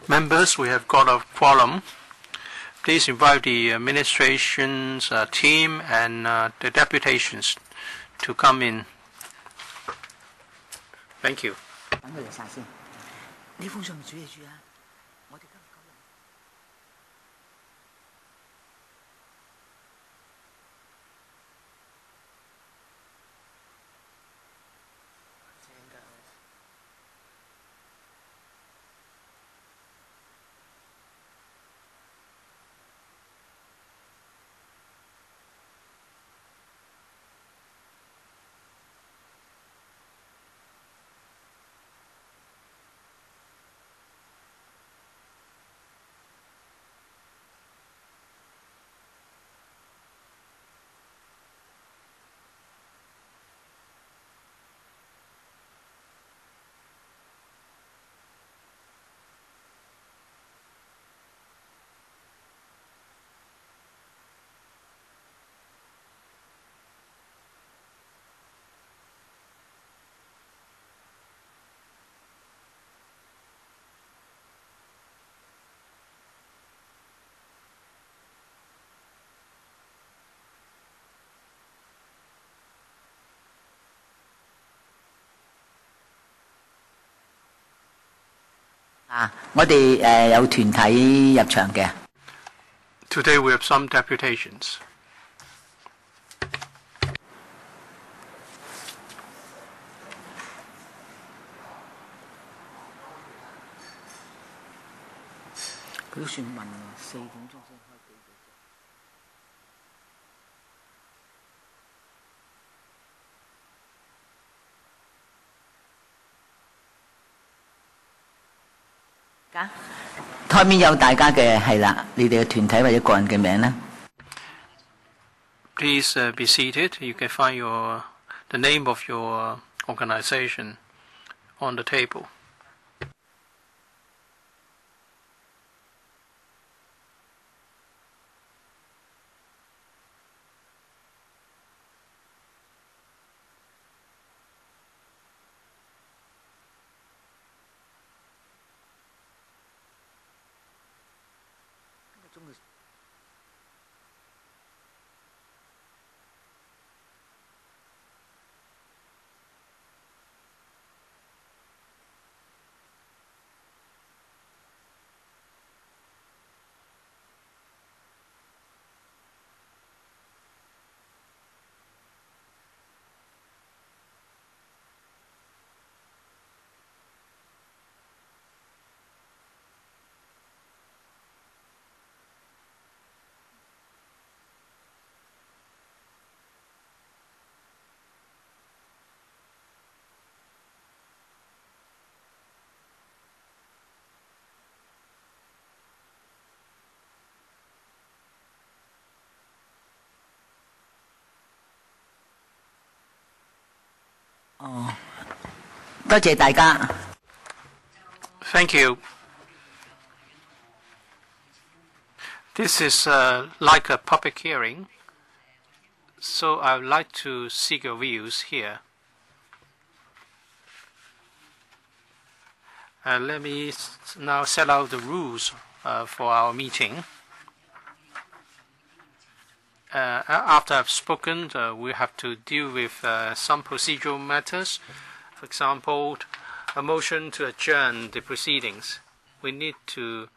Members, we have got a quorum. Please invite the administration's team and the deputations to come in. Thank you. Today we have some deputations. Please be seated. You can find the name of your organization on the table. Thank you. This is like a public hearing, so I would like to seek your views here. Let me now set out the rules for our meeting. After I've spoken, we have to deal with some procedural matters. For example, a motion to adjourn the proceedings. We need to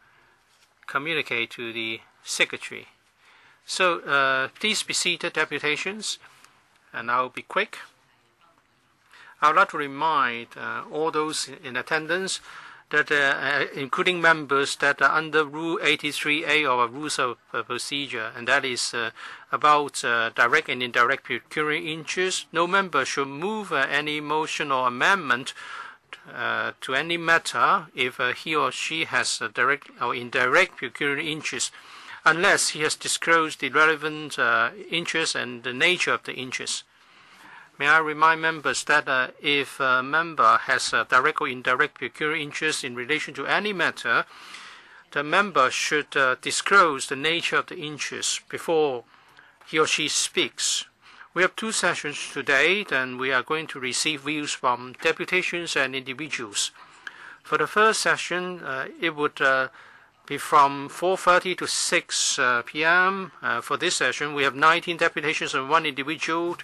communicate to the secretary. So please be seated, deputations, and I'll be quick. I would like to remind all those in attendance that, including members, that are under Rule 83A of Rules of Procedure, and that is about direct and indirect pecuniary interest. No member should move any motion or amendment to any matter if he or she has a direct or indirect pecuniary interest, unless he has disclosed the relevant interest and the nature of the interest. May I remind members that if a member has a direct or indirect pecuniary interest in relation to any matter, the member should disclose the nature of the interest before he or she speaks. We have two sessions today, and we are going to receive views from deputations and individuals. For the first session, it would be from 4:30 to 6 p.m. For this session, we have 19 deputations and 1 individual.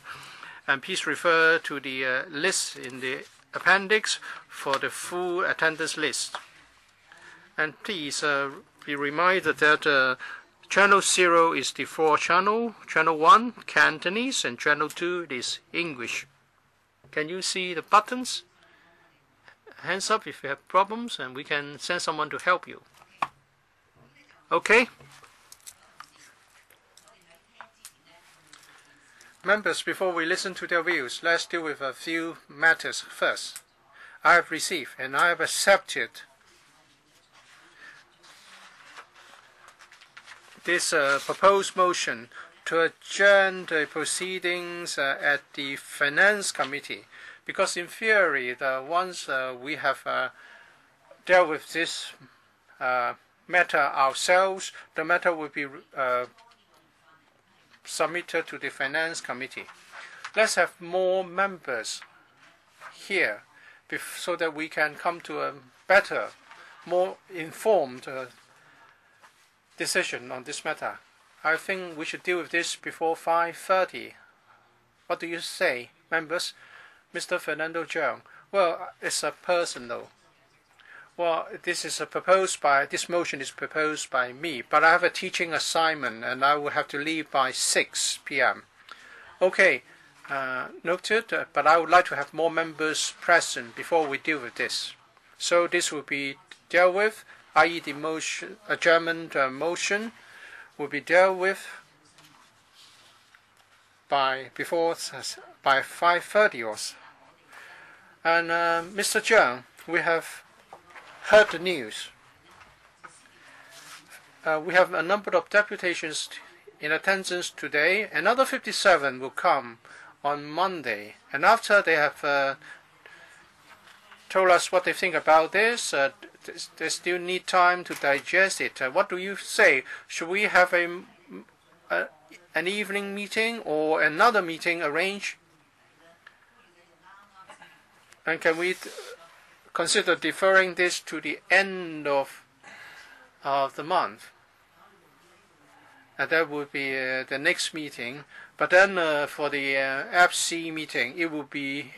And please refer to the list in the appendix for the full attendance list. And please be reminded that Channel 0 is the 4 channel, Channel 1 Cantonese, and Channel 2 is English. Can you see the buttons? Hands up if you have problems, and we can send someone to help you. Okay? Members, before we listen to their views, let's deal with a few matters first. I have received and I have accepted this proposed motion to adjourn the proceedings at the Finance Committee, because in theory, once we have dealt with this matter ourselves, the matter will be submitted to the Finance Committee. Let's have more members here so that we can come to a better, more informed decision on this matter. I think we should deal with this before 5:30. What do you say, members? Mr. Fernando Zhang. Well, it's a personal. Well, this motion is proposed by me, but I have a teaching assignment and I will have to leave by 6 p.m. Okay, noted, but I would like to have more members present before we deal with this. So this will be dealt with, i.e. the motion, adjournment motion will be dealt with by 5:30 or so. And Mr. Zhang, we have heard the news. We have a number of deputations in attendance today. Another 57 will come on Monday. And after they have told us what they think about this, they still need time to digest it. What do you say? Should we have an evening meeting or another meeting arranged? And can we consider deferring this to the end of the month? And that would be the next meeting. But then for the FC meeting, it will be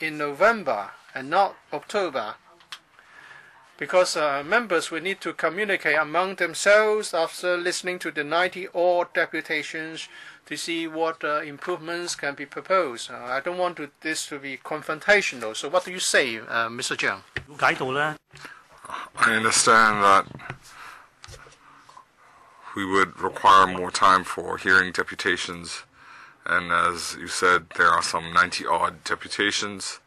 in November and not October. Because members will need to communicate among themselves after listening to the 90-odd deputations to see what improvements can be proposed. I don't want this to be confrontational. So what do you say, Mr. Zhang? I understand that we would require more time for hearing deputations. And as you said, there are some 90-odd deputations.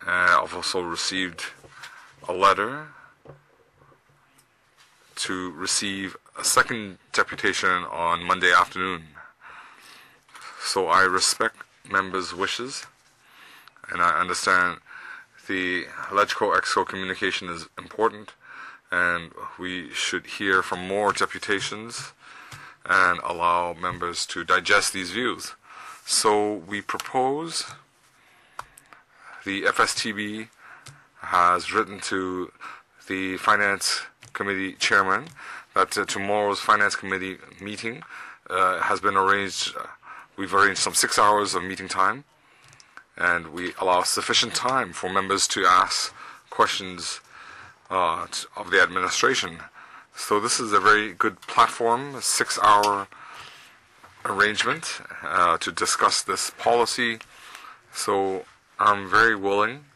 I've also received a letter to receive a second deputation on Monday afternoon. So I respect members' wishes, and I understand the LegCo-ExCo communication is important, and we should hear from more deputations and allow members to digest these views. So we propose, the FSTB has written to the Finance Committee Chairman that tomorrow's Finance Committee meeting has been arranged. We've arranged some 6 hours of meeting time, and we allow sufficient time for members to ask questions of the administration. So this is a very good platform, a 6-hour arrangement to discuss this policy. So I'm very willing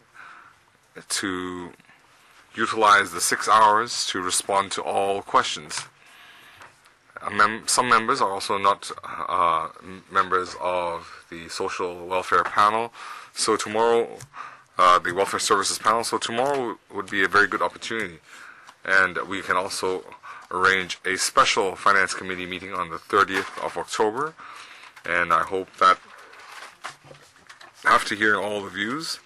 to utilize the 6 hours to respond to all questions. Some members are also not members of the Social Welfare Panel. So tomorrow, the Welfare Services Panel, so tomorrow would be a very good opportunity. And we can also arrange a special Finance Committee meeting on the 30th of October. And I hope that after hearing all the views,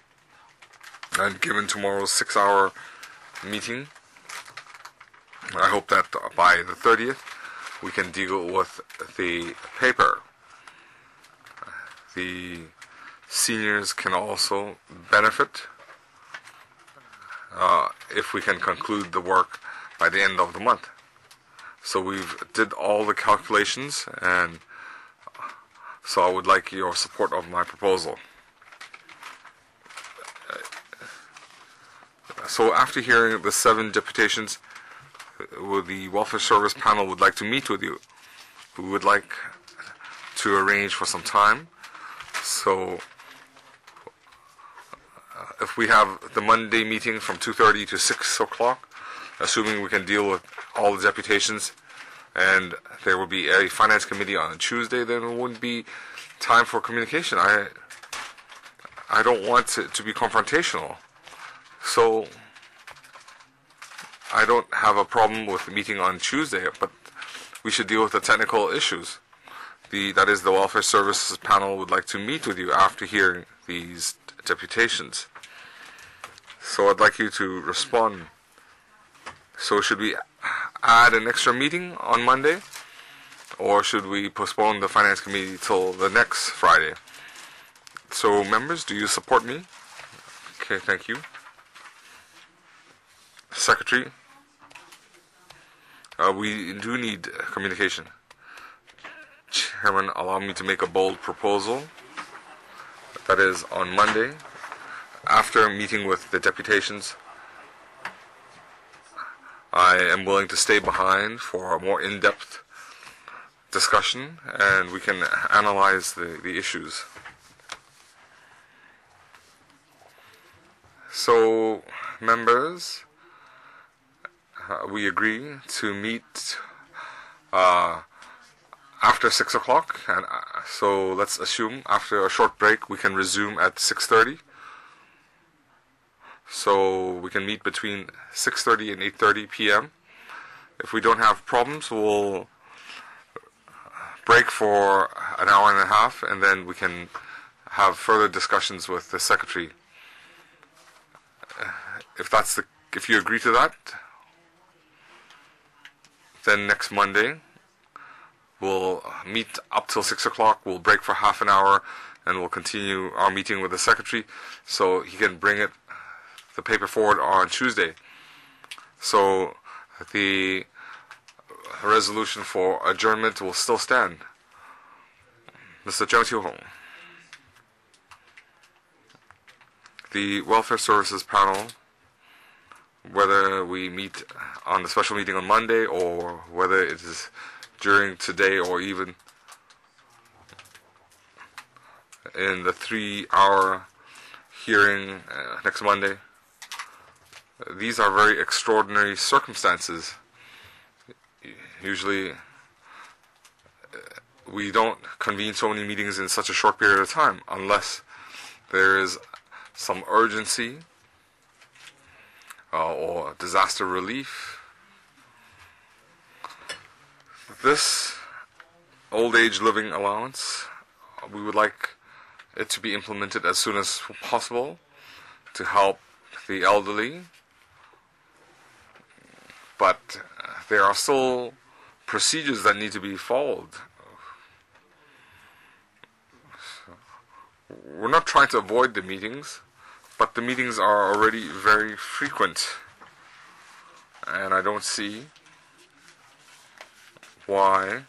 and given tomorrow's 6-hour meeting, I hope that by the 30th, we can deal with the paper. The seniors can also benefit, if we can conclude the work by the end of the month. So we've did all the calculations, and so I would like your support of my proposal. So after hearing the 7 deputations, the Welfare Service panel would like to meet with you. We would like to arrange for some time. So if we have the Monday meeting from 2:30 to 6 o'clock, assuming we can deal with all the deputations, and there will be a finance committee on Tuesday, then it wouldn't be time for communication. I don't want it to be confrontational. So I don't have a problem with the meeting on Tuesday, but we should deal with the technical issues. That is, the Welfare Services panel would like to meet with you after hearing these deputations. So I'd like you to respond. So should we add an extra meeting on Monday, or should we postpone the Finance Committee till the next Friday? So members, do you support me? Okay, thank you. Secretary, we do need communication. Chairman, allow me to make a bold proposal. That is, on Monday, after meeting with the deputations, I am willing to stay behind for a more in-depth discussion, and we can analyze the issues. So, members, we agree to meet after 6 o'clock, and so let's assume after a short break we can resume at 6:30. So we can meet between 6:30 and 8:30 p.m. If we don't have problems, we'll break for an hour and a half, and then we can have further discussions with the Secretary. If you agree to that, then next Monday we'll meet up till 6 o'clock. We'll break for half an hour, and we'll continue our meeting with the Secretary, so he can bring the paper forward on Tuesday. So the resolution for adjournment will still stand. Mr. Zhang Qiuhong. The Welfare Services panel, whether we meet on the special meeting on Monday or whether it is during today or even in the 3-hour hearing next Monday, these are very extraordinary circumstances. Usually we don't convene so many meetings in such a short period of time unless there is some urgency or disaster relief. This old age living allowance, we would like it to be implemented as soon as possible to help the elderly, but there are still procedures that need to be followed. We're not trying to avoid the meetings, but the meetings are already very frequent, and I don't see why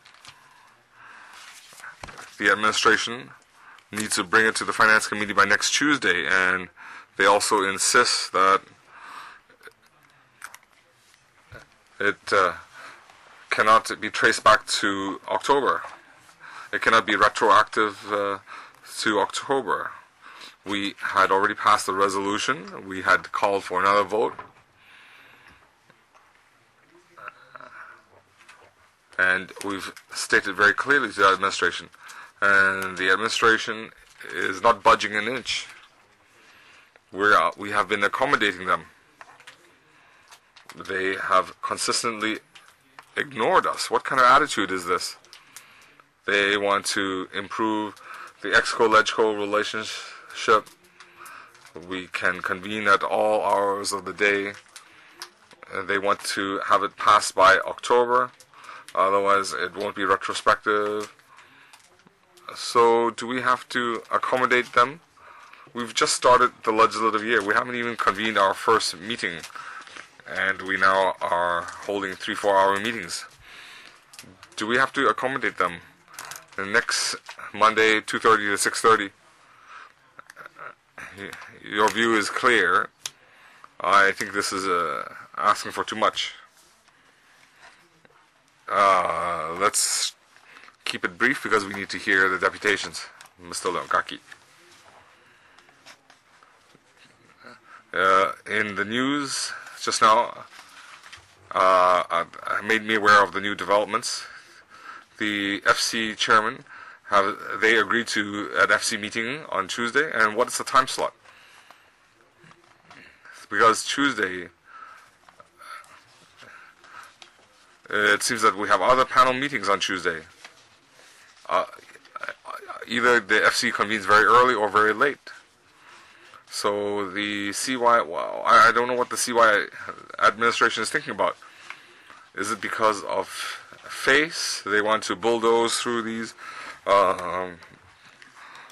the administration needs to bring it to the Finance Committee by next Tuesday, and they also insist that it cannot be traced back to October. It cannot be retroactive to October. We had already passed the resolution. We had called for another vote. And we've stated very clearly to the administration. And the administration is not budging an inch. We have been accommodating them. They have consistently ignored us. What kind of attitude is this? They want to improve the exco-legco relationship. We can convene at all hours of the day. They want to have it passed by October. Otherwise, it won't be retrospective. So, do we have to accommodate them We've just started the legislative year. We haven't even convened our first meeting, and we now are holding 3-4 hour meetings. Do we have to accommodate them? The next Monday, 2:30 to 6:30. Your view is clear. I think this is asking for too much. Let's keep it brief because we need to hear the deputations. Mr. Leongaki. In the news just now, made me aware of the new developments. The FC chairman they agreed to an FC meeting on Tuesday, and what is the time slot? Because Tuesday, it seems that we have other panel meetings on Tuesday. Either the FC convenes very early or very late. So the CY, well, I don't know what the CY administration is thinking about. Is it because of face? They want to bulldoze through these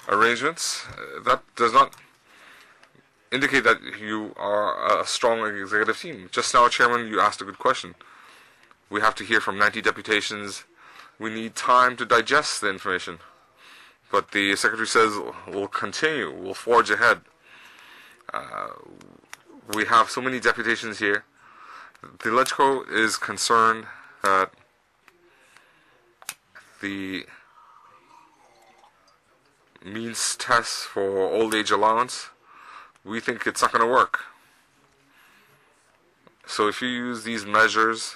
arrangements? That does not indicate that you are a strong executive team. Just now, Chairman, you asked a good question. We have to hear from 90 deputations. We need time to digest the information. But the Secretary says we'll continue, we'll forge ahead. We have so many deputations here. The LegCo is concerned that the means test for old age allowance, we think it's not going to work. So if you use these measures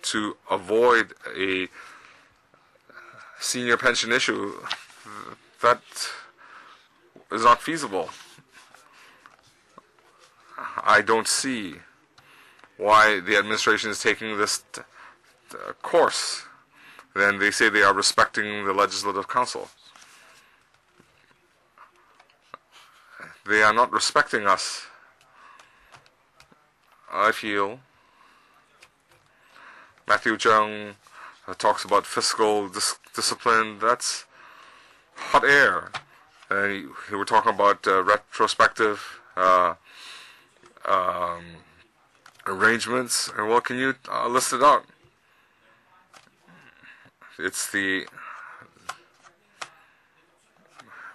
to avoid a senior pension issue, that is not feasible. I don't see why the administration is taking this course. Then they say they are respecting the Legislative Council. They are not respecting us. I feel Matthew Chung talks about fiscal discipline. That's hot air. He were talking about retrospective arrangements. Well, can you list it out? It's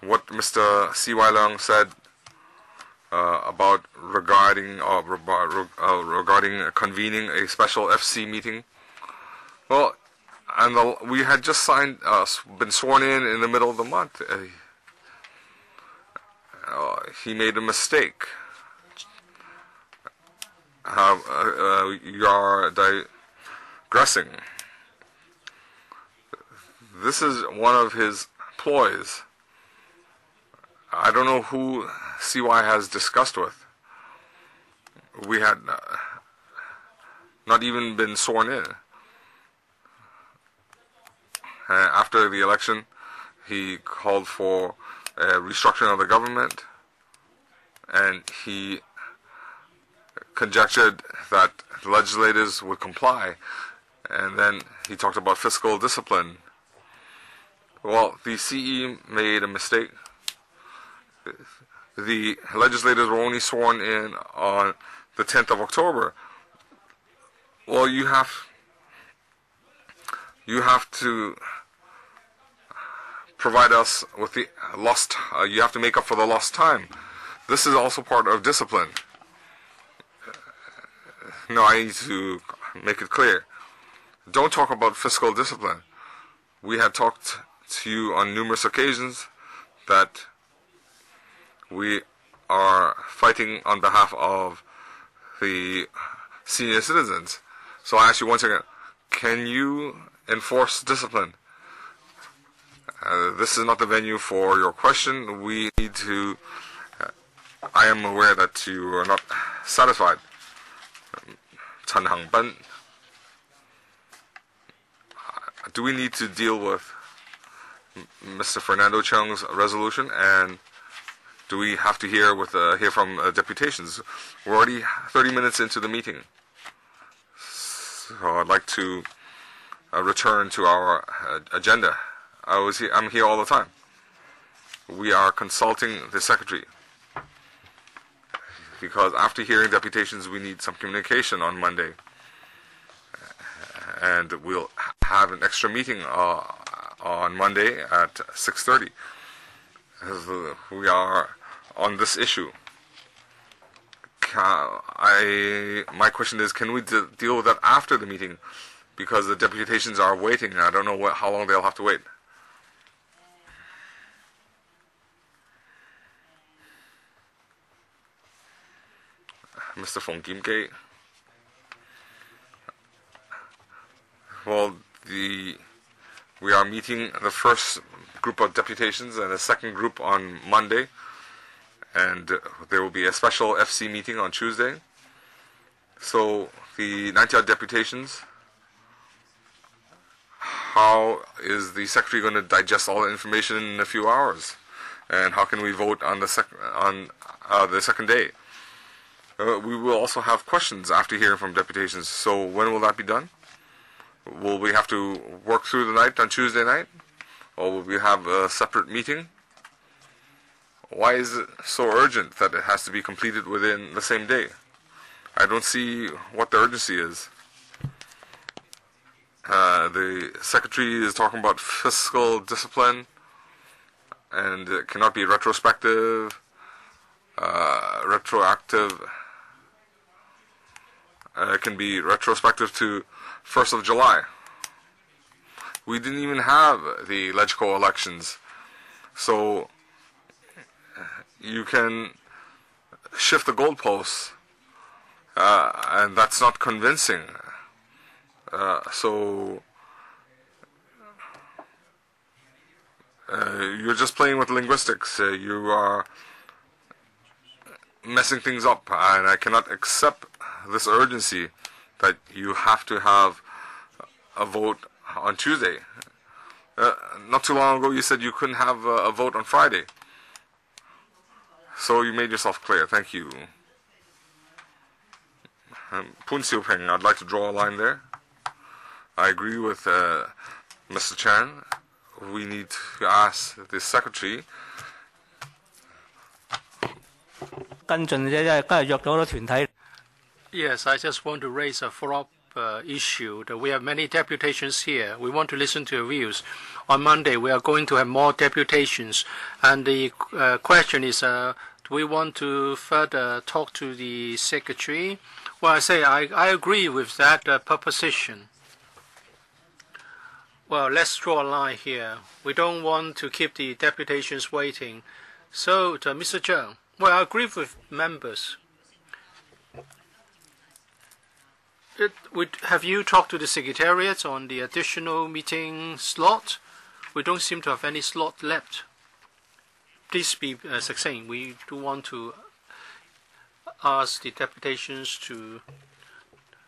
what Mr. C.Y. Leung said about regarding convening a special FC meeting. Well, and we had just been sworn in the middle of the month. He made a mistake. You are digressing. This is one of his ploys. I don't know who CY has discussed with. We had not even been sworn in. After the election, he called for a restructuring of the government, and he conjectured that the legislators would comply, and then he talked about fiscal discipline. Well, the CE made a mistake. The legislators were only sworn in on the 10th of October. Well, you have to provide us with the lost, you have to make up for the lost time. This is also part of discipline. No, I need to make it clear. Don't talk about fiscal discipline. We had talked to you on numerous occasions that we are fighting on behalf of the senior citizens. So I ask you once again, can you enforce discipline? This is not the venue for your question. We need to, I am aware that you are not satisfied. Chen Hangban, do we need to deal with Mr. Fernando Cheung's resolution, and do we have to hear from deputations? We're already 30 minutes into the meeting, so I'd like to return to our agenda. I'm here all the time. we are consulting the Secretary. Because after hearing deputations, we need some communication on Monday. And we'll have an extra meeting on Monday at 6:30. We are on this issue. My question is, can we deal with that after the meeting? Because the deputations are waiting. I don't know how long they'll have to wait. Mr. Fong Kim Kei. Well, we are meeting the first group of deputations and the second group on Monday, and there will be a special FC meeting on Tuesday. So the 90-odd deputations, how is the Secretary going to digest all the information in a few hours? And how can we vote on the second day? We will also have questions after hearing from deputations. So when will that be done? Will we have to work through the night on Tuesday night? Or will we have a separate meeting? Why is it so urgent that it has to be completed within the same day? I don't see what the urgency is. The Secretary is talking about fiscal discipline, and it cannot be retrospective, retroactive. It can be retrospective to 1st of July. We didn't even have the Legislative elections. So you can shift the goalposts, and that's not convincing. So you're just playing with linguistics. You are messing things up, and I cannot accept this urgency that you have to have a vote on Tuesday. Not too long ago you said you couldn't have a vote on Friday. So you made yourself clear. Thank you. Poon Siu Peng, I'd like to draw a line there. I agree with Mr. Chan. We need to ask the Secretary. Yes, I just want to raise a follow-up issue. That we have many deputations here. We want to listen to your views. On Monday, we are going to have more deputations. And the question is, do we want to further talk to the Secretary? Well, I agree with that proposition. Well, let's draw a line here. We don't want to keep the deputations waiting. So, Mr. Zheng, well, I agree with members. Have you talked to the Secretariat on the additional meeting slot? We don't seem to have any slot left. Please be succinct. We do want to ask the deputations to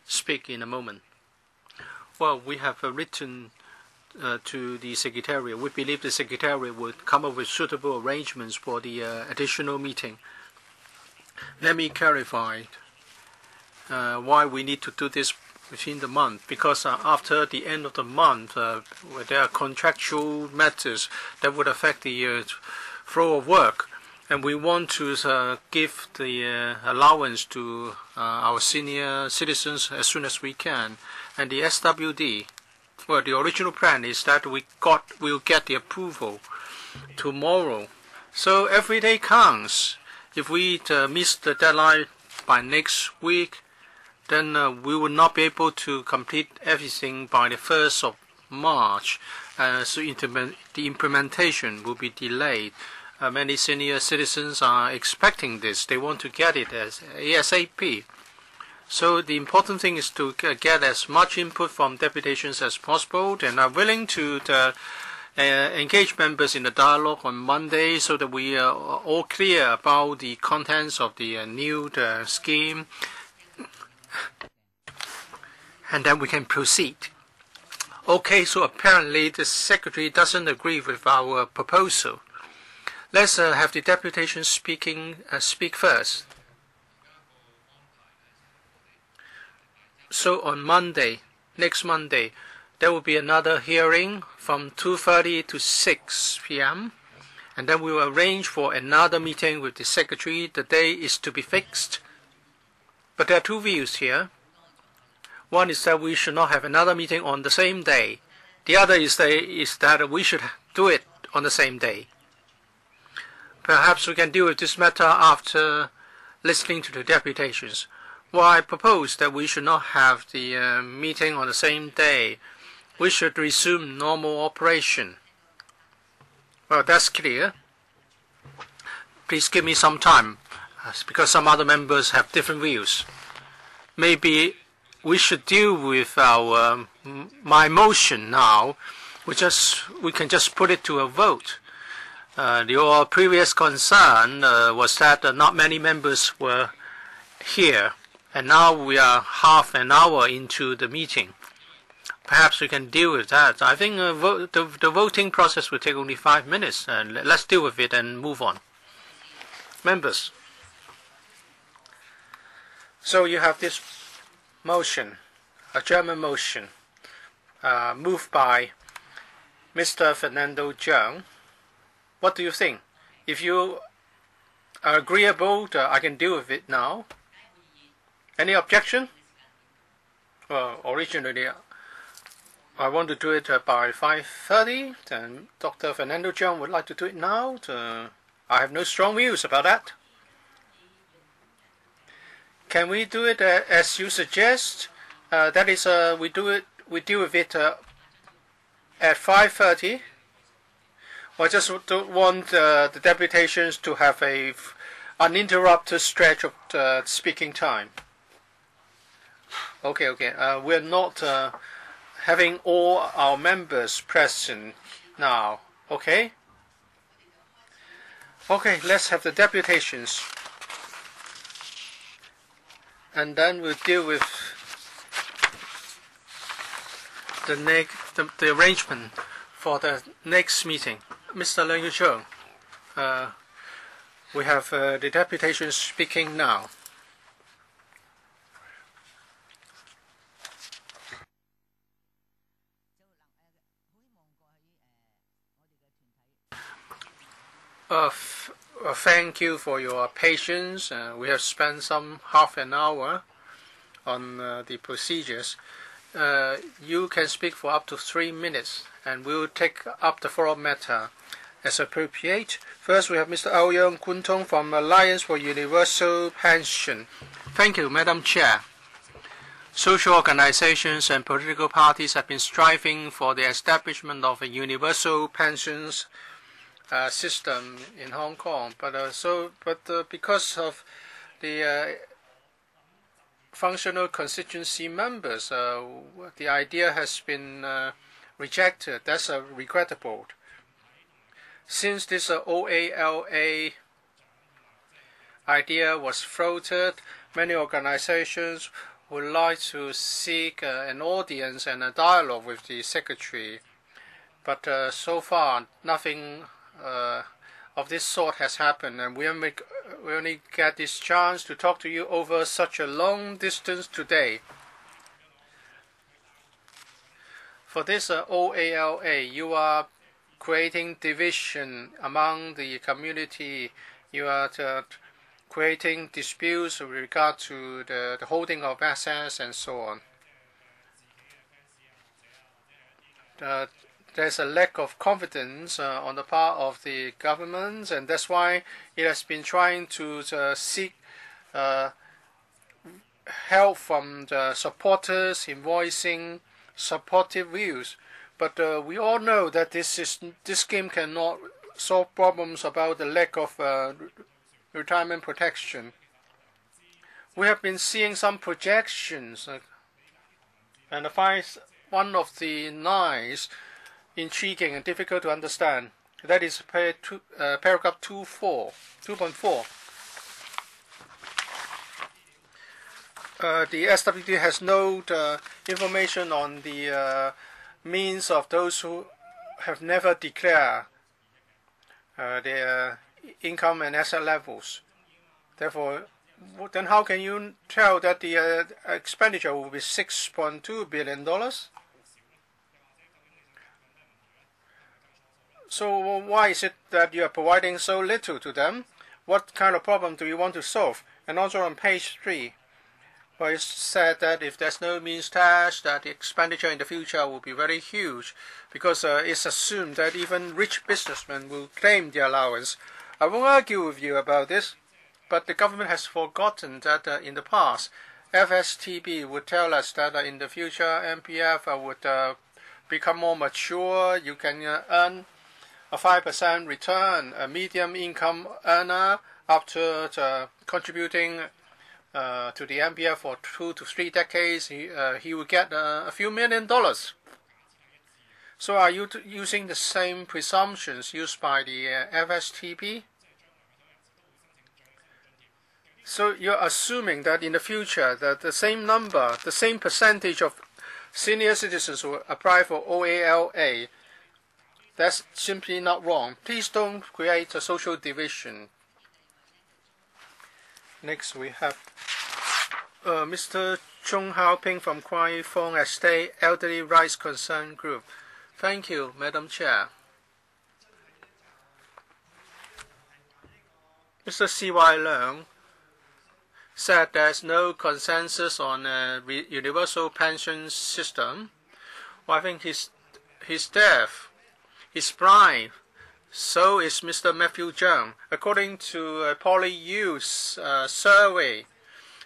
speak in a moment. Well, we have written to the Secretariat. We believe the Secretariat would come up with suitable arrangements for the additional meeting. Let me clarify why we need to do this within the month. Because after the end of the month, there are contractual matters that would affect the flow of work. And we want to give the allowance to our senior citizens as soon as we can. And the SWD, well, the original plan is that we'll get the approval tomorrow. So every day counts. If we miss the deadline by next week, then we will not be able to complete everything by the 1st of March. So the implementation will be delayed. Many senior citizens are expecting this. They want to get it as ASAP. So the important thing is to get as much input from deputations as possible, and are willing to engage members in the dialogue on Monday so that we are all clear about the contents of the new scheme, and then we can proceed. Okay, so apparently the Secretary doesn't agree with our proposal. Let's have the deputation speak first. So on Monday, next Monday, there will be another hearing from 2:30 to 6 p.m. and then we will arrange for another meeting with the Secretary. The day is to be fixed. But there are two views here. One is that we should not have another meeting on the same day. The other is that we should do it on the same day. Perhaps we can deal with this matter after listening to the deputations. Well, I propose that we should not have the meeting on the same day. We should resume normal operation. Well, that's clear. Please give me some time, because some other members have different views. Maybe we should deal with my motion now. We can just put it to a vote. Your previous concern was that not many members were here, and now we are half an hour into the meeting. Perhaps we can deal with that. I think the voting process will take only 5 minutes, and let's deal with it and move on. Members, so you have this motion, a German motion, moved by Mr. Fernando Cheung. What do you think? If you are agreeable, I can deal with it now. Any objection? Well, originally I want to do it by 5:30, and Dr. Fernando Cheung would like to do it now. I have no strong views about that. Can we do it as you suggest? That is, we deal with it at 5:30. I just don't want the deputations to have a uninterrupted stretch of speaking time. Okay. We're not having all our members present now. Okay, let's have the deputations, and then we'll deal with the arrangement for the next meeting. Mr. Leung Cheung, we have the deputations speaking now. Thank you for your patience. We have spent some half an hour on the procedures. You can speak for up to 3 minutes, and we'll take up the following matter as appropriate. First, we have Mr. Ouyang Kuntong from Alliance for Universal Pension. Thank you, Madam Chair. Social organizations and political parties have been striving for the establishment of a universal pensions system in Hong Kong, but because of the functional constituency members, the idea has been rejected. That's regrettable. Since this OALA idea was floated, many organizations would like to seek an audience and a dialogue with the Secretary, but so far nothing of this sort has happened, and we only get this chance to talk to you over such a long distance today. For this OALA, you are creating division among the community. You are creating disputes with regard to the holding of assets and so on. There's a lack of confidence on the part of the government, and that's why it has been trying to seek help from the supporters in voicing supportive views. But we all know that this scheme cannot solve problems about the lack of retirement protection. We have been seeing some projections, and I find one of the nice, intriguing and difficult to understand. That is paragraph 2.4. The SWT has no information on the means of those who have never declared their income and asset levels. Therefore, then how can you tell that the expenditure will be $6.2 billion? So why is it that you are providing so little to them? What kind of problem do you want to solve? And also on page 3, where it said that if there's no means test, that the expenditure in the future will be very huge, because it's assumed that even rich businessmen will claim the allowance. I won't argue with you about this, but the government has forgotten that in the past, FSTB would tell us that in the future, MPF would become more mature. You can earn a 5% return. A medium income earner, after contributing to the MPF for 2 to 3 decades, he will get a few $1 million. So are you using the same presumptions used by the FSTB? So you're assuming that in the future that the same number, the same percentage of senior citizens will apply for OALA. That's simply not wrong. Please don't create a social division. Next we have Mr. Chung Hao Ping from Kwai Fong Estate Elderly Rights Concern Group. Thank you, Madam Chair. Mr. C.Y. Leung said there's no consensus on a universal pension system. Well, I think he's deaf. He's blind. So is Mr. Matthew Zhang. According to a PolyU's survey,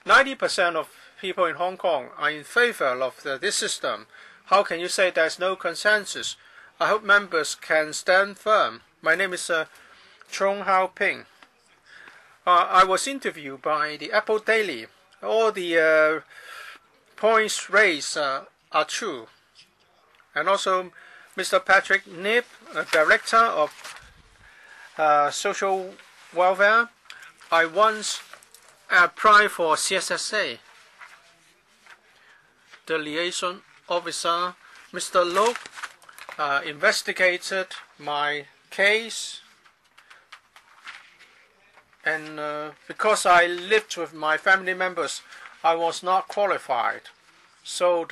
90% of people in Hong Kong are in favor of this system. How can you say there's no consensus? I hope members can stand firm. My name is Chung Hao Ping. I was interviewed by the Apple Daily. All the points raised are true. And also Mr. Patrick Nip, Director of Social Welfare. I once applied for CSSA. The liaison officer, Mr. Look, investigated my case. And because I lived with my family members, I was not qualified. So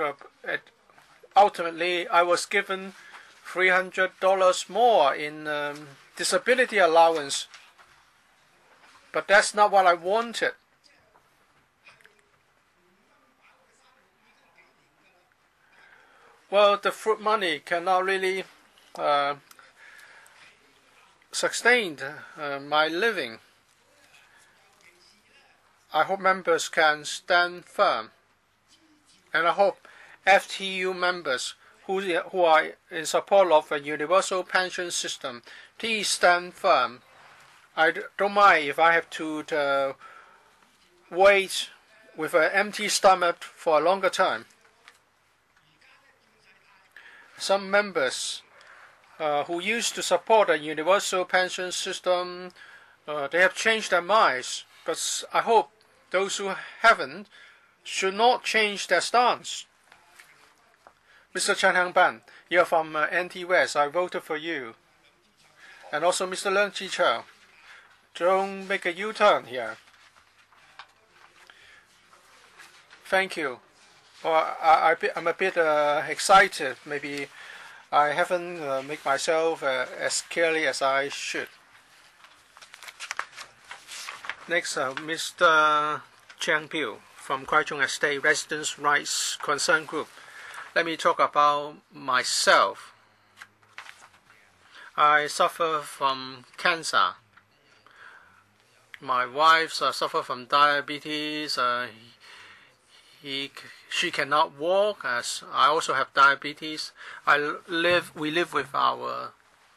ultimately, I was given $300 more in disability allowance. But that's not what I wanted. Well, the fruit money cannot really sustain my living. I hope members can stand firm. And I hope FTU members who are in support of a universal pension system, please stand firm. I don't mind if I have to wait with an empty stomach for a longer time. Some members who used to support a universal pension system, they have changed their minds. But I hope those who haven't should not change their stance. Mr. Chen Hangban, you're from NT West. I voted for you. And also Mr. Leung Chi-Chao. Don't make a U-turn here. Thank you. Well, I'm a bit excited. Maybe I haven't made myself as clearly as I should. Next, Mr. Chiang Piu from Kwai Chung Estate Residents' Rights Concern Group. Let me talk about myself. I suffer from cancer. My wife suffers from diabetes. She cannot walk, as I also have diabetes. We live with our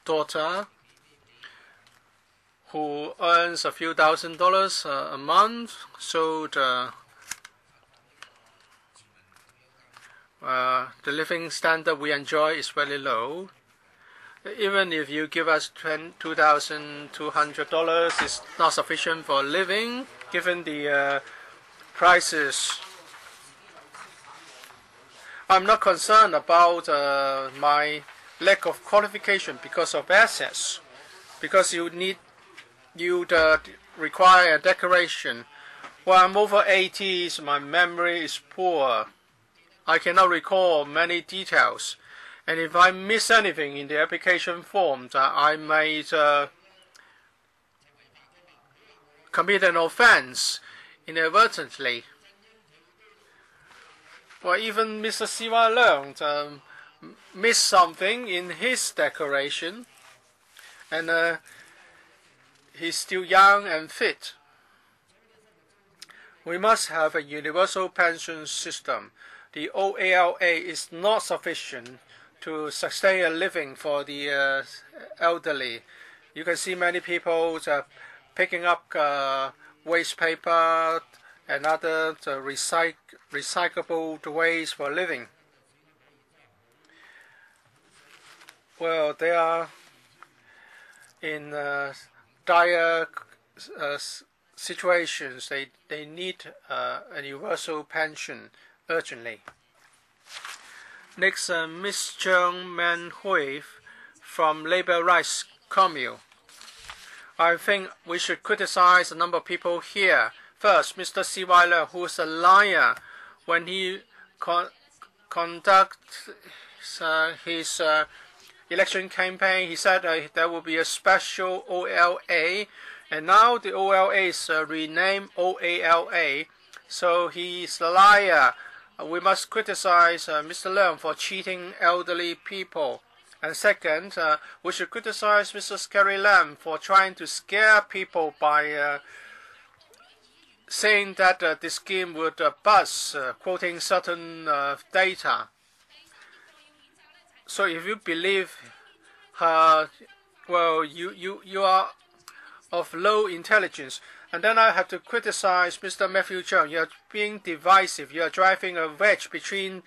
daughter, who earns a few $1,000s a month. So the living standard we enjoy is very low. Even if you give us $2,200, it's not sufficient for living, given the prices. I'm not concerned about my lack of qualification because of assets, because you require a declaration. Well, I'm over 80s, my memory is poor. I cannot recall many details. And if I miss anything in the application form, I may commit an offense inadvertently. Well, even Mr. Siwa Leung missed something in his declaration, and he's still young and fit. We must have a universal pension system. The OALA is not sufficient to sustain a living for the elderly. You can see many people picking up waste paper and other recyclable waste for living. Well, they are in dire situations. They need a universal pension urgently. Next, Ms. Zhang Man-hui from Labor Rights Commune. I think we should criticize a number of people here. First, Mr. Siwa Leung, who is a liar when he conducts his election campaign. He said there will be a special OLA, and now the OLA is renamed OALA, so he's a liar. We must criticize Mr. Leung for cheating elderly people. And second, we should criticize Mrs. Carrie Lam for trying to scare people by saying that the scheme would bust, quoting certain data. So if you believe her, well, you are of low intelligence. And then I have to criticize Mr. Matthew Chung. You are being divisive. You are driving a wedge between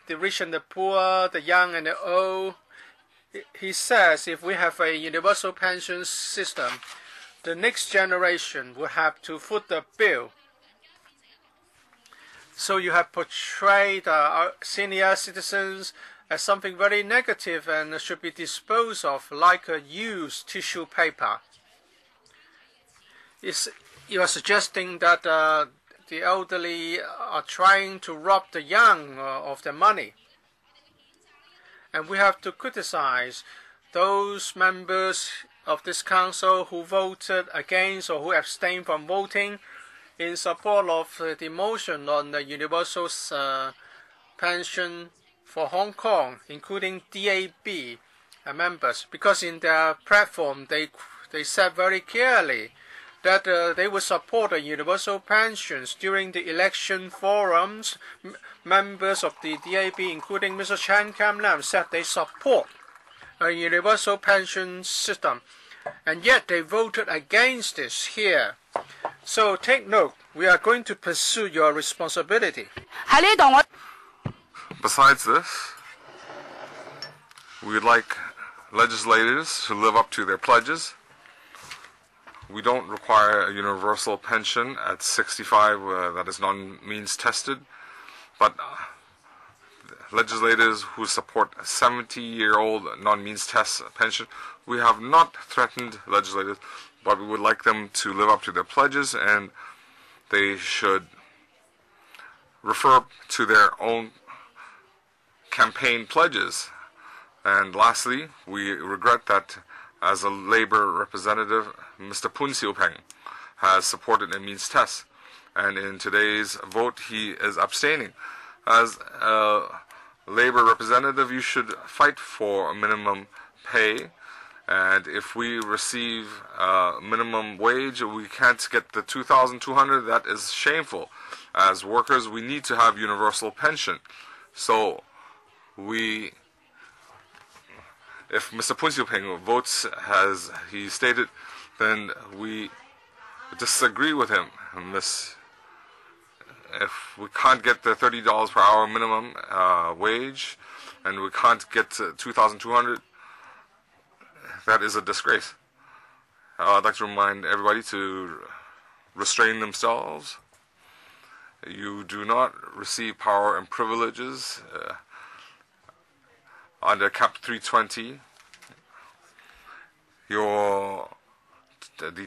the rich and the poor, the young and the old. He says if we have a universal pension system, the next generation will have to foot the bill. So you have portrayed our senior citizens as something very negative and should be disposed of like a used tissue paper. You are suggesting that the elderly are trying to rob the young of their money. And we have to criticize those members of this council who voted against or who abstained from voting in support of the motion on the universal pension for Hong Kong, including DAB members, because in their platform they said very clearly that they would support the universal pensions. During the election forums, members of the DAB, including Mr. Chan Kam Lam, said they support a universal pension system, and yet they voted against this here. So take note, we are going to pursue your responsibility. Besides this, we would like legislators to live up to their pledges. We don't require a universal pension at 65 that is non-means tested, but legislators who support a 70-year-old non-means test pension, we have not threatened legislators, but we would like them to live up to their pledges, and they should refer to their own campaign pledges. And lastly, we regret that as a Labour representative, Mr. Poon Siu Peng has supported a means test, and in today's vote he is abstaining. As a Labour representative, you should fight for minimum pay, and if we receive minimum wage, we can't get the 2,200. That is shameful. As workers, we need to have universal pension. So if Mr. Poon Siu Peng votes as he stated, then we disagree with him. If we can't get the $30 per hour minimum wage, and we can't get to 2,200, that is a disgrace. I'd like to remind everybody to restrain themselves. You do not receive power and privileges under Cap 320. The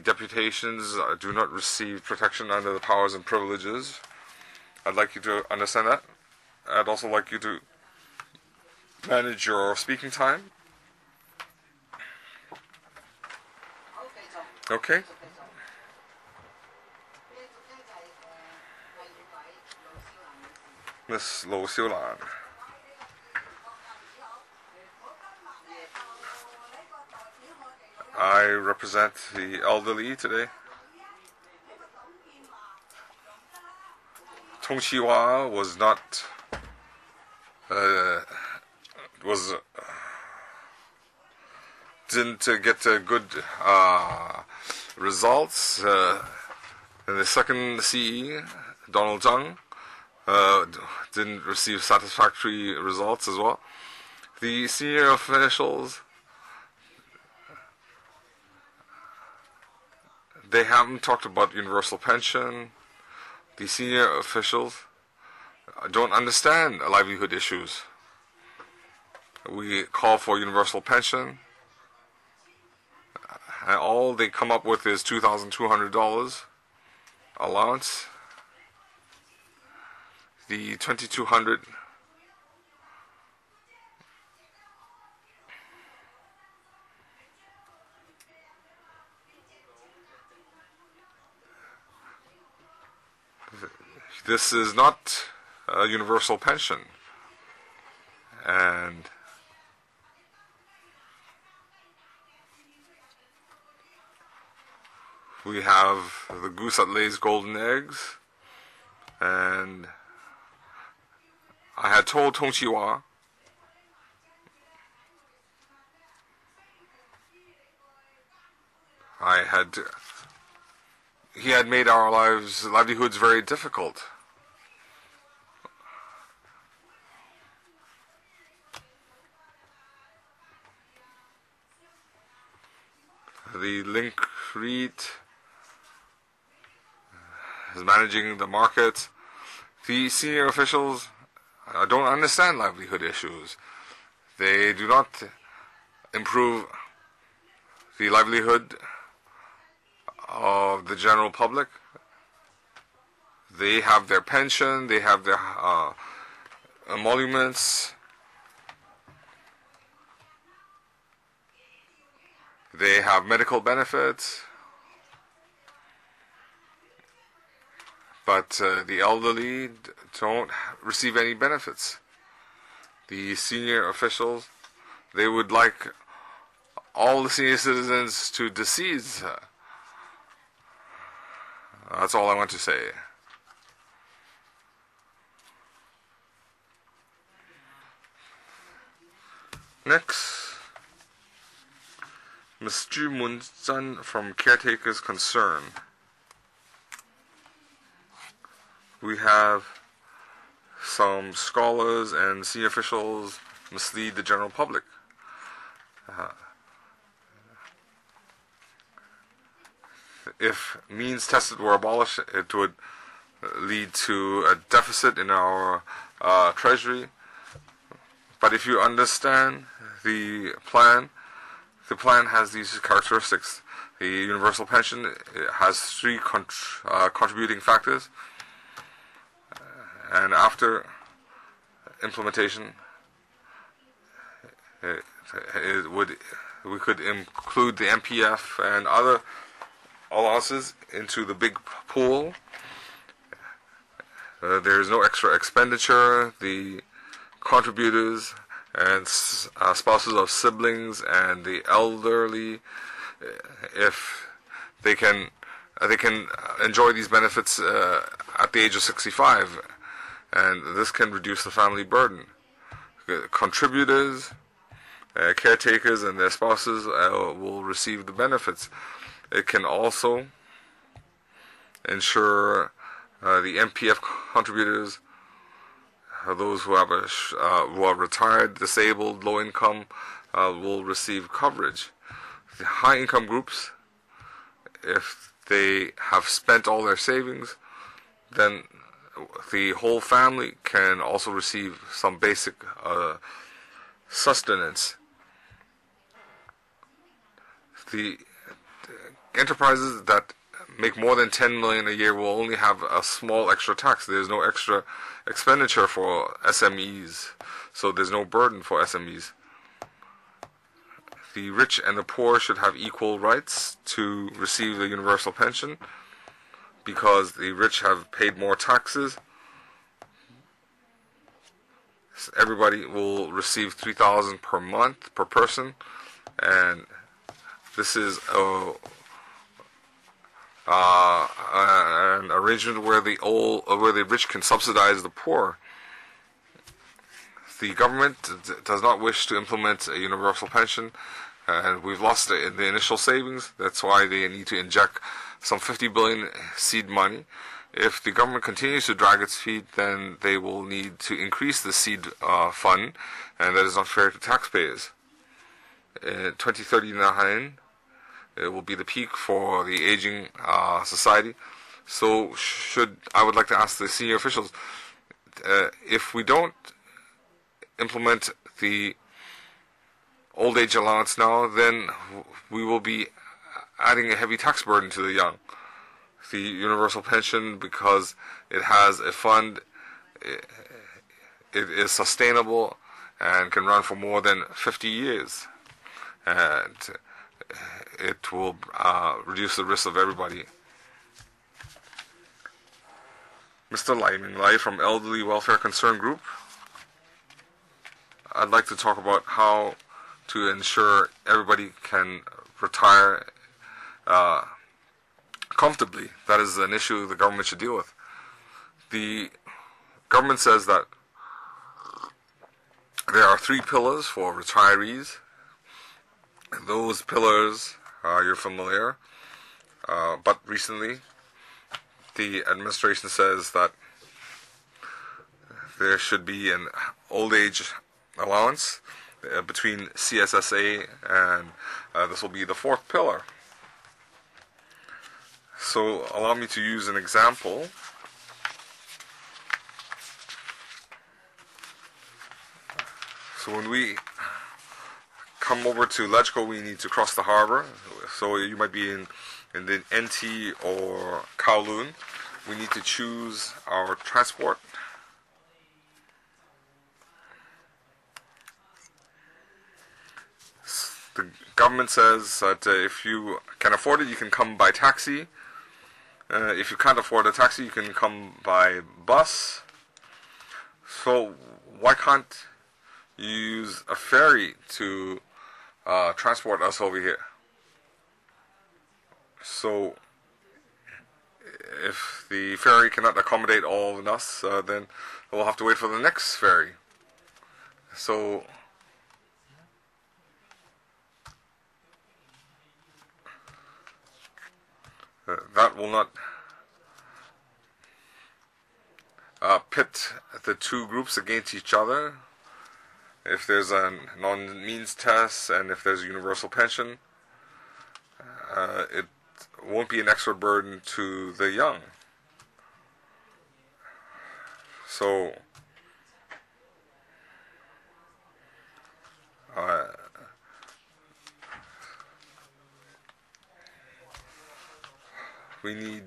deputations do not receive protection under the powers and privileges. I'd like you to understand that. I'd also like you to manage your speaking time. Okay. Miss Lo Xiulan. I represent the elderly today. Tong Chi-hua was not didn't get good results. And the second CE, Donald Zhang, didn't receive satisfactory results as well. The senior officials, they haven't talked about universal pension. The senior officials don't understand livelihood issues. We call for universal pension, and all they come up with is $2,200 allowance. The $2,200 this is not a universal pension, and we have the goose that lays golden eggs, and I had told Tong Chi-hua he had made our livelihoods very difficult. The Link REIT is managing the market. The senior officials don't understand livelihood issues. They do not improve the livelihood of the general public. They have their pension, they have their emoluments, they have medical benefits, but the elderly don't receive any benefits. The senior officials, they would like all the senior citizens to decease. That's all I want to say. Next, Ms. Ju Mun-zhan from Caretakers Concern. We have some scholars and senior officials mislead the general public. If means tested were abolished, it would lead to a deficit in our treasury. But if you understand the plan has these characteristics. The universal pension has three contributing factors, and after implementation, we could include the MPF and other allowances into the big pool. There is no extra expenditure. The contributors and spouses of siblings and the elderly, if they can enjoy these benefits at the age of 65, and this can reduce the family burden. Contributors, caretakers, and their spouses will receive the benefits. It can also ensure the MPF contributors, those who are retired, disabled, low income, will receive coverage. The high income groups, if they have spent all their savings, then the whole family can also receive some basic sustenance. The enterprises that make more than 10 million a year will only have a small extra tax. There's no extra expenditure for SMEs. so there's no burden for SMEs. The rich and the poor should have equal rights to receive the universal pension because the rich have paid more taxes. Everybody will receive $3,000 per month per person, and this is an arrangement where the rich can subsidize the poor. The government does not wish to implement a universal pension, and we've lost it in the initial savings. That's why they need to inject some 50 billion seed money. If the government continues to drag its feet, then they will need to increase the seed fund, and that is not fair to taxpayers. In 2039, it will be the peak for the aging society. So I would like to ask the senior officials, if we don't implement the old age allowance now, then we will be adding a heavy tax burden to the young. The universal pension, because it has a fund, it is sustainable and can run for more than 50 years. And it will reduce the risk of everybody. Mr. Lai Ming-lai from Elderly Welfare Concern Group. I'd like to talk about how to ensure everybody can retire comfortably. That is an issue the government should deal with. The government says that there are 3 pillars for retirees. Those pillars, you're familiar, but recently the administration says that there should be an old age allowance between CSSA, and this will be the 4th pillar. So allow me to use an example. So when we come over to Legico, we need to cross the harbor. So you might be in the NT or Kowloon. We need to choose our transport. The government says that if you can afford it, you can come by taxi. If you can't afford a taxi, you can come by bus. So why can't you use a ferry to transport us over here? So if the ferry cannot accommodate all of us, then we'll have to wait for the next ferry. So that will not pit the 2 groups against each other. If there's a non-means test and if there's a universal pension, it won't be an extra burden to the young. So we need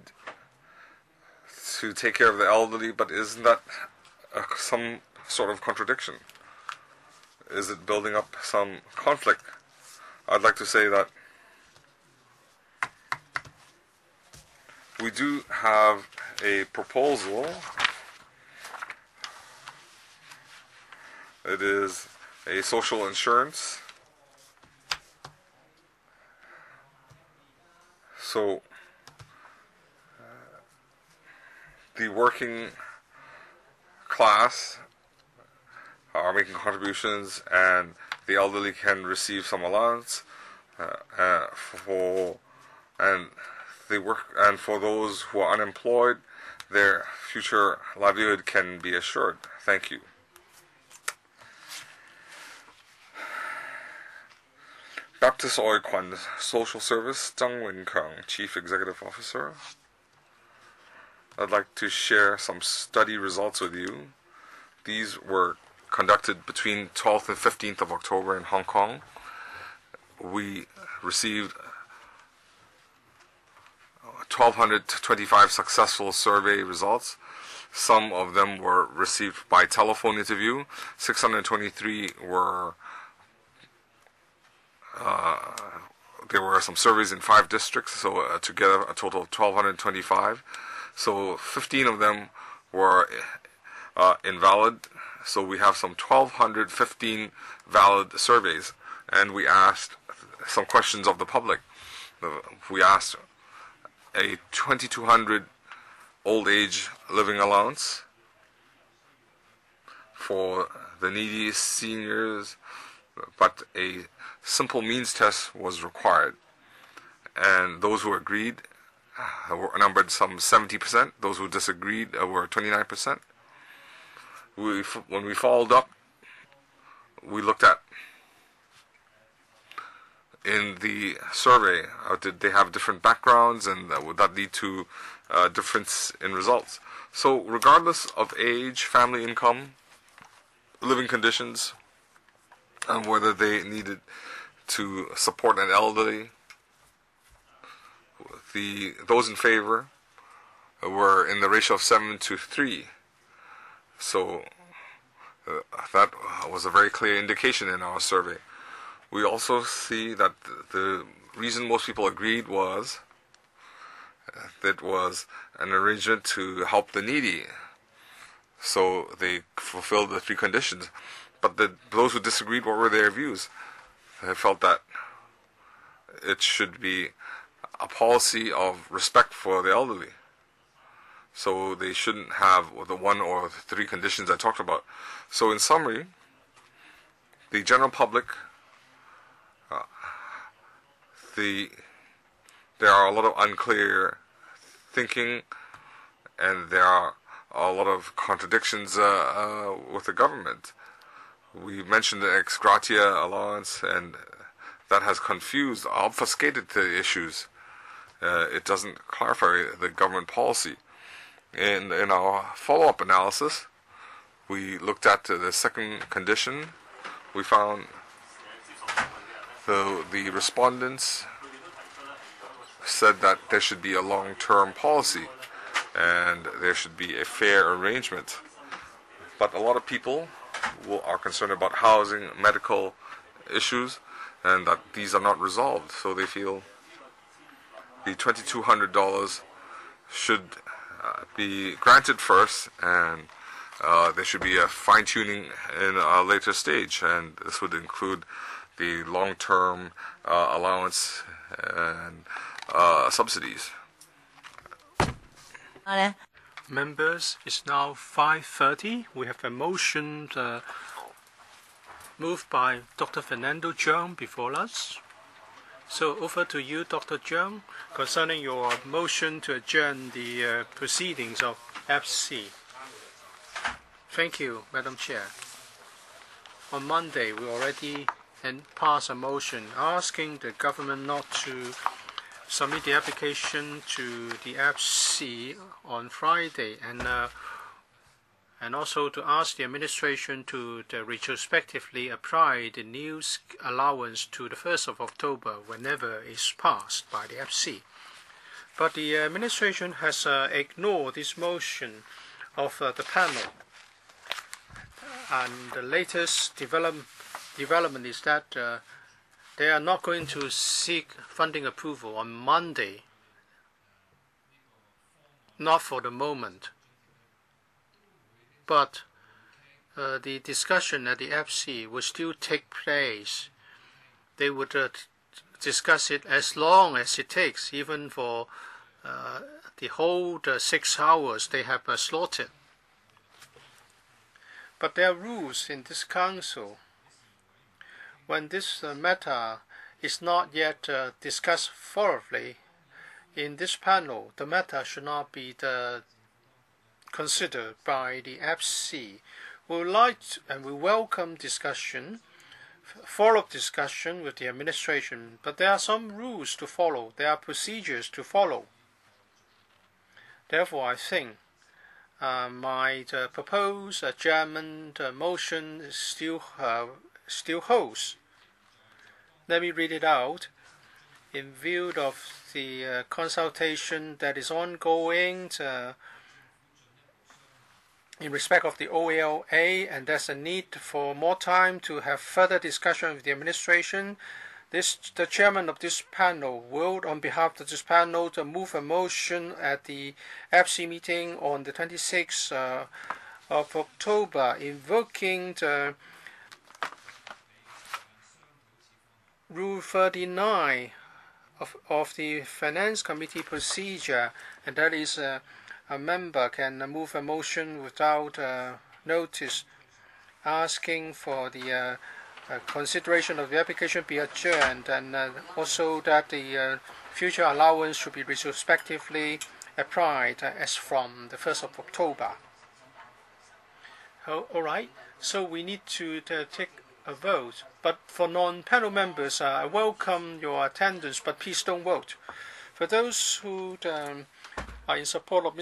to take care of the elderly, but isn't that some sort of contradiction? Is it building up some conflict? I'd like to say that we do have a proposal. It is a social insurance. So the working class are making contributions, and the elderly can receive some allowance for those who are unemployed, their future livelihood can be assured. Thank you. Baptist Oi Kwan Social Service, Zhang Wen-kang, Chief Executive Officer. I'd like to share some study results with you. These were conducted between 12th and 15th of October in Hong Kong. We received 1,225 successful survey results. Some of them were received by telephone interview. 623 were there were some surveys in 5 districts, so together a total of 1,225. So 15 of them were invalid. So we have some 1,215 valid surveys, and we asked some questions of the public. We asked a 2,200 old age living allowance for the needy seniors, but a simple means test was required. And those who agreed were numbered some 70%. Those who disagreed were 29%. When we followed up, we looked at in the survey, did they have different backgrounds, and would that lead to difference in results? So regardless of age, family income, living conditions, and whether they needed to support an elderly, those in favor were in the ratio of 7 to 3. So that was a very clear indication in our survey. We also see that the reason most people agreed was that it was an arrangement to help the needy. So they fulfilled the 3 conditions. But those who disagreed, what were their views? They felt that it should be a policy of respect for the elderly. So they shouldn't have the 1 or 3 conditions I talked about. So in summary, the general public, there are a lot of unclear thinking, and there are a lot of contradictions with the government. We mentioned the ex gratia allowance, and that has confused, obfuscated the issues. It doesn't clarify the government policy. In our follow-up analysis, we looked at the second condition. We found the respondents said that there should be a long-term policy and there should be a fair arrangement. But a lot of people are concerned about housing, medical issues, and that these are not resolved. So they feel the $2,200 should be granted first, and there should be a fine-tuning in a later stage, and this would include the long-term allowance and subsidies. Members, it's now 5:30. We have a motion moved by Dr. Fernando Cheung before us. So over to you, Dr. Cheung, concerning your motion to adjourn the proceedings of FC. Thank you, Madam Chair. On Monday, we already passed a motion asking the government not to submit the application to the FC on Friday, and also to ask the administration to retrospectively apply the new allowance to the 1st of October whenever it's passed by the FC. But the administration has ignored this motion of the panel, and the latest development is that they are not going to seek funding approval on Monday, not for the moment. But the discussion at the FC will still take place. They would discuss it as long as it takes, even for the whole 6 hours they have slotted. But there are rules in this council. When this matter is not yet discussed thoroughly in this panel, the matter should not be considered by the FC. We would like and we welcome discussion, follow-up discussion with the administration, but there are some rules to follow. There are procedures to follow. Therefore, I think my proposed adjournment motion still holds. Let me read it out. In view of the consultation that is ongoing, in respect of the OALA, and there's a need for more time to have further discussion with the administration. The chairman of this panel will, on behalf of this panel, to move a motion at the FC meeting on the 26th of October, invoking the Rule 39 of the Finance Committee procedure, and that is a member can move a motion without notice, asking for the consideration of the application be adjourned, and also that the future allowance should be retrospectively applied as from the 1st of October. All right, so we need to take a vote. But for non-panel members, I welcome your attendance, but please don't vote. For those who are in support of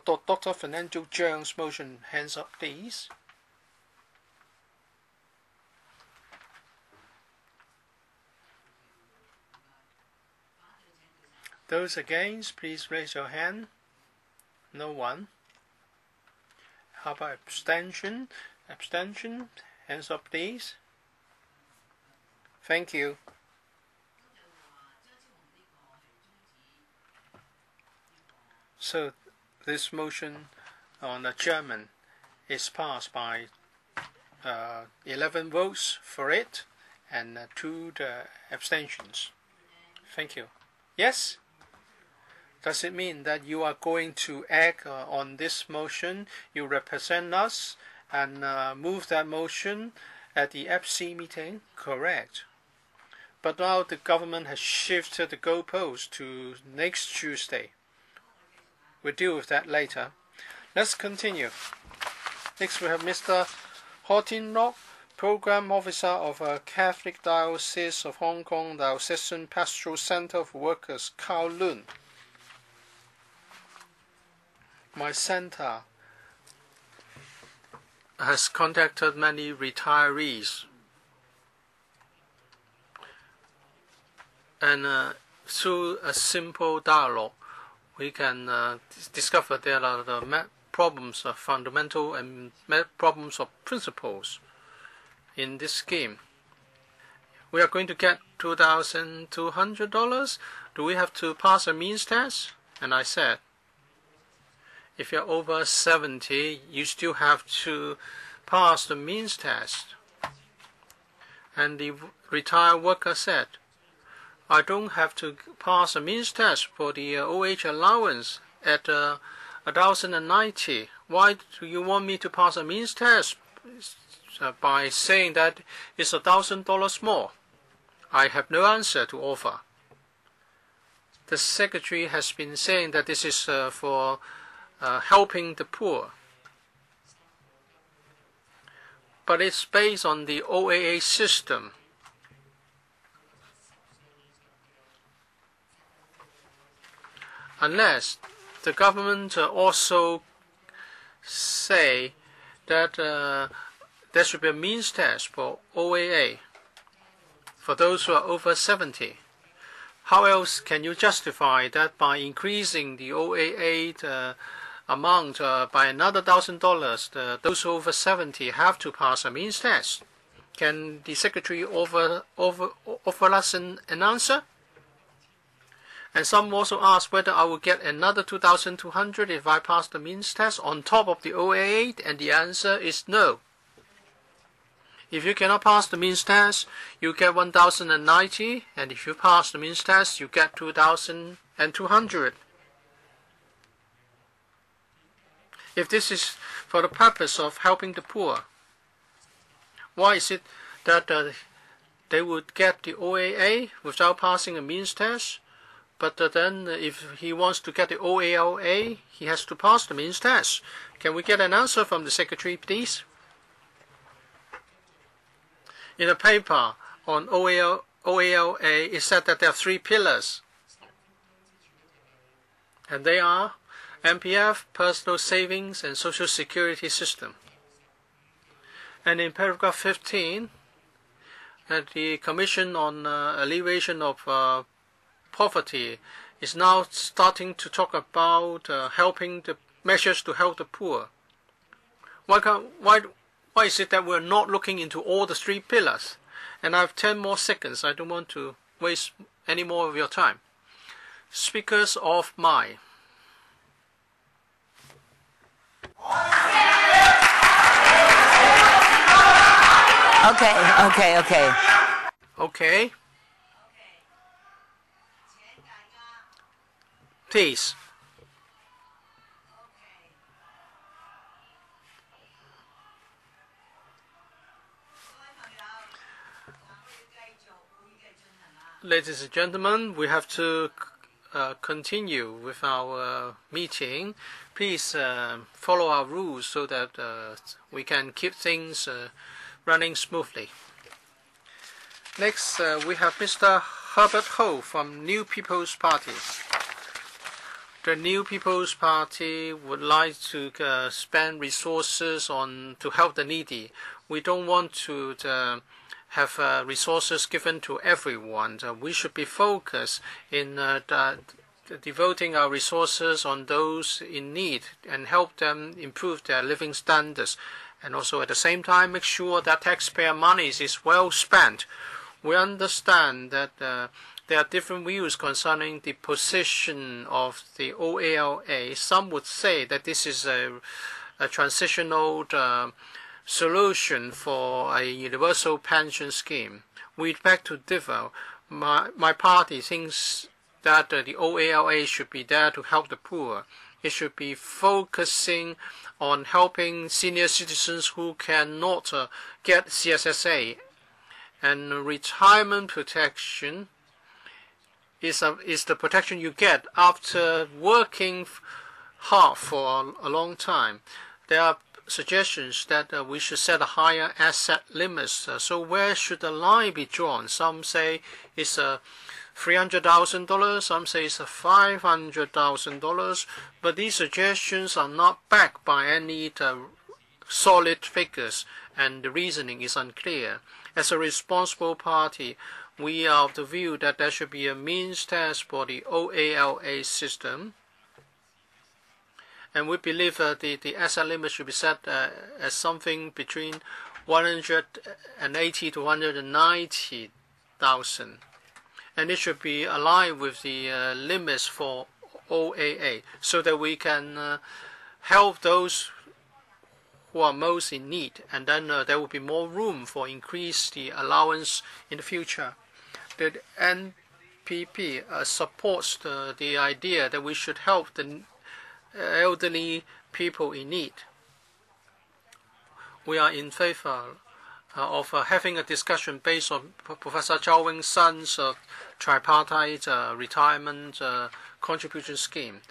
Dr. Fernando Cheung's motion, hands up, please. Those against, please raise your hand. No one. How about abstention? Abstention. Hands up, please. Thank you. So this motion on adjournment is passed by 11 votes for it and 2 abstentions. Thank you. Yes? Does it mean that you are going to act on this motion? You represent us and move that motion at the FC meeting? Correct. But now the government has shifted the goalpost to next Tuesday. We'll deal with that later. Let's continue. Next we have Mr. Hortin Lok, Program Officer of Catholic Diocese of Hong Kong Diocesan Pastoral Center for Workers, Kowloon. My center has contacted many retirees, and through a simple dialogue we can discover there are the problems of fundamental and problems of principles in this scheme. We are going to get $2,200. Do we have to pass a means test? And I said, if you're over 70, you still have to pass the means test. And the retired worker said, I don't have to pass a means test for the OH allowance at 1,090. Why do you want me to pass a means test by saying that it's $1,000 more? I have no answer to offer. The Secretary has been saying that this is for helping the poor. But it's based on the OAA system. Unless the government also say that there should be a means test for OAA for those who are over 70. How else can you justify that by increasing the OAA amount by another $1,000, those over 70 have to pass a means test? Can the Secretary offer us an answer? And some also ask whether I will get another $2,200 if I pass the means test on top of the OAA, and the answer is no. If you cannot pass the means test, you get $1,090, and if you pass the means test, you get $2,200. If this is for the purpose of helping the poor, why is it that they would get the OAA without passing a means test? But then if he wants to get the OALA, he has to pass the means test. Can we get an answer from the Secretary, please? In a paper on OALA, it said that there are 3 pillars. And they are MPF, personal savings, and social security system. And in paragraph 15, the Commission on Alleviation of Poverty is now starting to talk about helping the measures to help the poor. Why is it that we're not looking into all the 3 pillars? And I have 10 more seconds. I don't want to waste any more of your time. Speakers of my. Okay. Please. Ladies and gentlemen, we have to continue with our meeting. Please follow our rules so that we can keep things running smoothly. Next, we have Mr. Herbert Ho from New People's Party. The New People's Party would like to spend resources to help the needy. We don't want to have resources given to everyone. We should be focused in devoting our resources on those in need and help them improve their living standards. And also at the same time make sure that taxpayer money is well spent. We understand that there are different views concerning the position of the OALA. Some would say that this is a transitional solution for a universal pension scheme. We beg to differ. My party thinks that the OALA should be there to help the poor. It should be focusing on helping senior citizens who cannot get CSSA. And retirement protection is the protection you get after working hard for a long time. There are suggestions that we should set a higher asset limits. So where should the line be drawn? Some say it's $300,000, some say it's $500,000, but these suggestions are not backed by any solid figures, and the reasoning is unclear. As a responsible party, we are of the view that there should be a means test for the OALA system, and we believe the asset limit should be set as something between 180 to 190,000, and it should be aligned with the limits for OAA, so that we can help those who are most in need, and then there will be more room for increase the allowance in the future. The NPP supports the idea that we should help the elderly people in need. We are in favor of having a discussion based on Professor Zhao Wing-sun's tripartite retirement contribution scheme.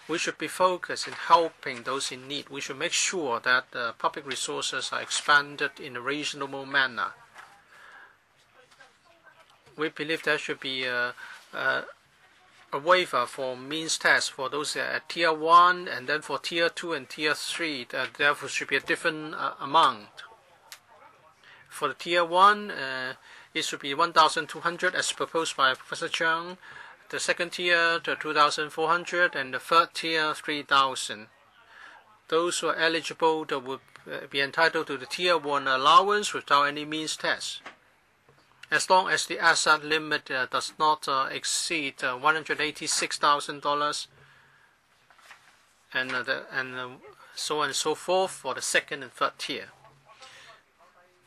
We should be focused in helping those in need. We should make sure that public resources are expanded in a reasonable manner. We believe there should be a waiver for means test for those at Tier 1, and then for Tier 2 and Tier 3, therefore should be a different amount. For the Tier 1, it should be 1,200 as proposed by Professor Chang. The second tier, 2,400, and the third tier, 3,000. Those who are eligible would be entitled to the Tier 1 allowance without any means test, as long as the asset limit does not exceed $186,000, and so on and so forth for the second and third tier.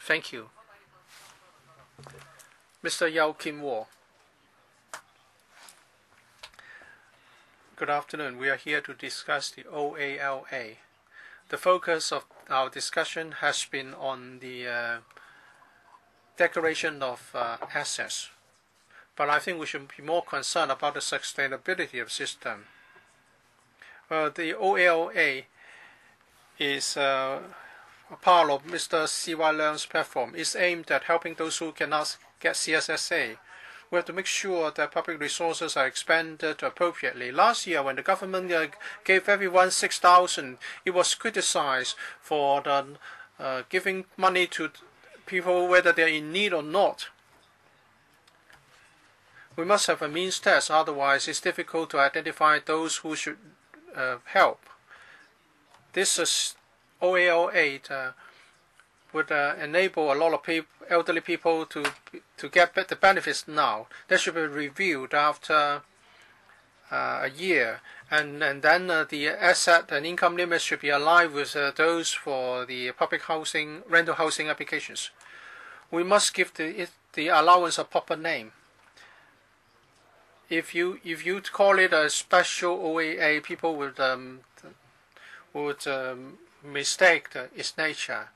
Thank you. Mr. Yao Kim Wo. Good afternoon. We are here to discuss the OALA. The focus of our discussion has been on the declaration of assets, but I think we should be more concerned about the sustainability of the system. The OALA is a part of Mr. C.Y. Leung's platform. It's aimed at helping those who cannot get CSSA. We have to make sure that public resources are expended appropriately. Last year, when the government gave everyone $6,000, it was criticized for giving money to people whether they're in need or not. We must have a means test, otherwise it's difficult to identify those who should help. This OAL 8 would enable a lot of elderly people to get the benefits now. That should be reviewed after a year, and then the asset and income limits should be aligned with those for the public housing, rental housing applications. We must give the allowance a proper name. If you call it a special OAA, people would mistake its nature.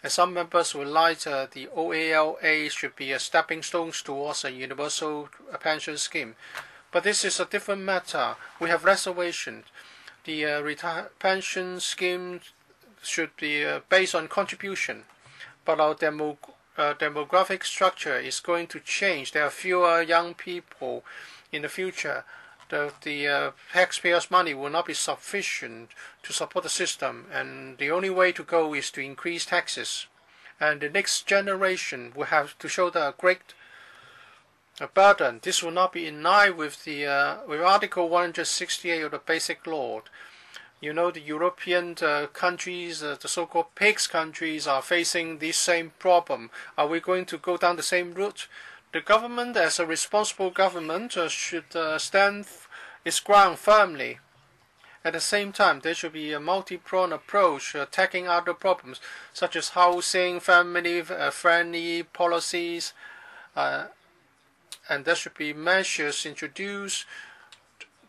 And some members would like the OALA should be a stepping stone towards a universal pension scheme. But this is a different matter. We have reservations. The pension scheme should be based on contribution, but our demographic structure is going to change. There are fewer young people in the future. The taxpayers' money will not be sufficient to support the system, and the only way to go is to increase taxes. And the next generation will have to shoulder a great burden. This will not be in line with with Article 168 of the Basic Law. You know, the European countries, the so-called PIGS countries, are facing this same problem. Are we going to go down the same route? The government, as a responsible government, should stand its ground firmly. At the same time, there should be a multi-pronged approach tackling other problems, such as housing, family-friendly policies, and there should be measures introduced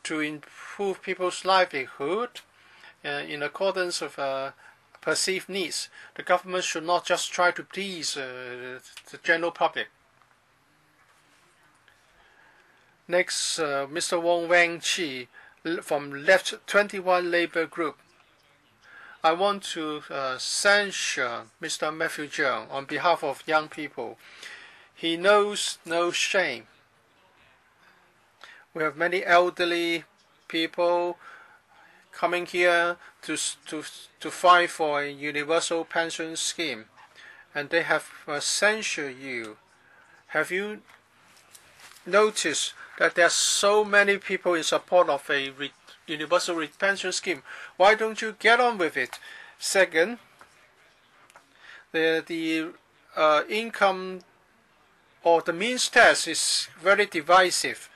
to improve people's livelihood in accordance with perceived needs. The government should not just try to please the general public. Next, Mr. Wong Wang-chi from Left 21 Labour Group. I want to censure Mr. Matthew Cheung on behalf of young people. He knows no shame. We have many elderly people coming here to fight for a universal pension scheme, and they have censured you. Have you noticed that there are so many people in support of a universal pension scheme? Why don't you get on with it? Second, the income or the means test is very divisive.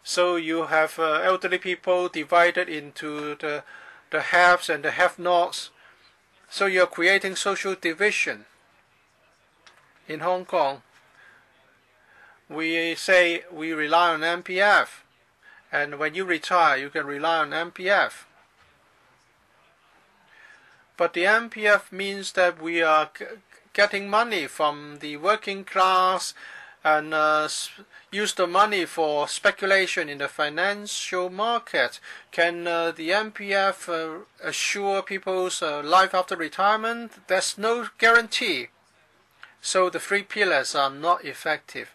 So you have elderly people divided into the haves and the have-nots. So you're creating social division. In Hong Kong, we say we rely on MPF, and when you retire, you can rely on MPF. But the MPF means that we are getting money from the working class and use the money for speculation in the financial market. Can the MPF assure people's life after retirement? There's no guarantee. So the three pillars are not effective.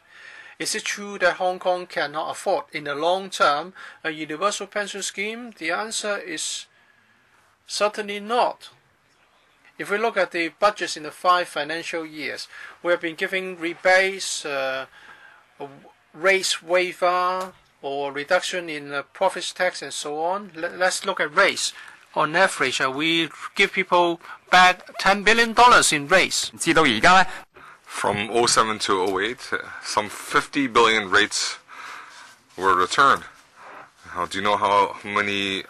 Is it true that Hong Kong cannot afford, in the long term, a universal pension scheme? The answer is certainly not. If we look at the budgets in the 5 financial years, we have been giving rebates, rates waiver, or reduction in profits tax and so on. Let's look at rates. On average, we give people back $10 billion in rates. From 07 to 08, some 50 billion rates were returned. Do you know how many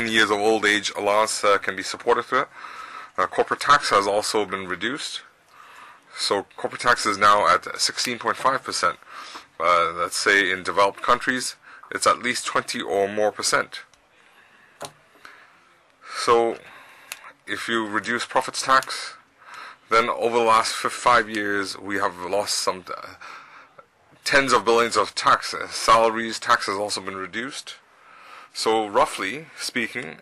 years of old age allowance can be supported through it? Corporate tax has also been reduced. So corporate tax is now at 16.5%. Let's say in developed countries, it's at least 20 or more %. So if you reduce profits tax, then over the last 5 years, we have lost some tens of billions of tax. Salaries tax has also been reduced. So roughly speaking,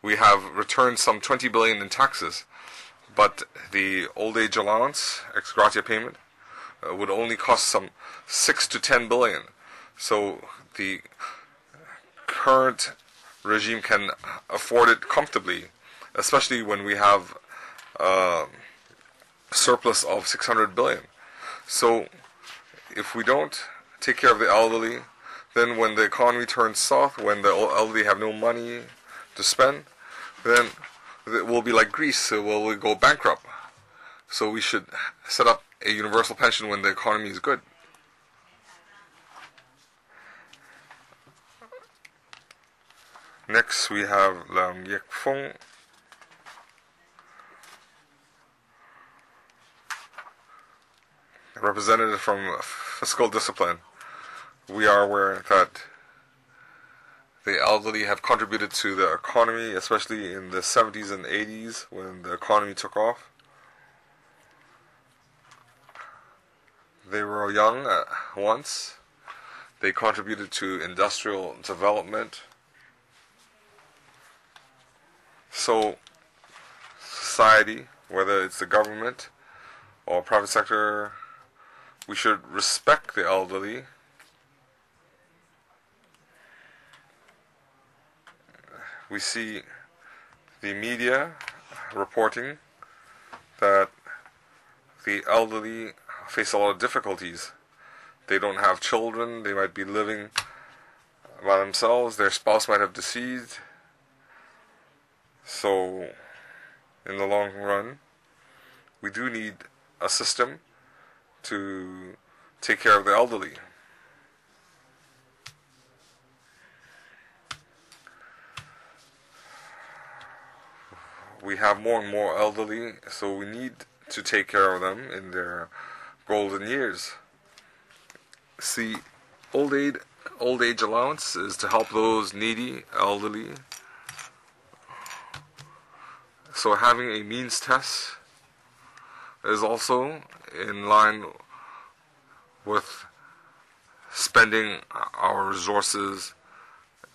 we have returned some 20 billion in taxes, but the old age allowance, ex gratia payment, would only cost some 6 to 10 billion. So the current regime can afford it comfortably, especially when we have a surplus of 600 billion. So if we don't take care of the elderly, then when the economy turns south, when the elderly have no money to spend, then we'll be like Greece, we'll go bankrupt. So we should set up a universal pension when the economy is good. Next we have Lam Yek-fong. Representative from Fiscal Discipline. We are aware that the elderly have contributed to the economy, especially in the 70s and 80s when the economy took off. They were young once. They contributed to industrial development. So, society, whether it's the government or private sector, we should respect the elderly. We see the media reporting that the elderly face a lot of difficulties. They don't have children, they might be living by themselves, their spouse might have deceased. So, in the long run, we do need a system to take care of the elderly. We have more and more elderly, so we need to take care of them in their golden years. See, old age allowance is to help those needy elderly. So having a means test is also in line with spending our resources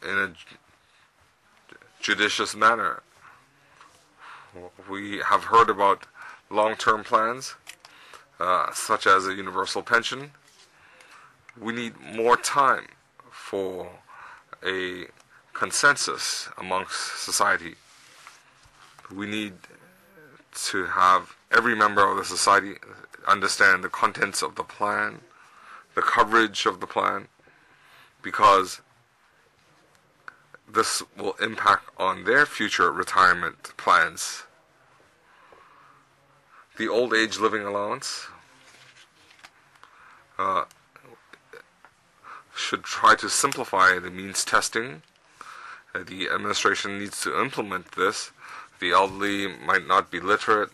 in a judicious manner. We have heard about long-term plans, such as a universal pension. We need more time for a consensus amongst society. We need to have every member of the society understand the contents of the plan, the coverage of the plan, because this will impact on their future retirement plans. The Old Age Living Allowance should try to simplify the means testing. The administration needs to implement this. The elderly might not be literate.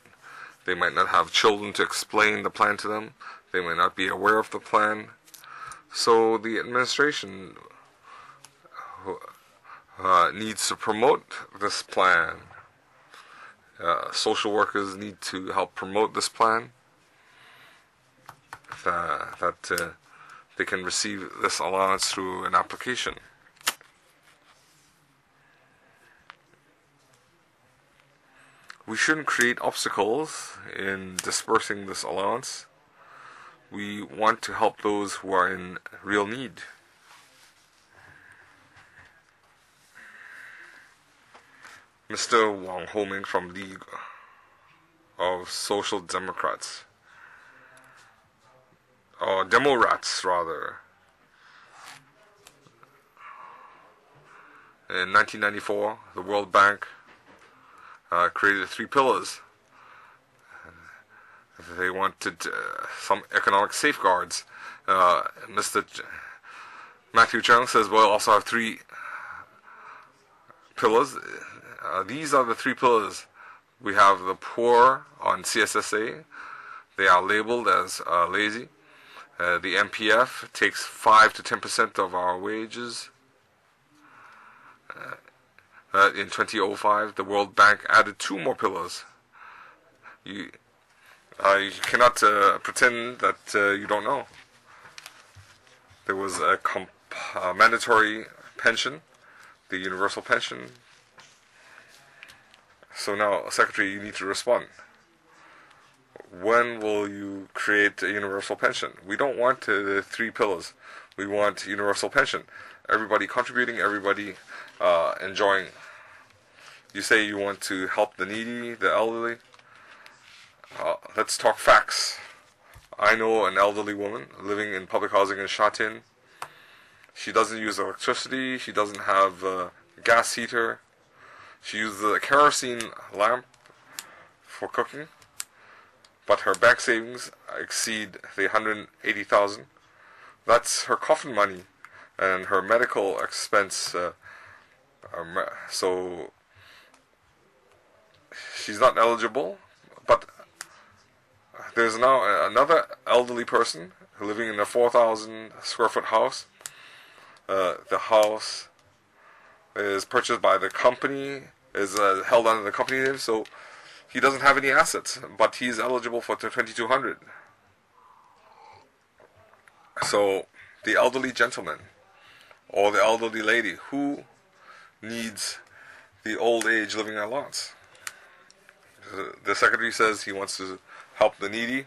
They might not have children to explain the plan to them. They might not be aware of the plan. So the administration needs to promote this plan. Social workers need to help promote this plan, that they can receive this allowance through an application. We shouldn't create obstacles in dispersing this allowance. We want to help those who are in real need. Mr. Wang Ho-ming from League of Social Democrats, or Demorats rather. In 1994, the World Bank created 3 pillars. They wanted some economic safeguards. Mr. Matthew Chung says we'll also have 3 pillars. These are the 3 pillars. We have the poor on CSSA. They are labeled as lazy. The MPF takes 5 to 10% of our wages. In 2005, the World Bank added 2 more pillars. You cannot pretend that you don't know. There was a mandatory pension, the universal pension. So now, Secretary, you need to respond. When will you create a universal pension? We don't want the 3 pillars. We want universal pension. Everybody contributing, everybody enjoying. You say you want to help the needy, the elderly. Let's talk facts. I know an elderly woman living in public housing in Sha Tin. She doesn't use electricity. She doesn't have a gas heater. She uses a kerosene lamp for cooking, but her bank savings exceed the 180,000. That's her coffin money and her medical expense. So she's not eligible. But there's now another elderly person living in a 4,000 square foot house. The house is purchased by the company, is held under the company name, so he doesn't have any assets, but he's eligible for the 2,200. So the elderly gentleman or the elderly lady who needs the old age living allowance. The secretary says he wants to help the needy,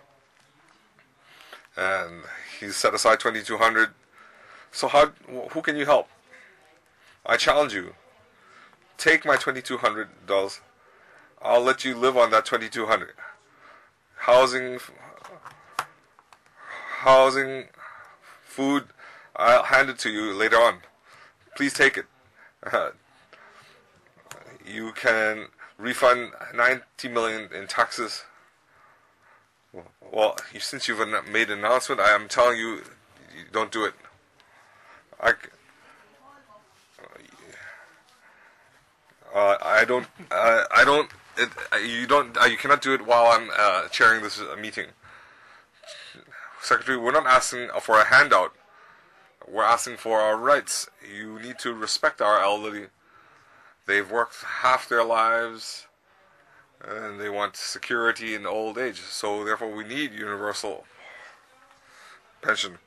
and he's set aside 2,200. So who can you help? I challenge you. Take my $2,200. I'll let you live on that 2,200. Housing, food, I'll hand it to you later on. Please take it. You can refund 90 million in taxes. Well, since you've made an announcement, I am telling you, don't do it. You cannot do it while I'm chairing this meeting. Secretary, we're not asking for a handout. We're asking for our rights. You need to respect our elderly. They've worked half their lives, and they want security in old age. So therefore, we need universal pension.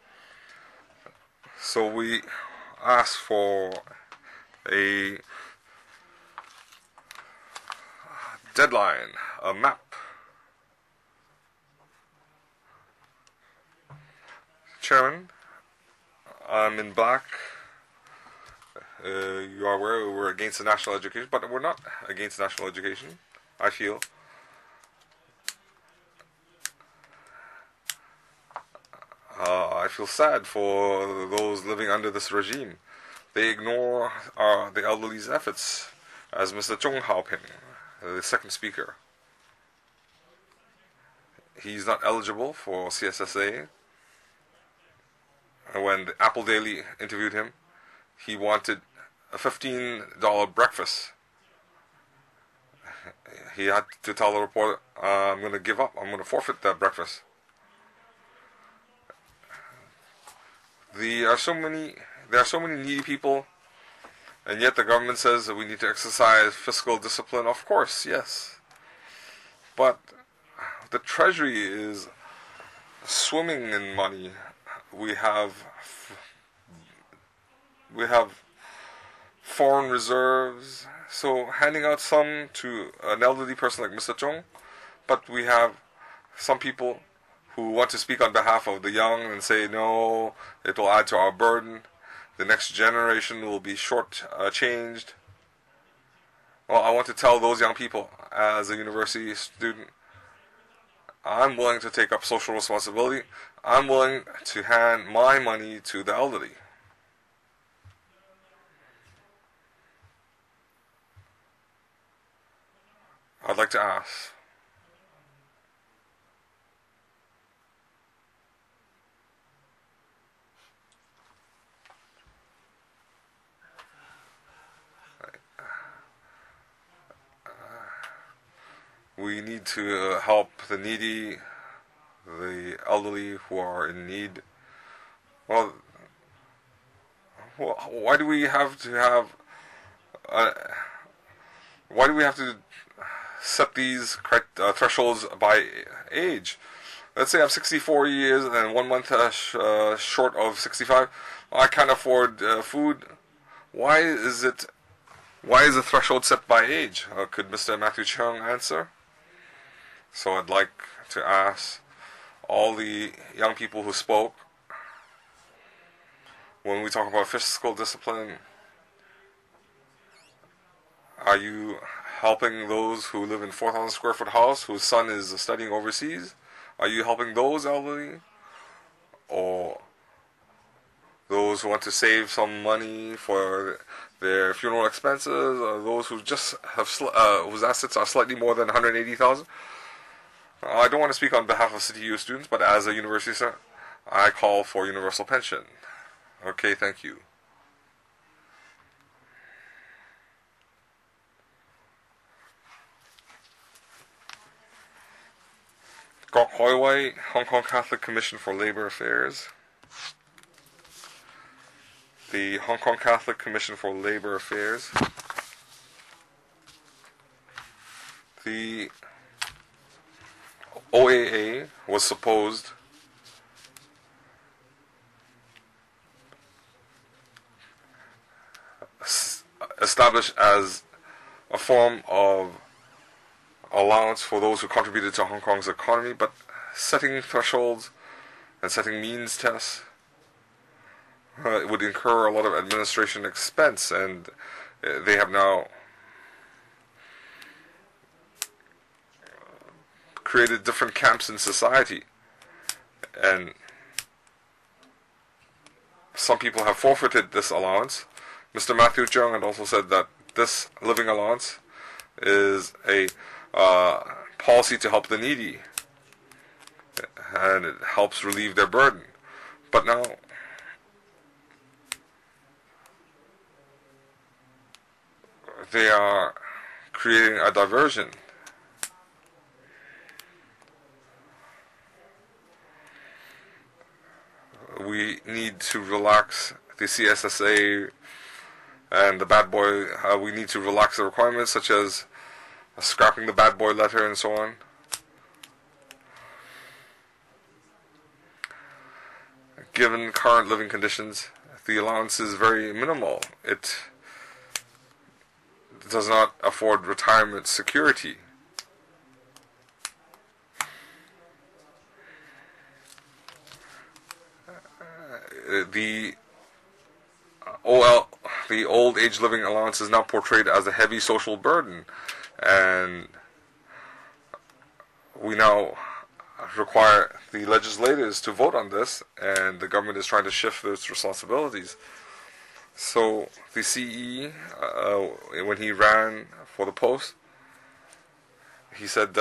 So we ask for a deadline, a map. Chairman, I'm in black. You are aware we're against the national education, but we're not against national education, I feel. I feel sad for those living under this regime. They ignore the elderly's efforts, as Mr. Chung Haoping, the second speaker. He's not eligible for CSSA. When the Apple Daily interviewed him, he wanted a $15 breakfast. He had to tell the reporter, I'm going to give up. I'm going to forfeit that breakfast. There are so many needy people, and yet the government says that we need to exercise fiscal discipline. Of course, yes. But the Treasury is swimming in money. We have foreign reserves, so handing out some to an elderly person like Mr. Chung, but we have some people who want to speak on behalf of the young and say, no, it will add to our burden. The next generation will be short-changed. Well, I want to tell those young people, as a university student, I'm willing to take up social responsibility. I'm willing to hand my money to the elderly. I'd like to ask, we need to help the needy, the elderly who are in need. Well, why do we have to set these thresholds by age? Let's say I'm 64 years and 1 month short of 65. I can't afford food. Why is the threshold set by age? Could Mr. Matthew Chung answer? So I'd like to ask all the young people who spoke, when we talk about fiscal discipline, are you helping those who live in 4,000 square foot house whose son is studying overseas? Are you helping those elderly? Or those who want to save some money for their funeral expenses, or those who just have whose assets are slightly more than 180,000. I don't want to speak on behalf of CityU students, but as a university student, I call for universal pension. Okay, thank you. 各海威 Hong Kong Catholic Commission for Labor Affairs. The Hong Kong Catholic Commission for Labor Affairs. The OAA was supposed established as a form of allowance for those who contributed to Hong Kong's economy, but setting thresholds and setting means tests it would incur a lot of administration expense, and they have now created different camps in society, and some people have forfeited this allowance. Mr. Matthew Cheung had also said that this living allowance is a policy to help the needy, and it helps relieve their burden. But now they are creating a diversion. We need to relax the CSSA and the bad boy. We need to relax the requirements, such as scrapping the bad boy letter and so on. Given current living conditions, the allowance is very minimal. It does not afford retirement security. The old age living allowance is now portrayed as a heavy social burden, and we now require the legislators to vote on this, and the government is trying to shift those responsibilities. So the CE, when he ran for the post, he said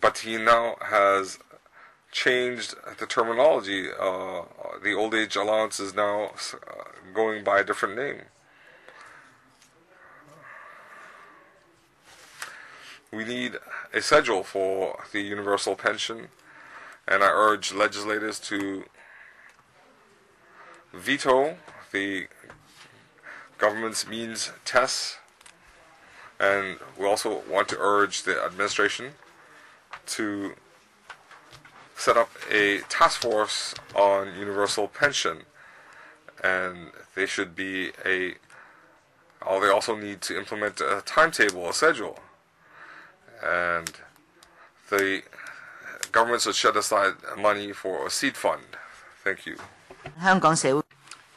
but he now has changed the terminology. The old age allowance is now going by a different name. We need a schedule for the universal pension, and I urge legislators to veto the government's means tests, and we also want to urge the administration to set up a task force on universal pension, and they also need to implement a timetable, a schedule, and the government should set aside money for a seed fund. Thank you.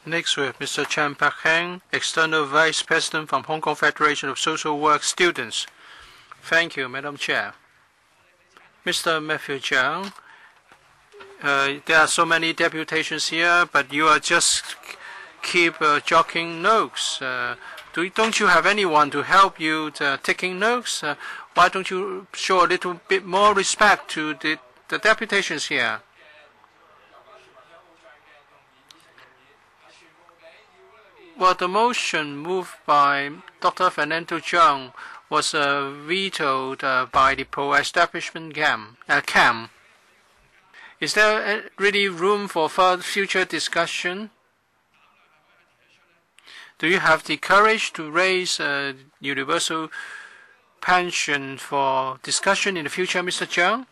Next we have Mr. Chan Pak-heng, External Vice President from Hong Kong Federation of Social Work Students. Thank you, Madam Chair. Mr. Matthew Cheung, there are so many deputations here, but you are just keep jogging notes. Don't you have anyone to help you taking notes? Why don't you show a little bit more respect to the deputations here? Well, the motion moved by Dr. Fernando Cheung was vetoed by the pro-establishment camp. Is there really room for further future discussion? Do you have the courage to raise universal pension for discussion in the future, Mr. Cheung?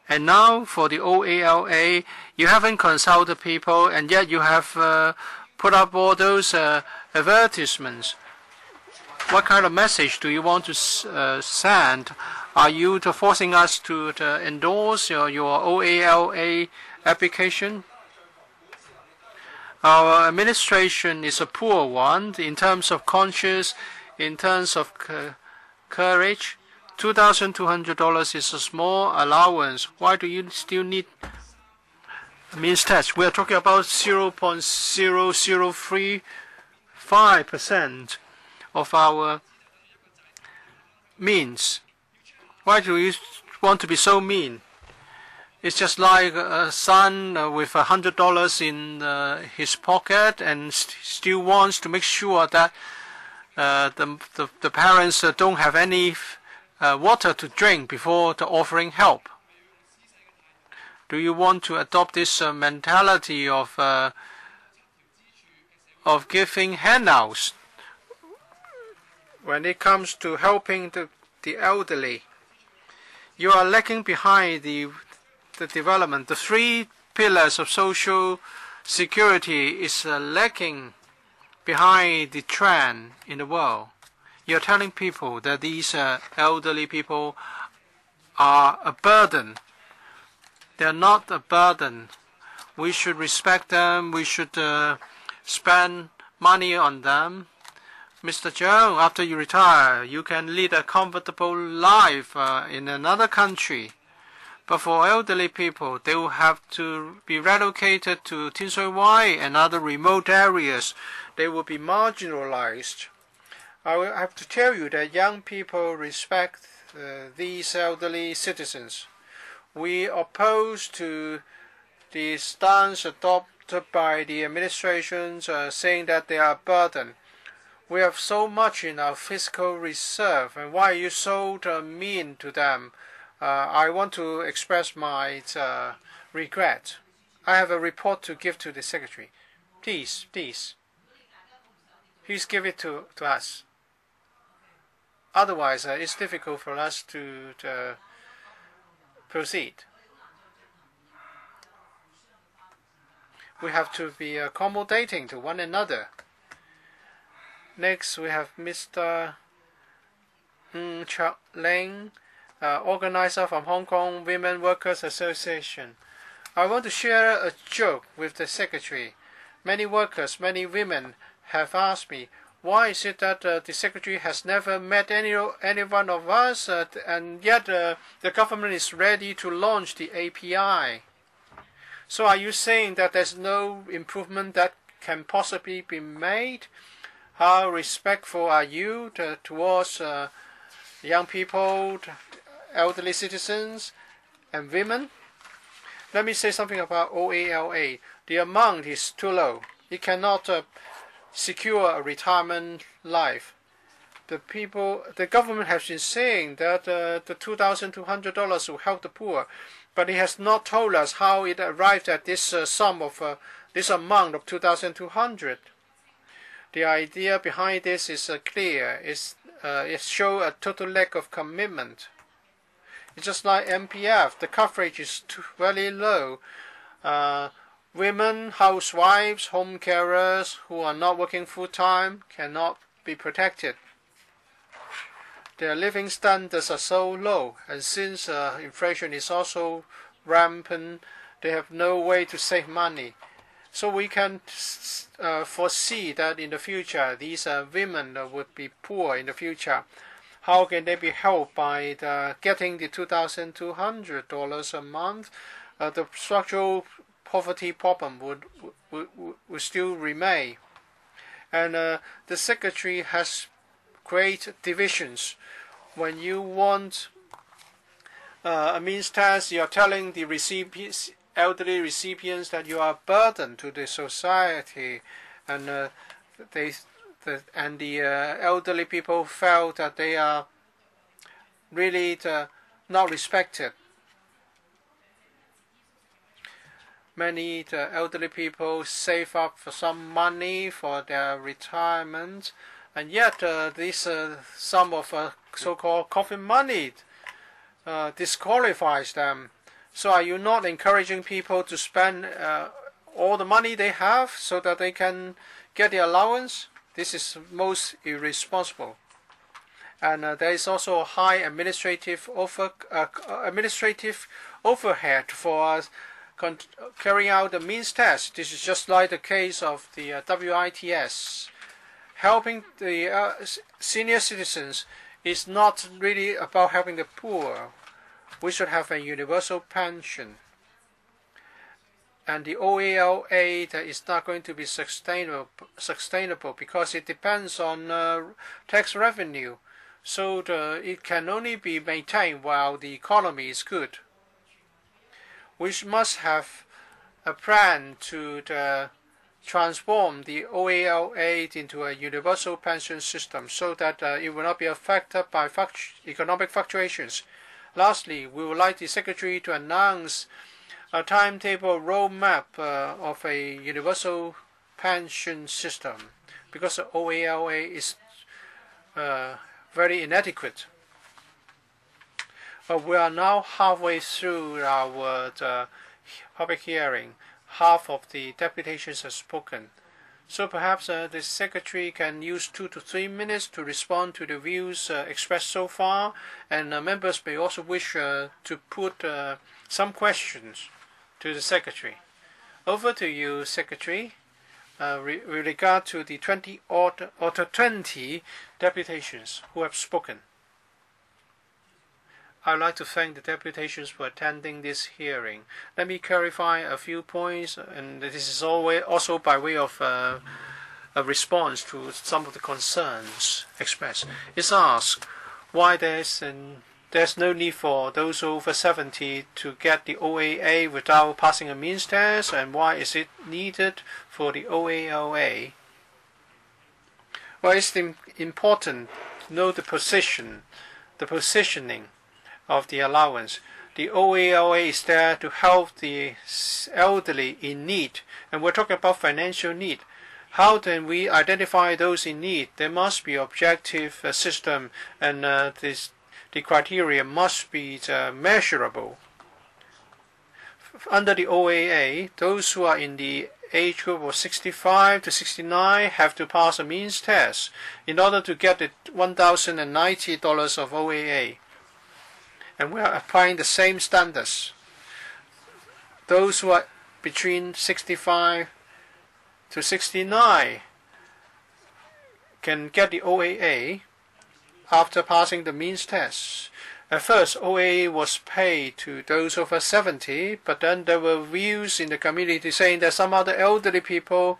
And now for the OALA, you haven't consulted people, and yet you have put up all those advertisements. What kind of message do you want to send? Are you forcing us to endorse your OALA application? Our administration is a poor one in terms of conscience, in terms of courage $2,200 is a small allowance. Why do you still need a means test? We are talking about 0.0035% of our means. Why do you want to be so mean? It's just like a son with $100 in his pocket and still wants to make sure that the parents don't have any water to drink before offering help. Do you want to adopt this mentality of giving handouts when it comes to helping the elderly? You are lagging behind the development. The 3 pillars of social security is lagging behind the trend in the world. You're telling people that these elderly people are a burden. They're not a burden. We should respect them. We should spend money on them. Mr. Zhang, after you retire, you can lead a comfortable life in another country. But for elderly people, they will have to be relocated to Tin Shui Wai and other remote areas. They will be marginalized. I will have to tell you that young people respect these elderly citizens. We oppose to the stance adopted by the administrations saying that they are a burden. We have so much in our fiscal reserve, and why are you so mean to them? I want to express my regret. I have a report to give to the Secretary. Please give it to us. Otherwise, it's difficult for us to proceed. We have to be accommodating to one another. Next, we have Mr. Ling, organizer from Hong Kong Women Workers Association. I want to share a joke with the Secretary. Many workers, many women have asked me, why is it that the Secretary has never met any one of us, and yet the government is ready to launch the API? So are you saying that there's no improvement that can possibly be made? How respectful are you towards young people, elderly citizens, and women? Let me say something about OALA. The amount is too low. It cannot secure a retirement life. The government has been saying that the $2,200 will help the poor, but it has not told us how it arrived at this sum of this amount of $2,200. The idea behind this is clear. It shows a total lack of commitment. It's just like MPF. The coverage is very low. Women, housewives, home carers who are not working full-time cannot be protected. Their living standards are so low, and since inflation is also rampant, they have no way to save money. So we can foresee that in the future, these women would be poor in the future. How can they be helped by getting the $2,200 a month? The structural poverty problem would still remain. And the Secretary has created divisions. When you want a means test, you are telling the recipients, elderly recipients, that you are a burden to the society, and the elderly people felt that they are really not respected. Many elderly people save up for some money for their retirement, and yet this sum of so-called coffin money disqualifies them. So are you not encouraging people to spend all the money they have so that they can get the allowance? This is most irresponsible. And there is also a high administrative overhead for carrying out the means test. This is just like the case of the WITS. Helping the senior citizens is not really about helping the poor. We should have a universal pension. And the OALA is not going to be sustainable because it depends on tax revenue. So it can only be maintained while the economy is good. We must have a plan to transform the OALA into a universal pension system so that it will not be affected by economic fluctuations. Lastly, we would like the Secretary to announce a timetable roadmap of a universal pension system because the OALA is very inadequate. But we are now halfway through our public hearing. Half of the deputations have spoken. So perhaps the Secretary can use 2 to 3 minutes to respond to the views expressed so far, and members may also wish to put some questions to the Secretary. Over to you, Secretary. With regard to the 20 deputations who have spoken. I would like to thank the deputations for attending this hearing. Let me clarify a few points, and this is also by way of a response to some of the concerns expressed. It's asked why there's no need for those over 70 to get the OAA without passing a means test, and why is it needed for the OALA? Well, it's important to know the positioning of the allowance. The OALA is there to help the elderly in need, and we're talking about financial need. How can we identify those in need? There must be objective system, and the criteria must be measurable. Under the OAA, those who are in the age group of 65 to 69 have to pass a means test in order to get the $1,090 of OAA. And we are applying the same standards. Those who are between 65 to 69 can get the OAA after passing the means test. At first, OAA was paid to those over 70, but then there were views in the community saying that some other elderly people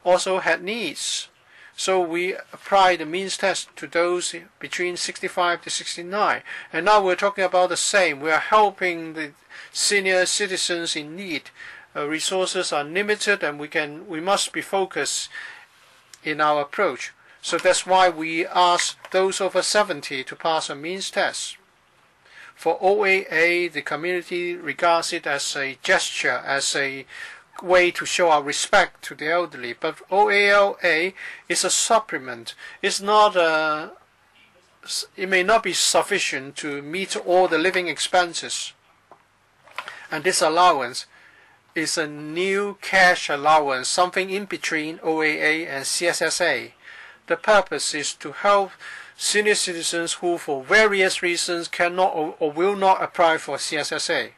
also had needs. So we applied the means test to those between 65 to 69. And now we're talking about the same. We are helping the senior citizens in need. Resources are limited, and we must be focused in our approach. So that's why we ask those over 70 to pass a means test. For OAA, the community regards it as a gesture, as a way to show our respect to the elderly. But OALA is a supplement. It's not it may not be sufficient to meet all the living expenses. And this allowance is a new cash allowance, something in between OAA and CSSA. The purpose is to help senior citizens who for various reasons cannot or will not apply for CSSA.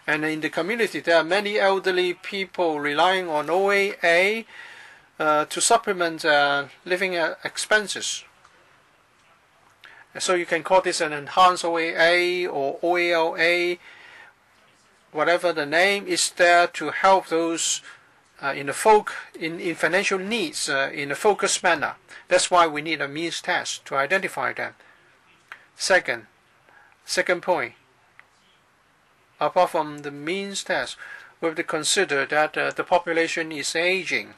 And in the community, there are many elderly people relying on OAA to supplement living expenses. So you can call this an enhanced OAA or OALA, whatever the name is there to help those in financial needs in a focused manner. That's why we need a means test to identify them. Second point. Apart from the means test, we have to consider that the population is aging.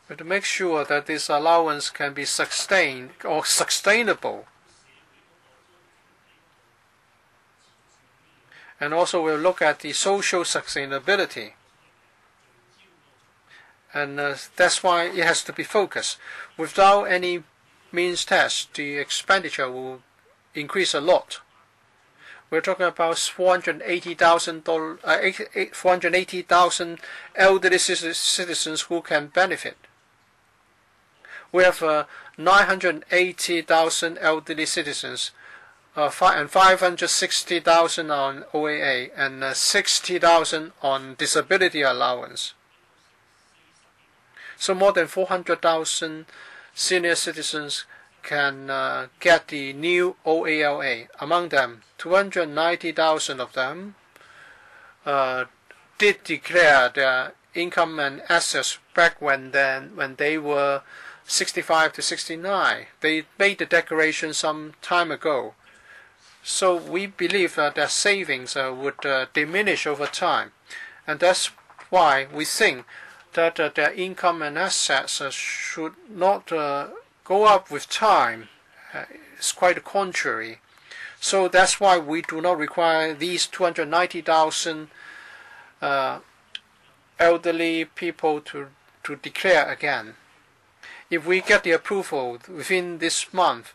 We have to make sure that this allowance can be sustained or sustainable. And also we'll look at the social sustainability. And that's why it has to be focused. Without any means test, the expenditure will increase a lot. We're talking about 480,000 elderly citizens who can benefit. We have 980,000 elderly citizens, and 560,000 on OAA, and 60,000 on disability allowance. So more than 400,000 senior citizens can get the new OALA. Among them, 290,000 of them did declare their income and assets back when they were 65 to 69. They made the declaration some time ago. So we believe that their savings would diminish over time. And that's why we think that their income and assets should not go up with time. It's quite the contrary. So that's why we do not require these 290,000 elderly people to declare again. If we get the approval within this month,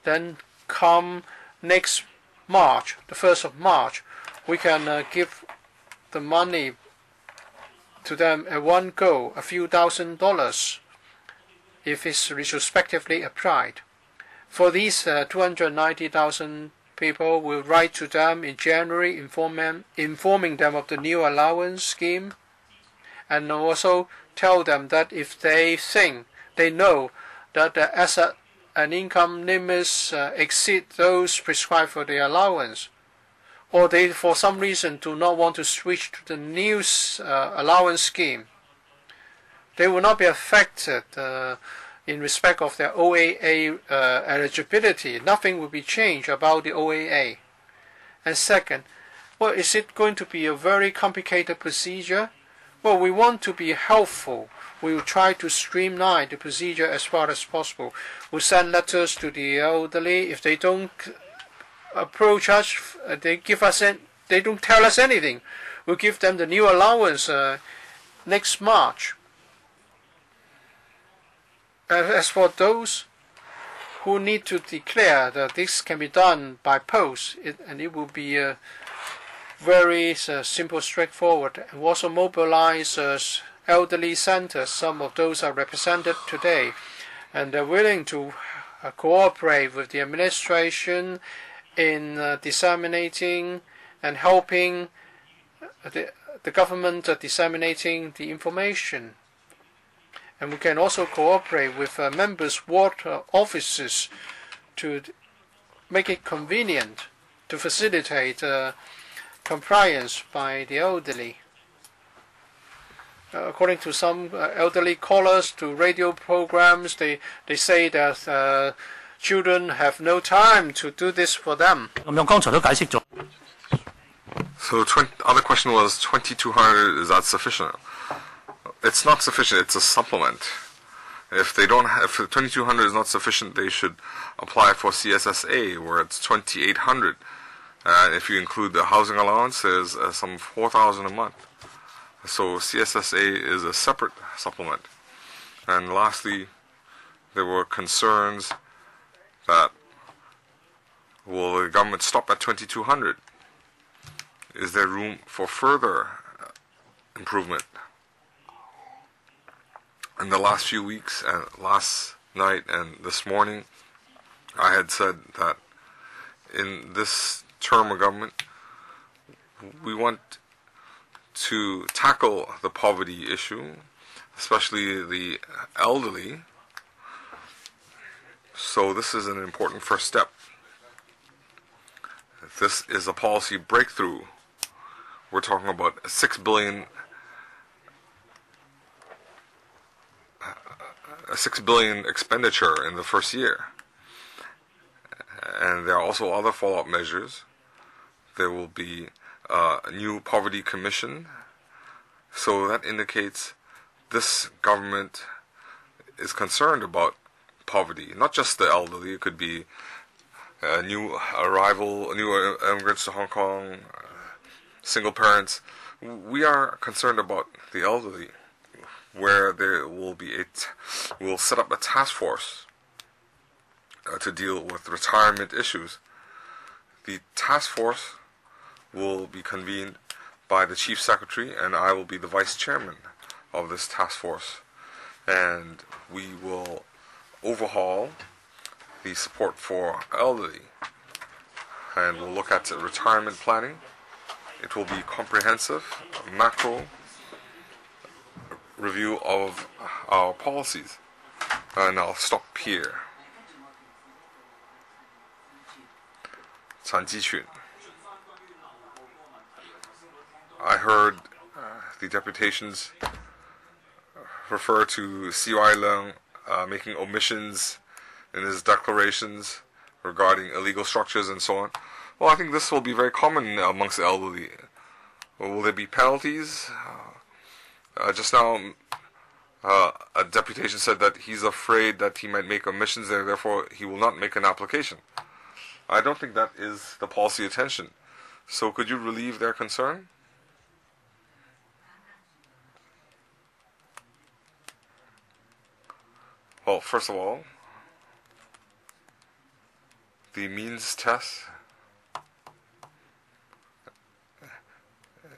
then come next March, the 1st of March, we can give the money to them at one go, a few $1,000s, if it's retrospectively applied. For these 290,000 people, we'll write to them in January, informing them of the new allowance scheme, and also tell them that if they think, they know that the asset and income limits exceed those prescribed for the allowance, or they for some reason do not want to switch to the new allowance scheme, they will not be affected in respect of their OAA eligibility. Nothing will be changed about the OAA. And second, well, is it going to be a very complicated procedure? Well, we want to be helpful. We will try to streamline the procedure as far as possible. We'll send letters to the elderly. If they don't approach us, they don't tell us anything, we'll give them the new allowance next March. As for those who need to declare, that this can be done by post, and it will be very simple, straightforward. And also mobilize elderly centers. Some of those are represented today, and they're willing to cooperate with the administration in disseminating and helping the government disseminating the information. And we can also cooperate with members' ward offices to make it convenient to facilitate compliance by the elderly. According to some elderly callers to radio programs, they say that children have no time to do this for them. So other question was 2,200, is that sufficient? It's not sufficient, it's a supplement. If the 2,200 is not sufficient, they should apply for CSSA, where it's 2,800. If you include the housing allowance, there's some 4,000 a month. So CSSA is a separate supplement. And lastly, there were concerns that, will the government stop at 2,200? Is there room for further improvement? In the last few weeks, and last night and this morning, I had said that in this term of government, we want to tackle the poverty issue, especially the elderly. So this is an important first step. This is a policy breakthrough. We're talking about $6 billion expenditure in the first year. And there are also other follow-up measures. There will be a new poverty commission. So that indicates this government is concerned about poverty, not just the elderly. It could be new immigrants to Hong Kong, single parents. We are concerned about the elderly, where there will be we'll set up a task force to deal with retirement issues. The task force will be convened by the Chief Secretary, and I will be the Vice Chairman of this task force. And we will overhaul the support for elderly, and we'll look at retirement planning. It will be comprehensive, macro review of our policies. And I'll stop here. 产鸡群. I heard the deputations refer to C.Y. Leung making omissions in his declarations regarding illegal structures and so on. Well, I think this will be very common amongst the elderly. Will there be penalties? Just now, a deputation said that he's afraid that he might make omissions there, therefore he will not make an application. I don't think that is the policy intention. So could you relieve their concern? Well, first of all, the means test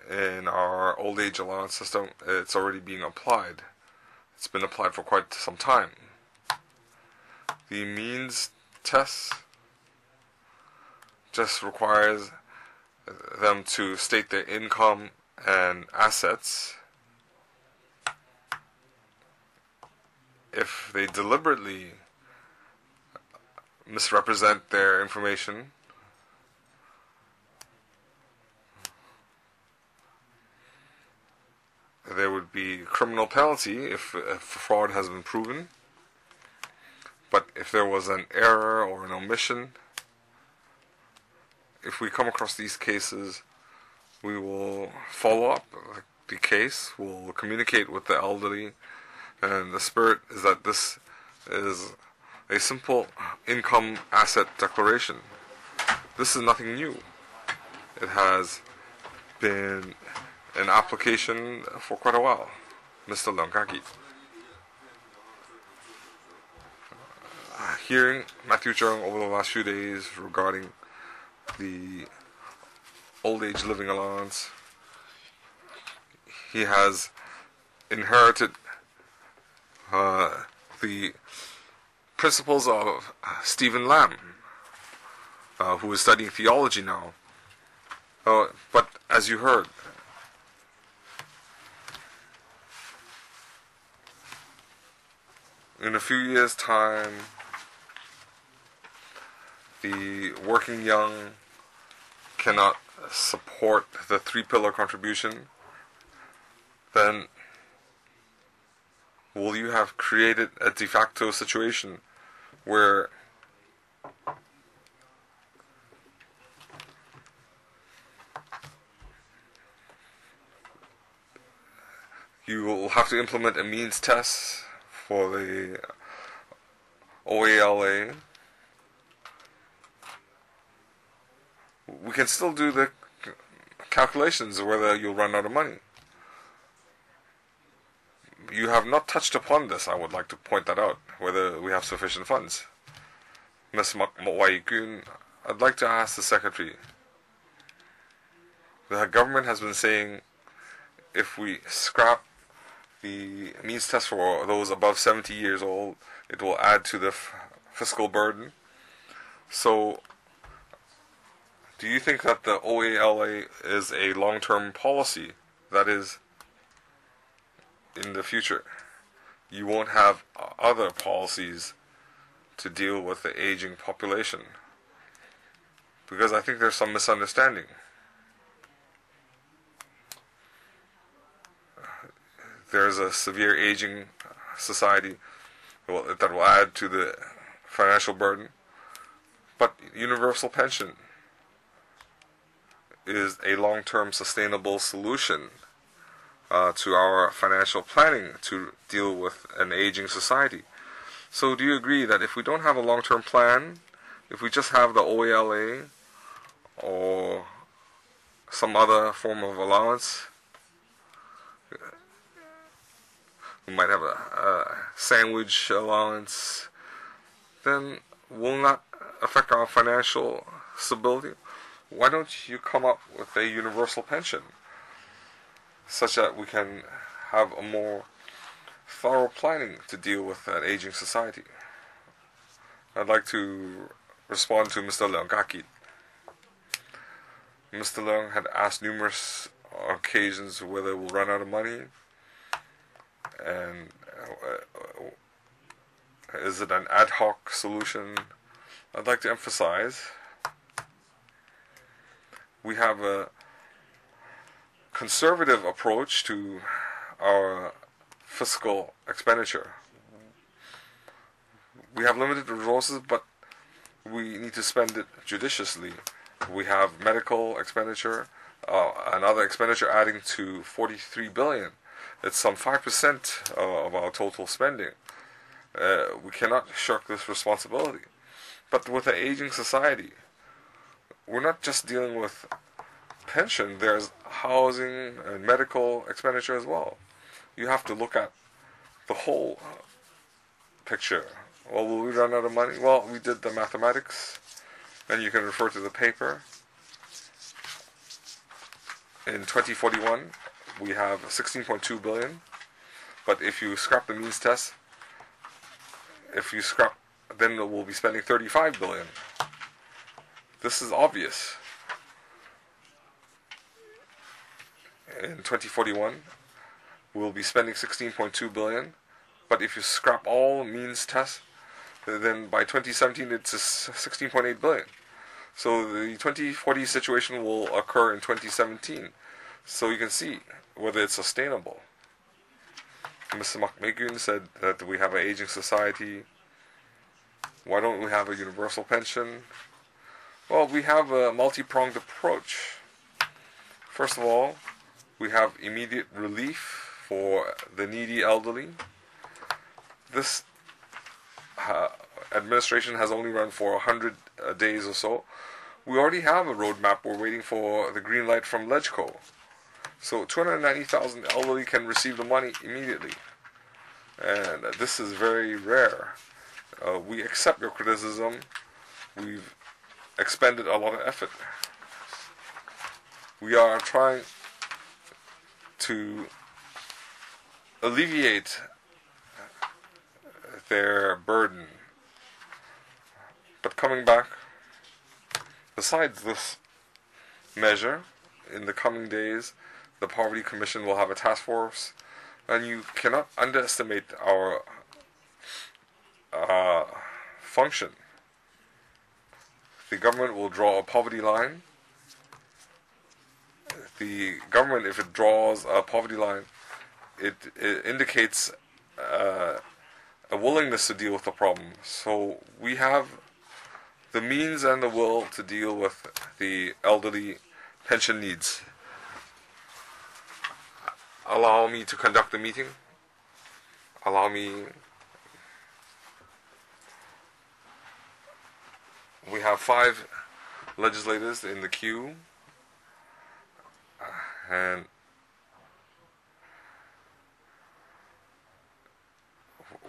in our old age allowance system, it's already being applied. It's been applied for quite some time. The means test just requires them to state their income and assets. If they deliberately misrepresent their information, there would be criminal penalty if fraud has been proven. But if there was an error or an omission, if we come across these cases, we will follow up the case, we'll communicate with the elderly, and the spirit is that this is a simple income asset declaration. This is nothing new. It has been an application for quite a while. Mr. Leung. Hearing Matthew Chung over the last few days regarding the old age living allowance, he has inherited the principles of Stephen Lamb, who is studying theology now. But as you heard, in a few years' time, the working young cannot support the three-pillar contribution, then will you have created a de facto situation where you will have to implement a means test for the OALA? We can still do the calculations of whether you'll run out of money. You have not touched upon this, I would like to point that out, whether we have sufficient funds. Ms. Wai-Kun, I'd like to ask the Secretary. The government has been saying if we scrap the means test for those above 70 years old, it will add to the fiscal burden. So, do you think that the OALA is a long-term policy? That is, in the future, you won't have other policies to deal with the aging population? Because I think there's some misunderstanding. There's a severe aging society that will add to the financial burden. But universal pension is a long-term sustainable solution to our financial planning to deal with an aging society. So do you agree that if we don't have a long-term plan, if we just have the OALA or some other form of allowance, we might have a sandwich allowance, then will not affect our financial stability? Why don't you come up with a universal pension such that we can have a more thorough planning to deal with that aging society? I'd like to respond to Mr. Leung. Mr. Leung had asked numerous occasions whether we'll run out of money, and is it an ad hoc solution? I'd like to emphasize we have a conservative approach to our fiscal expenditure. We have limited resources, but we need to spend it judiciously. We have medical expenditure, and other expenditure adding to 43 billion. It's some 5% of our total spending. We cannot shirk this responsibility. But with an aging society, we're not just dealing with pension, there's housing and medical expenditure as well. You have to look at the whole picture. Well, will we run out of money? Well, we did the mathematics, and you can refer to the paper. In 2041, we have 16.2 billion, but if you scrap the means test, then we'll be spending 35 billion. This is obvious. In 2041, we'll be spending 16.2 billion, but if you scrap all means tests, then by 2017 it's 16.8 billion. So the 2040 situation will occur in 2017. So you can see whether it's sustainable. Mr. Makmegun said that we have an aging society. Why don't we have a universal pension? Well, we have a multi-pronged approach. First of all, we have immediate relief for the needy elderly. This administration has only run for 100 days or so. We already have a roadmap. We're waiting for the green light from LegCo. So 290,000 elderly can receive the money immediately. And this is very rare. We accept your criticism. We've expended a lot of effort. We are trying to alleviate their burden. But coming back, besides this measure, in the coming days, the Poverty Commission will have a task force, and you cannot underestimate our function. The government will draw a poverty line. The government, if it draws a poverty line, it indicates a willingness to deal with the problem. So we have the means and the will to deal with the elderly pension needs. Allow me to conduct the meeting. Allow me. We have 5 legislators in the queue, and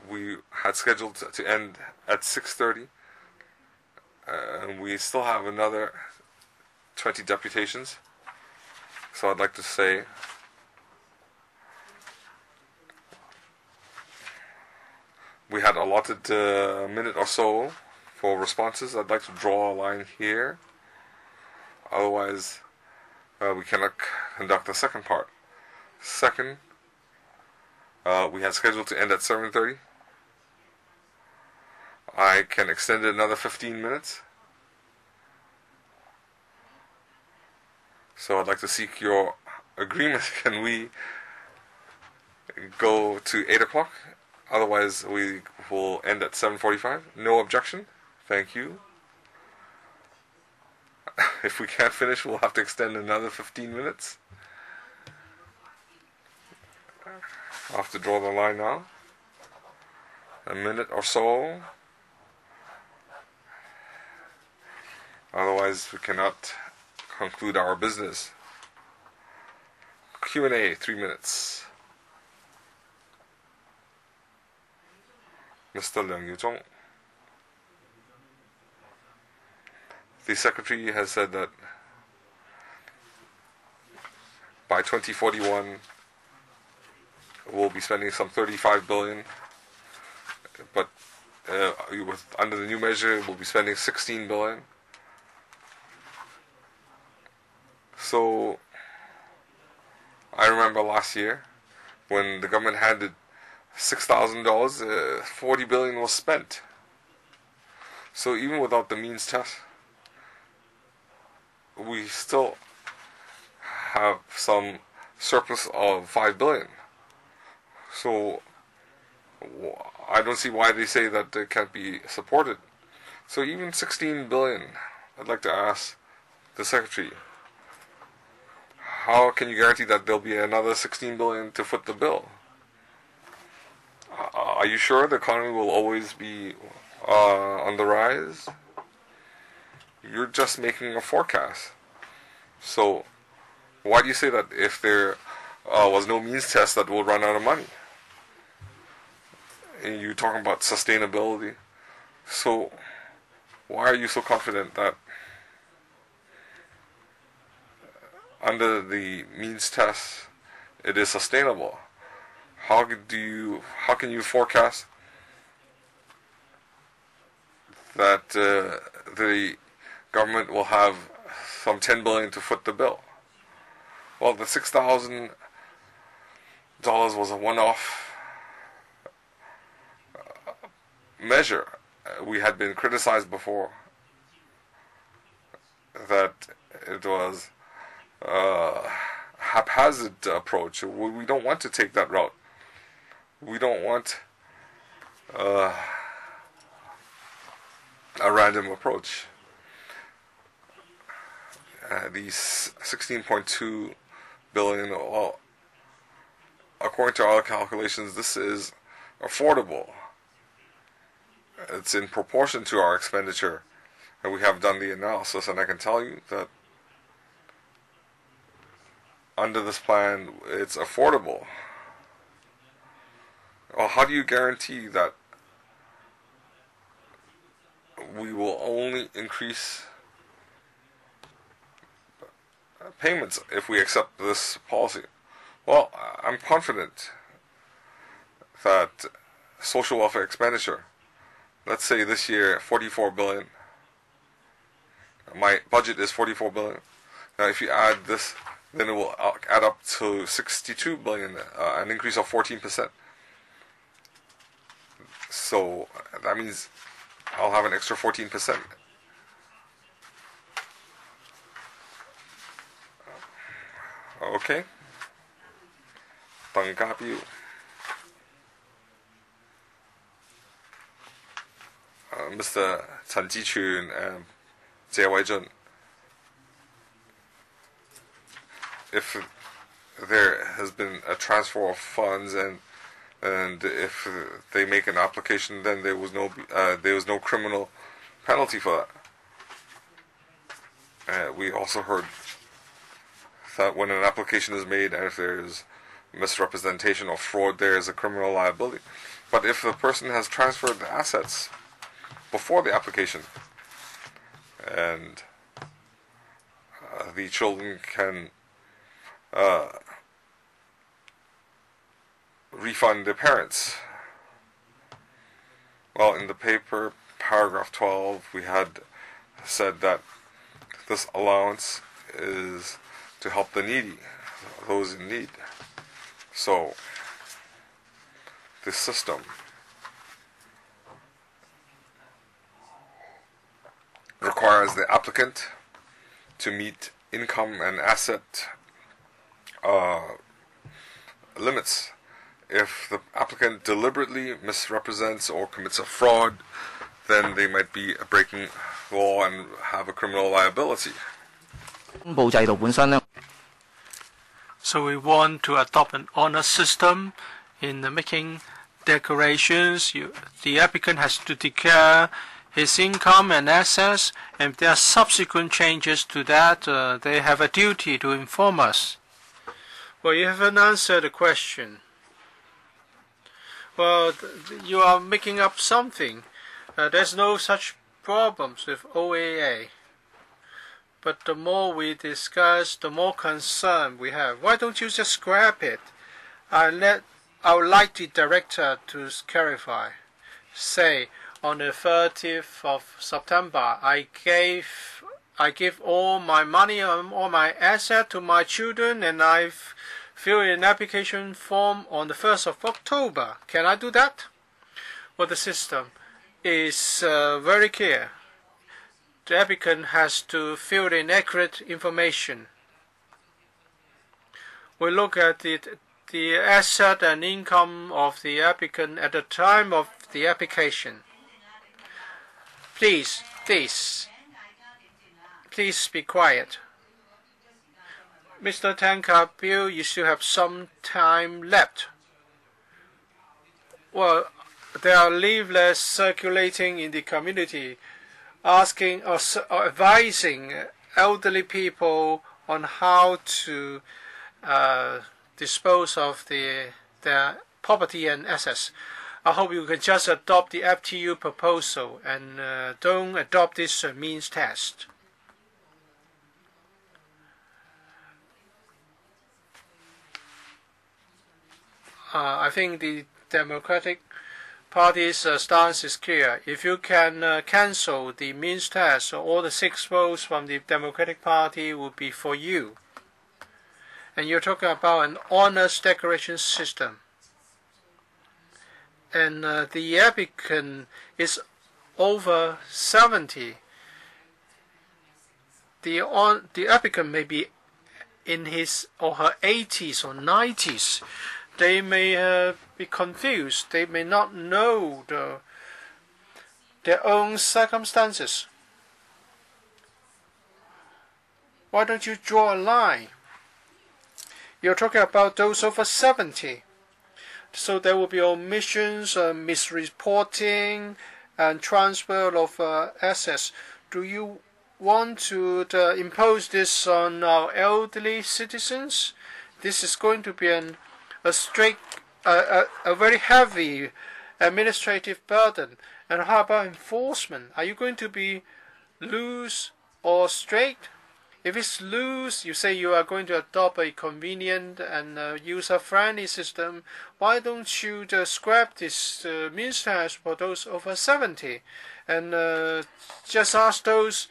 we had scheduled to end at 6:30, and we still have another 20 deputations. So I'd like to say we had allotted a minute or so for responses. I'd like to draw a line here. Otherwise, we cannot conduct the second part. Second, we had scheduled to end at 7:30. I can extend it another 15 minutes. So I'd like to seek your agreement. Can we go to 8 o'clock? Otherwise, we will end at 7:45. No objection? Thank you. If we can't finish, we'll have to extend another 15 minutes. I'll have to draw the line now. A minute or so. Otherwise, we cannot conclude our business. Q&A, 3 minutes. Mr. Leung Yu-jung. The Secretary has said that by 2041 we'll be spending some 35 billion, but under the new measure we'll be spending 16 billion. So I remember last year when the government handed $6,000, 40 billion was spent. So even without the means test, we still have some surplus of 5 billion. So I don't see why they say that it can't be supported. So even 16 billion, I'd like to ask the Secretary, how can you guarantee that there'll be another 16 billion to foot the bill? Are you sure the economy will always be on the rise? You're just making a forecast. So why do you say that if there was no means test that we'll run out of money? And you're talking about sustainability. So why are you so confident that under the means test it is sustainable? How can you forecast that the government will have some 10 billion to foot the bill? Well, the $6,000 was a one-off measure. We had been criticized before that it was a haphazard approach. We don't want to take that route. We don't want a random approach. These 16.2 billion, well, according to our calculations, this is affordable. It's in proportion to our expenditure, and we have done the analysis, and I can tell you that under this plan, it's affordable. Well, how do you guarantee that we will only increase payments if we accept this policy? Well, I'm confident that social welfare expenditure, let's say this year 44 billion, my budget is 44 billion. Now if you add this, then it will add up to 62 billion, an increase of 14%. So that means I'll have an extra 14%. Okay. Mr. Chen Ji-chun and Jie Wei-jun, if there has been a transfer of funds and if they make an application, then there was no criminal penalty for that. We also heard that when an application is made and if there is misrepresentation or fraud, there is a criminal liability. But if the person has transferred the assets before the application and the children can refund their parents. Well, in the paper, paragraph 12, we had said that this allowance is to help the needy, those in need. So, this system requires the applicant to meet income and asset limits. If the applicant deliberately misrepresents or commits a fraud, then they might be breaking law and have a criminal liability. So we want to adopt an honor system in making declarations. The applicant has to declare his income and assets, and if there are subsequent changes to that, they have a duty to inform us. Well, you haven't answered the question. Well, you are making up something. There's no such problems with OAA. But the more we discuss, the more concern we have. Why don't you just scrap it? I would like the director to clarify. Say, on the 30th of September, I give all my money and all my assets to my children, and I've filled an application form on the 1st of October. Can I do that? Well, the system is very clear. the applicant has to fill in accurate information. We look at the asset and income of the applicant at the time of the application. Please be quiet. Mr. Tan Ka Bill, you still have some time left. Well, there are leaflets circulating in the community asking or advising elderly people on how to dispose of their property and assets. I hope you can just adopt the FTU proposal and don't adopt this means test. I think the Democratic Party's stance is clear. If you can cancel the means test, all the 6 votes from the Democratic Party will be for you. And you're talking about an honors declaration system. And the applicant is over 70. The applicant may be in his or her 80s or 90s. They may be confused. They may not know their own circumstances. Why don't you draw a line? You're talking about those over 70. So there will be omissions, misreporting, and transfer of assets. Do you want to impose this on our elderly citizens? This is going to be a very heavy administrative burden. And how about enforcement? Are you going to be loose or straight? If it's loose, you say you are going to adopt a convenient and user-friendly system. Why don't you scrap this means test for those over 70 and just ask those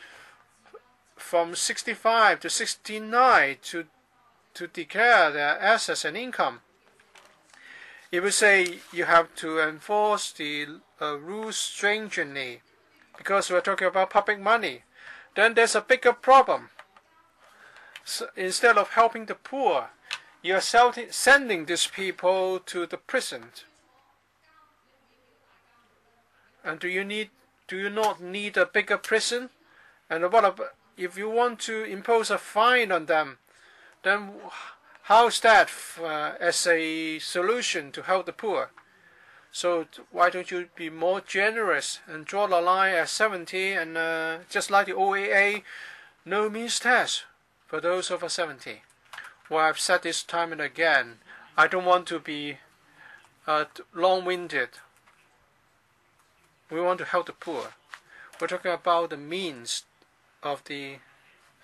from 65 to 69 to declare their assets and income? If you say you have to enforce the rules stringently because we're talking about public money, then there's a bigger problem. So instead of helping the poor, you are sending these people to the prison. And do you not need a bigger prison? And what about if you want to impose a fine on them? Then how's that as a solution to help the poor? So why don't you be more generous and draw the line at 70 and just like the OAA, no means test for those over 70. Well, I've said this time and again, I don't want to be long-winded. We want to help the poor. We're talking about the means of the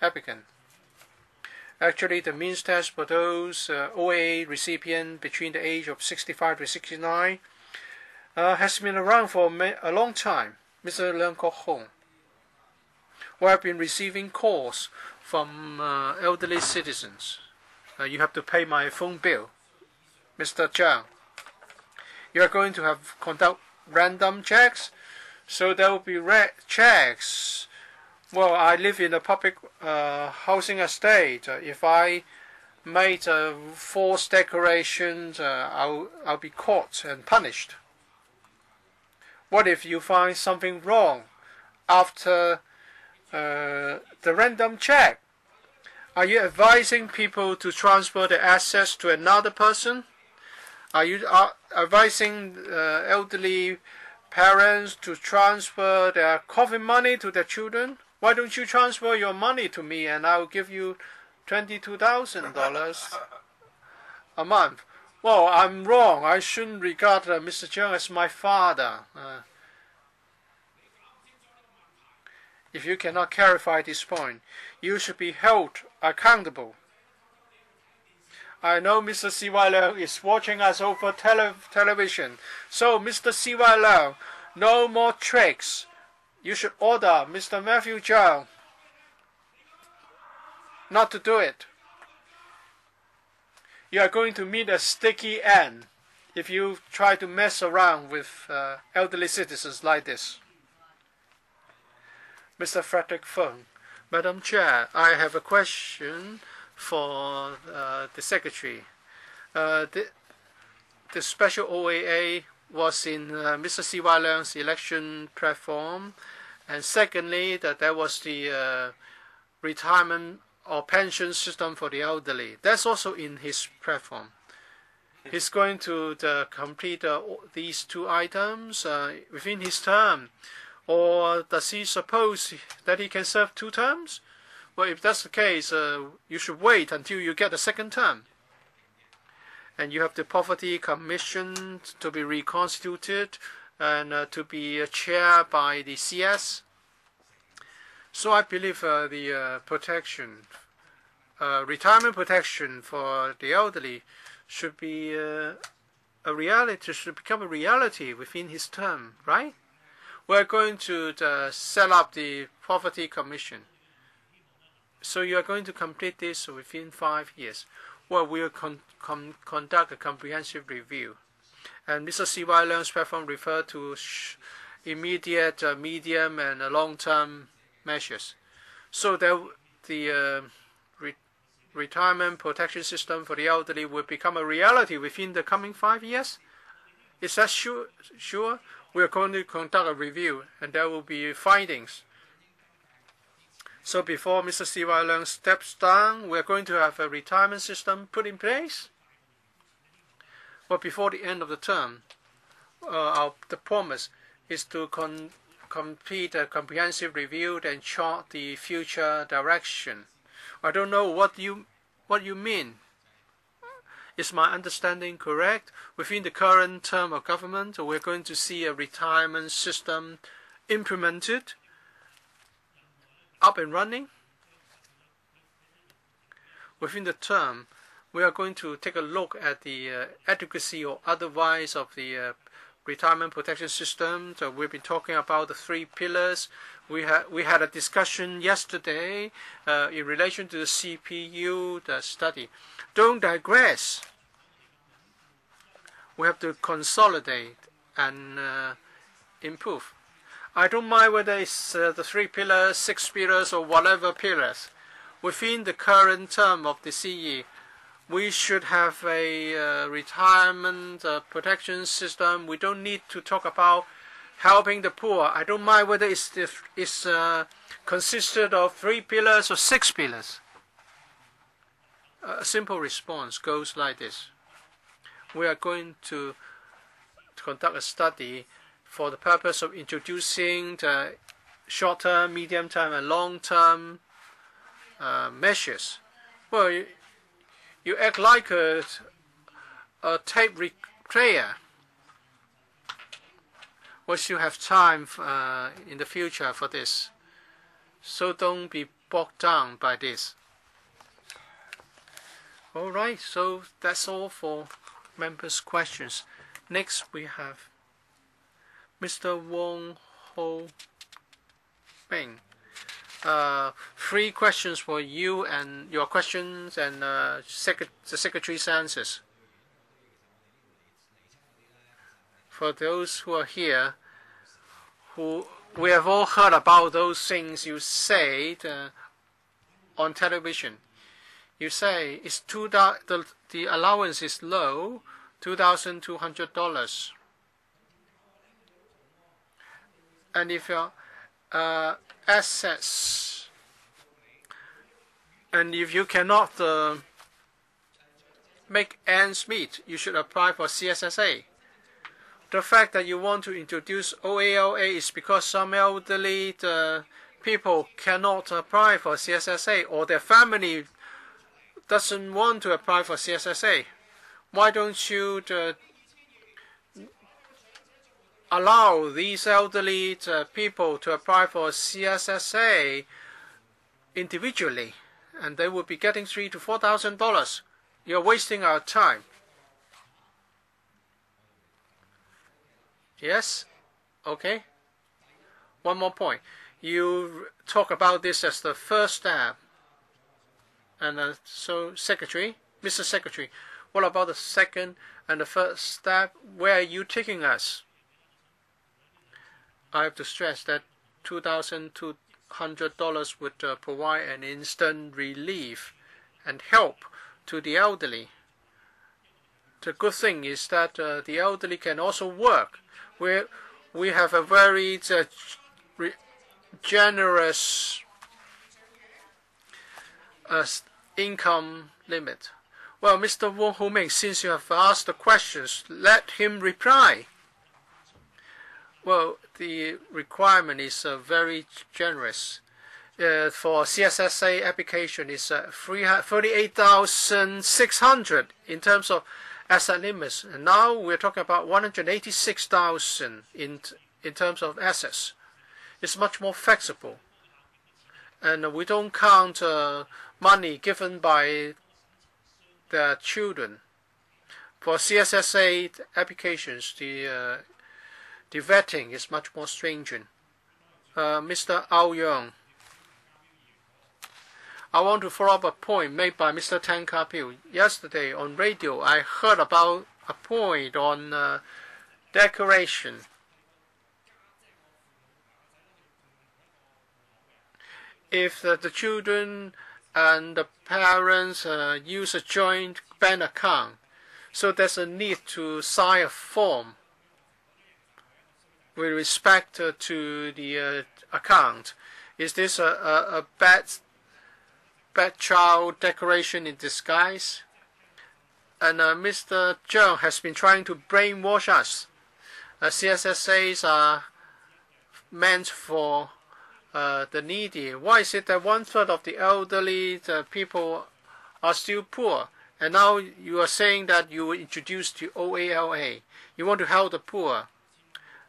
applicant. Actually, the means test for those OA recipients between the age of 65 to 69 has been around for a long time. Mr. Leung Kok-hong, we have been receiving calls from elderly citizens. You have to pay my phone bill. Mr. Zhang, you are going to conduct random checks, so there will be checks. Well, I live in a public housing estate. If I made false declarations, I'll be caught and punished. What if you find something wrong after the random check? Are you advising people to transfer the assets to another person? Are you advising elderly parents to transfer their coffee money to their children? Why don't you transfer your money to me and I'll give you $22,000 a month? Well, I'm wrong. I shouldn't regard Mr. Cheung as my father. If you cannot clarify this point, you should be held accountable. I know Mr. C.Y. Leung is watching us over television. So, Mr. C.Y. Leung, no more tricks. You should order Mr. Matthew Zhang not to do it. You are going to meet a sticky end if you try to mess around with elderly citizens like this. Mr. Frederick Fung. Madam Chair, I have a question for the Secretary. The special OAA was in Mr. C.Y. Leung's election platform, and secondly, that there was the retirement or pension system for the elderly. That's also in his platform. He's going to complete these two items within his term, or does he suppose that he can serve 2 terms? Well, if that's the case, you should wait until you get a second term. And you have the Poverty Commission to be reconstituted and to be chaired by the CS. So I believe the retirement protection for the elderly should be a reality, should become a reality within his term, right? We're going to set up the Poverty Commission. So you are going to complete this within 5 years. Well, we'll conduct a comprehensive review. And Mr. C.Y. Leung's platform referred to immediate, medium, and long-term measures. So the retirement protection system for the elderly will become a reality within the coming 5 years? Is that sure? We are going to conduct a review, and there will be findings. So before Mr. C.Y. Leung steps down, we are going to have a retirement system put in place. But before the end of the term, the promise is to complete a comprehensive review and chart the future direction. I don't know what you mean. Is my understanding correct? Within the current term of government, we're going to see a retirement system implemented, up and running. Within the term, we are going to take a look at the adequacy or otherwise of the retirement protection system. So we've been talking about the 3 pillars. We had a discussion yesterday in relation to the CPU, the study. Don't digress. We have to consolidate and improve. I don't mind whether it's the 3 pillars, 6 pillars, or whatever pillars. Within the current term of the CE, we should have a retirement protection system. We don't need to talk about helping the poor. I don't mind whether it's consisted of 3 pillars or 6 pillars. A simple response goes like this. We are going to conduct a study for the purpose of introducing the short-term, medium-term, and long-term measures. Well, you act like a tape player. We should have time in the future for this. So don't be bogged down by this. All right, so that's all for members' questions. Next, we have Mr. Wong Ho Bing. 3 questions for you and your questions and the Secretary's answers. For those who are here, we have all heard about those things you said on television. You say it's the allowance is low, $2,200. And if your assets, and if you cannot make ends meet, you should apply for CSSA. The fact that you want to introduce OALA is because some elderly people cannot apply for CSSA, or their family doesn't want to apply for CSSA. Why don't you allow these elderly people to apply for CSSA individually, and they will be getting $3,000 to $4,000. You're wasting our time. Yes? Okay. One more point. You talk about this as the first step. And so, Secretary, Mr. Secretary, what about the second and the first step? Where are you taking us? I have to stress that $2,000 to $100 would provide an instant relief and help to the elderly. The good thing is that the elderly can also work. We have a very generous income limit. Well, Mr. Wong Ho-ming, since you have asked the questions, let him reply. Well, the requirement is very generous. For CSSA application is 38,600 in terms of asset limits. And now we're talking about 186,000 in terms of assets. It's much more flexible. And we don't count money given by the children. For CSSA applications, the vetting is much more stringent. Mr. Ao Young, I want to follow up a point made by Mr. Tan Ka-pil. Yesterday on radio, I heard about a point on decoration. If the children and the parents use a joint bank account, so there's a need to sign a form with respect to the account. Is this a bad child decoration in disguise? And Mr. Zhang has been trying to brainwash us. CSSAs are meant for the needy. Why is it that 1/3 of the elderly people are still poor? And now you are saying that you will introduce the OALA. You want to help the poor.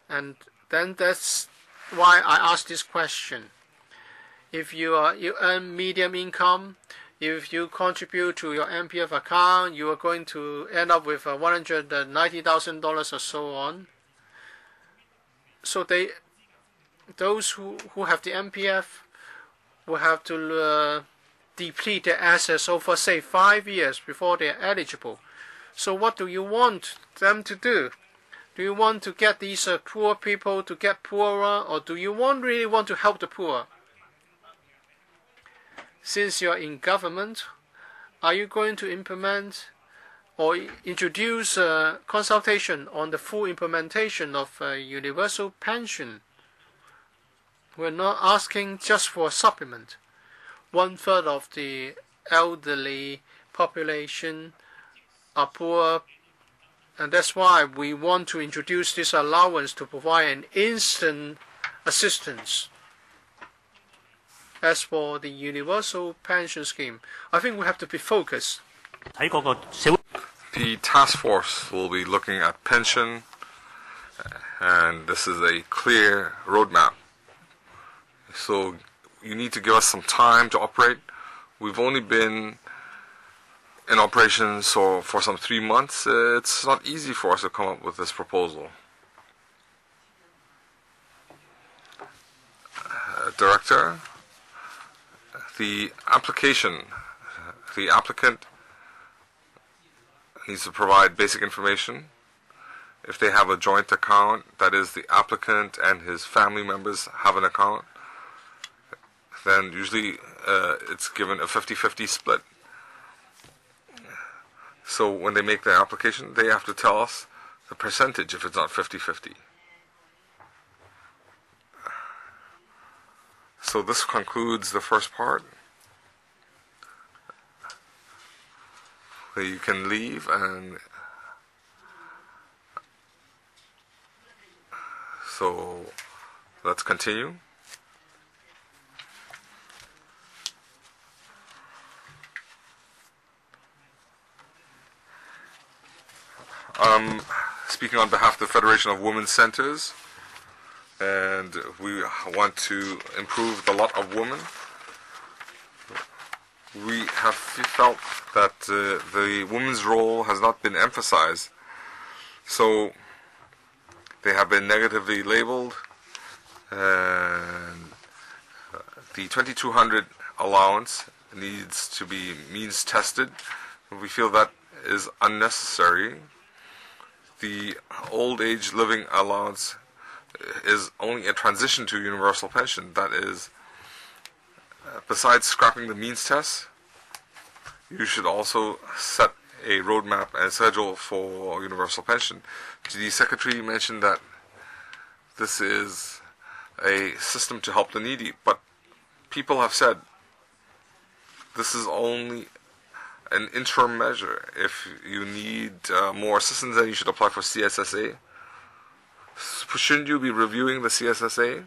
And then that's why I asked this question. If you earn medium income, if you contribute to your MPF account, you are going to end up with $190,000 or so on. So those who have the MPF will have to deplete their assets over, say, 5 years before they are eligible. So what do you want them to do? Do you want to get these poor people to get poorer, or do you really want to help the poor? Since you're in government, are you going to implement or introduce consultation on the full implementation of universal pension? We're not asking just for a supplement. 1/3 of the elderly population are poor, and that's why we want to introduce this allowance to provide an instant assistance. As for the universal pension scheme, I think we have to be focused. The task force will be looking at pension, and this is a clear roadmap. So you need to give us some time to operate. We've only been in operation for some 3 months. It's not easy for us to come up with this proposal. Director, the applicant needs to provide basic information. If they have a joint account, that is, the applicant and his family members have an account, then usually it's given a 50-50 split. So when they make their application, they have to tell us the percentage if it's not 50-50. So this concludes the first part. You can leave, and so let's continue. Speaking on behalf of the Federation of Women's Centers, and we want to improve the lot of women. We have felt that the women's role has not been emphasized, so they have been negatively labeled, and the 2200 allowance needs to be means tested. We feel that is unnecessary. The old age living allowance is only a transition to universal pension. That is, besides scrapping the means test, you should also set a roadmap and schedule for universal pension. The Secretary mentioned that this is a system to help the needy, but people have said this is only an interim measure. If you need more assistance, then you should apply for CSSA. Shouldn't you be reviewing the CSSA?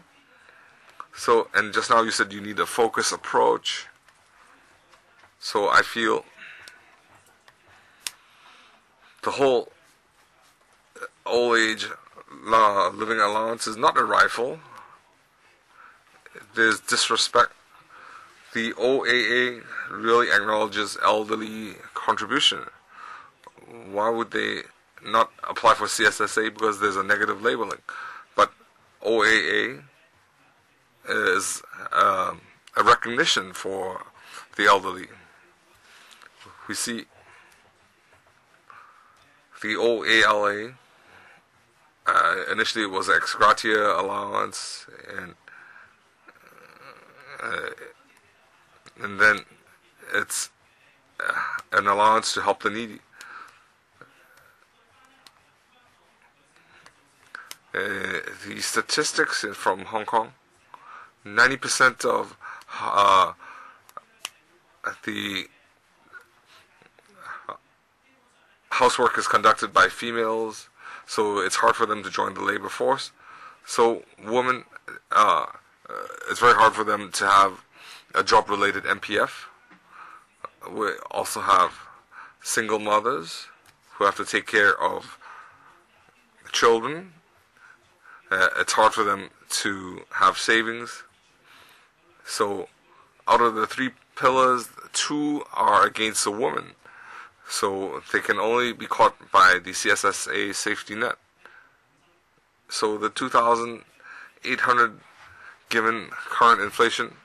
So, and just now you said you need a focused approach. So I feel the whole old age living allowance is not a rifle. There's disrespect. The OAA really acknowledges elderly contribution. Why would they not apply for CSSA? Because there's a negative labeling. But OAA is a recognition for the elderly. We see the OALA, initially it was ex gratia allowance, and then it's an allowance to help the needy. The statistics from Hong Kong, 90% of the housework is conducted by females, so it's hard for them to join the labor force. So women, it's very hard for them to have a job-related MPF. We also have single mothers who have to take care of children. It's hard for them to have savings. So out of the 3 pillars, 2 are against the woman. So they can only be caught by the CSSA safety net. So the 2,800, given current inflation,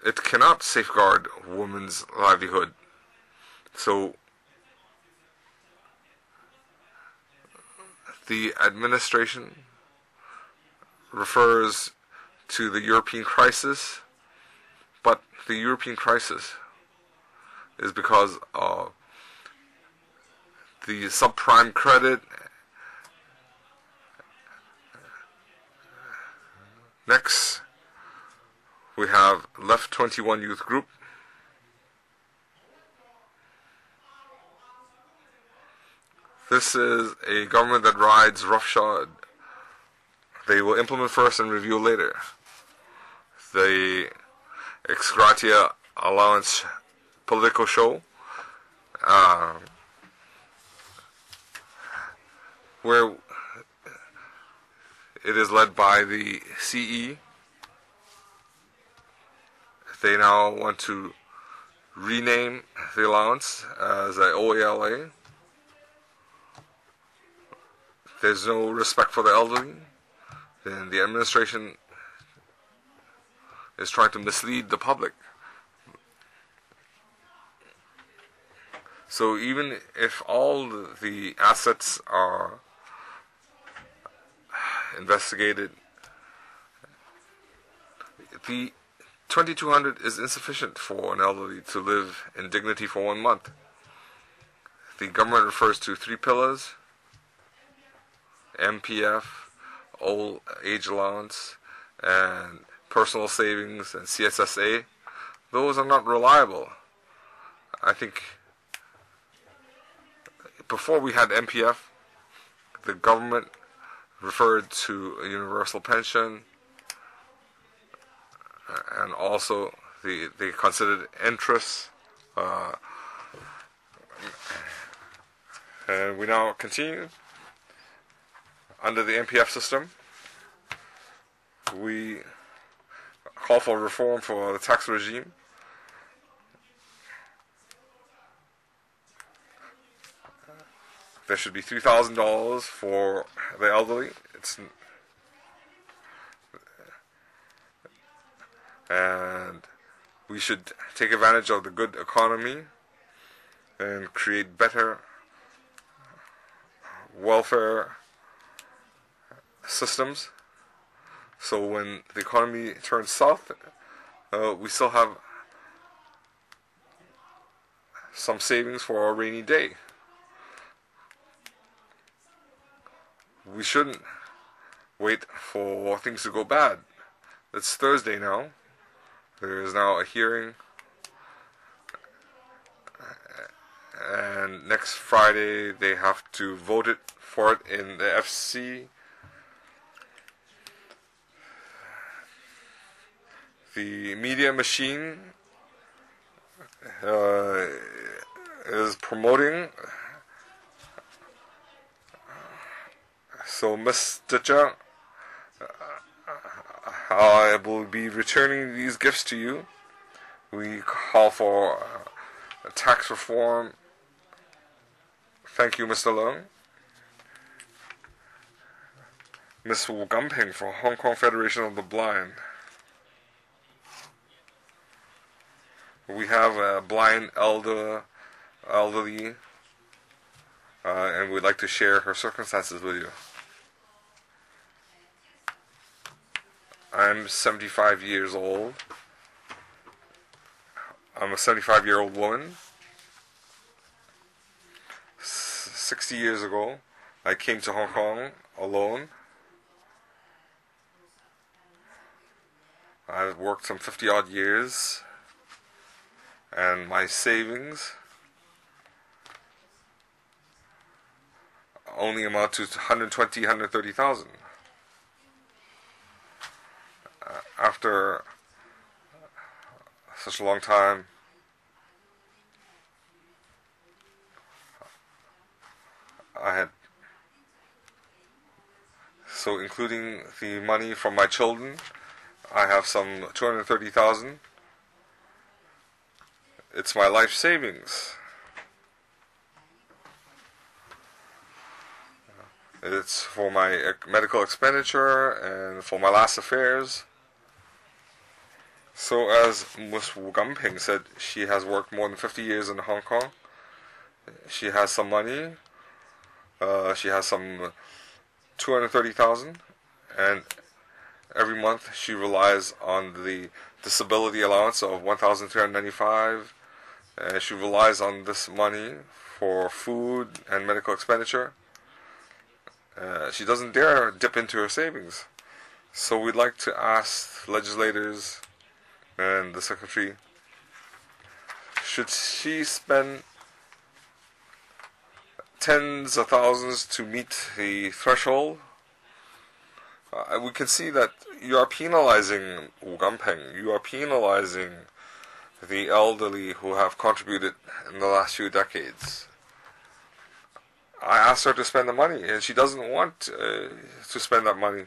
it cannot safeguard women's livelihood. So the administration refers to the European crisis, but the European crisis is because of the subprime credit. Next, we have Left 21 Youth Group. This is a government that rides roughshod. They will implement first and review later. The ex gratia allowance political show, where it is led by the CE. They now want to rename the allowance as a OALA. There's no respect for the elderly. Then the administration is trying to mislead the public. So even if all the assets are investigated, the 2,200 is insufficient for an elderly to live in dignity for 1 month. The government refers to 3 pillars: MPF, old age allowance, and personal savings, and CSSA. Those are not reliable. I think before we had MPF, the government referred to a universal pension, and also they considered interest. And we now continue. Under the MPF system, we call for reform for the tax regime. There should be $3,000 for the elderly. And we should take advantage of the good economy and create better welfare systems. So when the economy turns south, we still have some savings for a rainy day. We shouldn't wait for things to go bad. It's Thursday now. There is now a hearing, and next Friday they have to vote for it in the FC. The media machine is promoting. So, Mr. Chung, I will be returning these gifts to you. We call for tax reform. Thank you, Mr. Leung. Ms. Wu Gumping for Hong Kong Federation of the Blind. We have a blind elderly, and we'd like to share her circumstances with you. I'm 75 years old. I'm a 75-year-old woman. 60 years ago, I came to Hong Kong alone. I've worked some 50-odd years, and my savings only amount to 120, 130,000. After such a long time, so including the money from my children, I have some 230,000. It's my life savings. It's for my medical expenditure and for my last affairs. So as Ms. Wu Gumping said, she has worked more than 50 years in Hong Kong. She has some money. She has some 230,000, and every month she relies on the disability allowance of 1,395, and she relies on this money for food and medical expenditure. She doesn't dare dip into her savings. So we'd like to ask legislators and the Secretary, should she spend tens of thousands to meet the threshold? We can see that you are penalizing Wu Gumping. You are penalizing the elderly who have contributed in the last few decades. I asked her to spend the money, and she doesn't want to spend that money.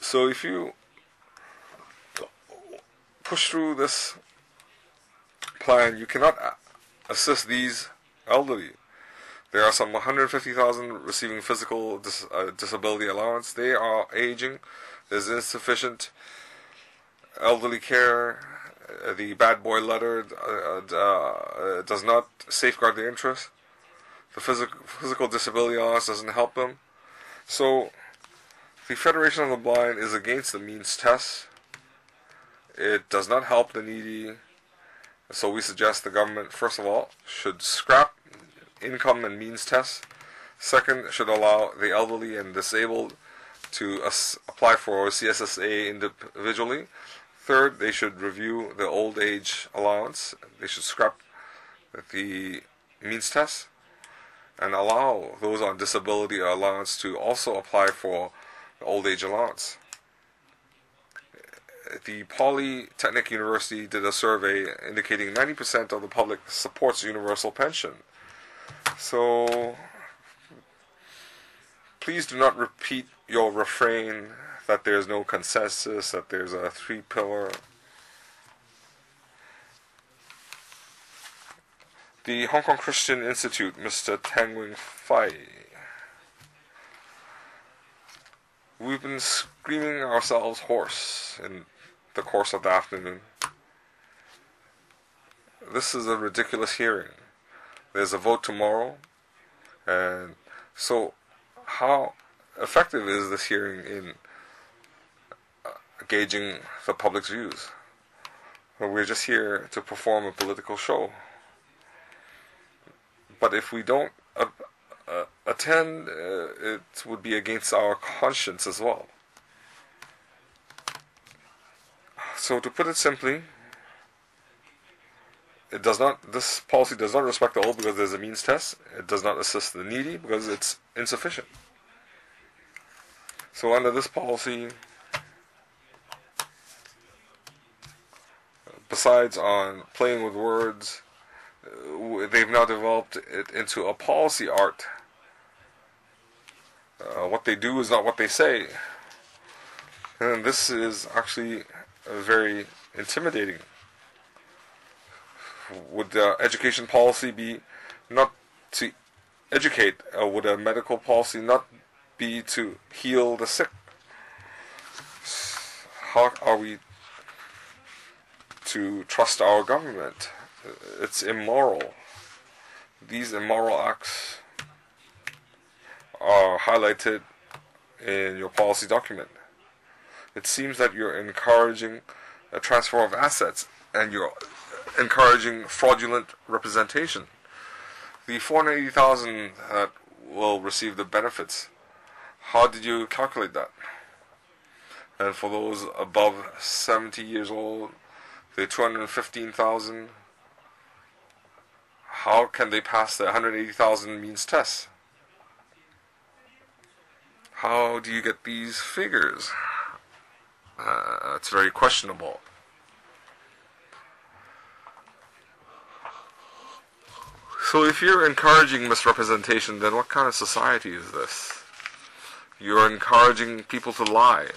So if you push through this plan, you cannot assist these elderly. There are some 150,000 receiving physical disability allowance. They are aging. There's insufficient elderly care. The bad boy letter does not safeguard their interests. The physical disability allowance doesn't help them. So the Federation of the Blind is against the means test. It does not help the needy. So we suggest the government, first of all, should scrap income and means tests. Second, should allow the elderly and disabled to apply for CSSA individually. Third, they should review the old age allowance. They should scrap the means test and allow those on disability allowance to also apply for the old age allowance. The Polytechnic University did a survey indicating 90% of the public supports universal pension. So please do not repeat your refrain that there's no consensus, that there's a three-pillar. The Hong Kong Christian Institute, Mr. Tang Wing Fai. We've been screaming ourselves hoarse in the course of the afternoon. This is a ridiculous hearing. There's a vote tomorrow, and so how effective is this hearing in gauging the public's views? We're just here to perform a political show. But if we don't attend, it would be against our conscience as well. So to put it simply, this policy does not respect the old because there's a means test. It does not assist the needy because it's insufficient. So under this policy, besides on playing with words, they've now developed it into a policy art. What they do is not what they say. And this is actually very intimidating. Would the education policy be not to educate? Would a medical policy not be to heal the sick? How are we to trust our government? It's immoral. These immoral acts are highlighted in your policy document. It seems that you're encouraging a transfer of assets and you're encouraging fraudulent representation. The 480,000 that will receive the benefits, how did you calculate that? And for those above 70 years old, the 215,000, how can they pass the 180,000 means test? How do you get these figures? It's very questionable. So if you're encouraging misrepresentation, then what kind of society is this? You're encouraging people to lie,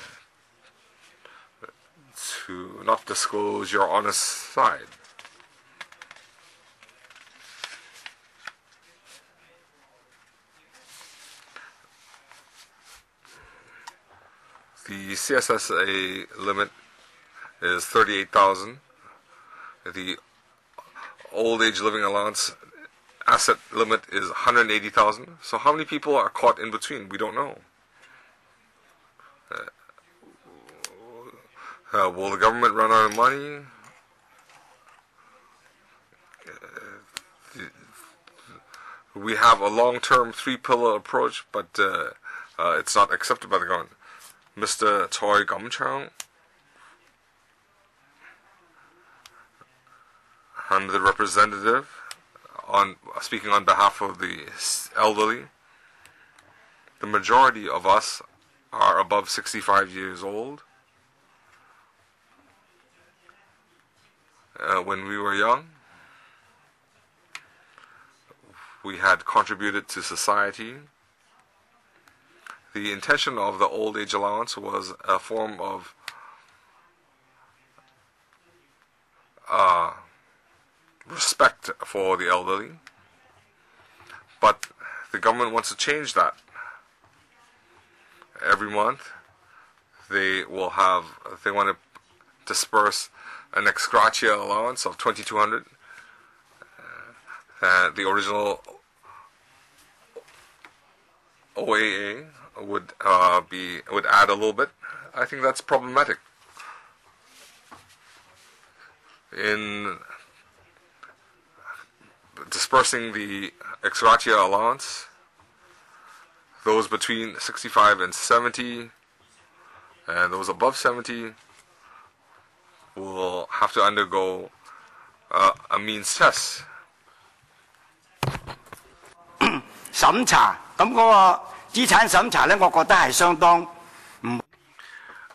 to not disclose your honest side. The CSSA limit is 38,000. The old age living allowance asset limit is 180,000. So how many people are caught in between? We don't know. Will the government run out of money? We have a long-term three-pillar approach, but it's not accepted by the government. Mr. Choi Gum-chang, I'm the representative speaking on behalf of the elderly. The majority of us are above 65 years old. When we were young, we had contributed to society. The intention of the old age allowance was a form of respect for the elderly, but the government wants to change that. Every month they want to disperse an ex gratia allowance of 2,200. The original OAA would add a little bit. I think that's problematic. In dispersing the ex gratia allowance, those between 65 and 70 and those above 70 will have to undergo a means test. 審查咁嗰個資產審查咧，我覺得係相當唔。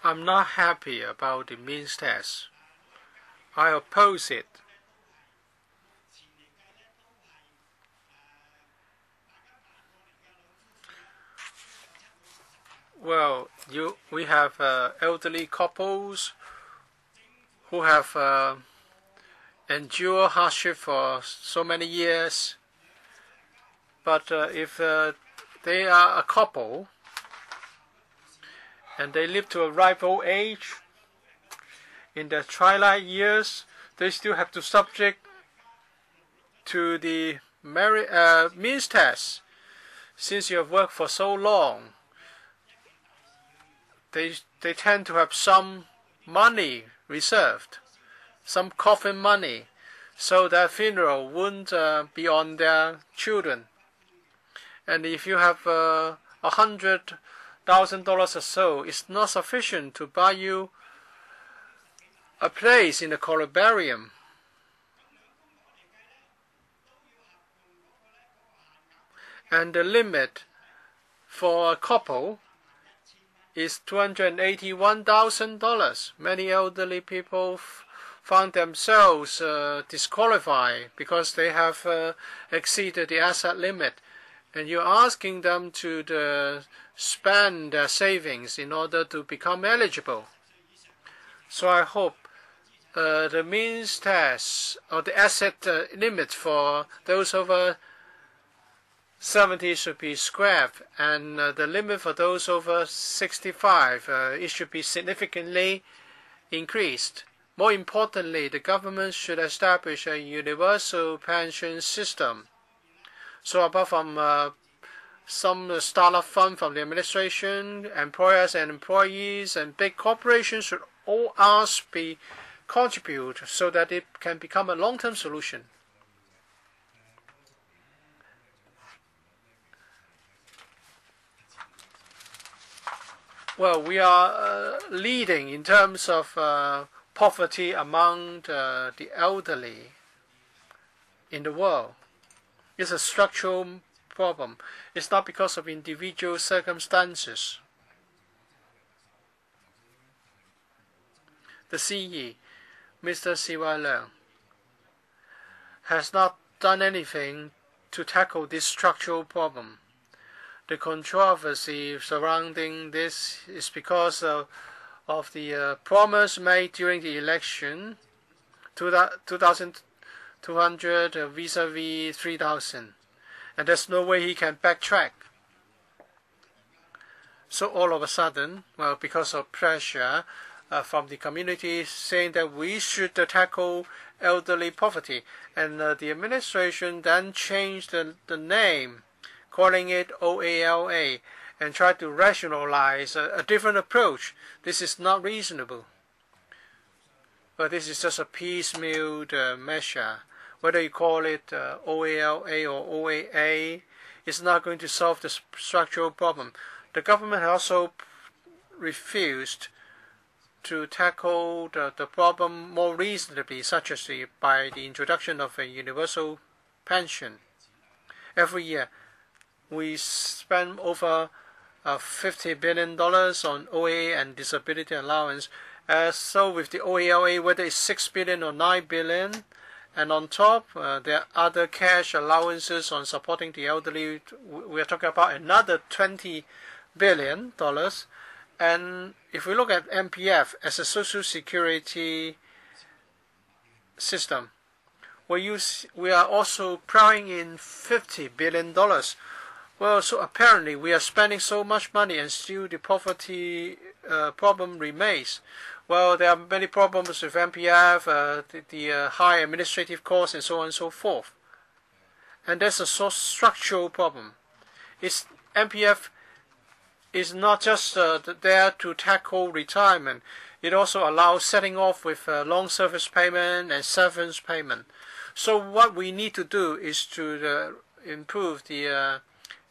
I'm not happy about the means test. I oppose it. Well, we have elderly couples who have endured hardship for so many years. But if they are a couple and they live to a ripe old age, in their twilight years, they still have to subject to the means test. Since you have worked for so long, they tend to have some money reserved, some coffin money, so that funeral wouldn't be on their children. And if you have $100,000 or so, it's not sufficient to buy you a place in the columbarium. And the limit for a couple is $281,000. Many elderly people found themselves disqualified because they have exceeded the asset limit. And you're asking them to spend their savings in order to become eligible. So I hope the means test or the asset limit for those over 70 should be scrapped, and the limit for those over 65 it should be significantly increased. More importantly, the government should establish a universal pension system. So apart from some startup fund from the administration, employers and employees and big corporations should all be contribute so that it can become a long-term solution. Well, we are leading in terms of poverty among the elderly in the world. It's a structural problem. It's not because of individual circumstances. The CE, Mr. C.Y. Leung, has not done anything to tackle this structural problem. The controversy surrounding this is because of the promise made during the election, 2,200 vis-a-vis 3,000. And there's no way he can backtrack. So all of a sudden, well, because of pressure from the community saying that we should tackle elderly poverty, and the administration then changed the name, calling it OALA, and tried to rationalize a different approach. This is not reasonable. But this is just a piecemeal measure. Whether you call it OALA or OAA, it's not going to solve the structural problem. The government also refused to tackle the problem more reasonably, such as by the introduction of a universal pension. Every year, we spend over $50 billion on OA and disability allowance. So with the OALA, whether it's $6 billion or $9 billion, and on top, there are other cash allowances on supporting the elderly. We are talking about another $20 billion. And if we look at MPF as a social security system, we are also plowing in $50 billion. Well, so apparently we are spending so much money and still the poverty problem remains. Well, there are many problems with MPF, the high administrative costs, and so on and so forth. And that's a structural problem. MPF is not just there to tackle retirement. It also allows setting off with long service payment and severance payment. So what we need to do is to improve the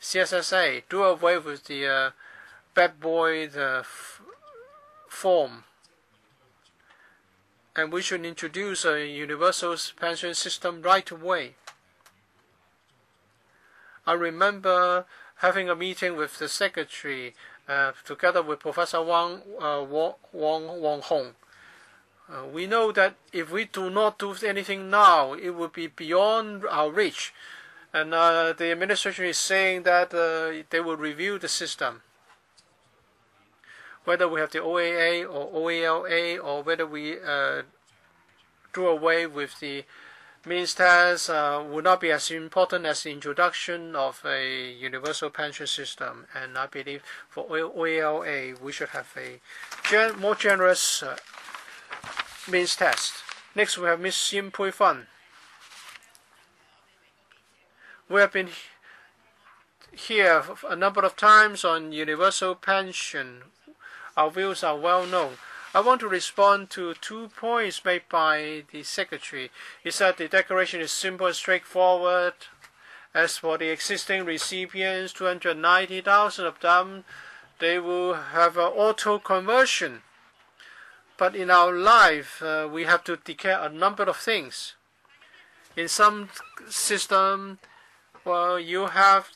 CSSA, do away with the bad boy form. And we should introduce a universal pension system right away. I remember having a meeting with the secretary together with Professor Wang Hong. We know that if we do not do anything now, it will be beyond our reach. And the administration is saying that they will review the system. Whether we have the OAA or OALA, or whether we do away with the means test, would not be as important as the introduction of a universal pension system. And I believe for OALA, we should have a more generous means test. Next, we have Ms. Yin Pui Fan. We have been here a number of times on universal pension. our views are well known. I want to respond to 2 points made by the Secretary. He said the declaration is simple and straightforward. As for the existing recipients, 290,000 of them, they will have an auto conversion. But in our life, we have to declare a number of things. In some system, well, you have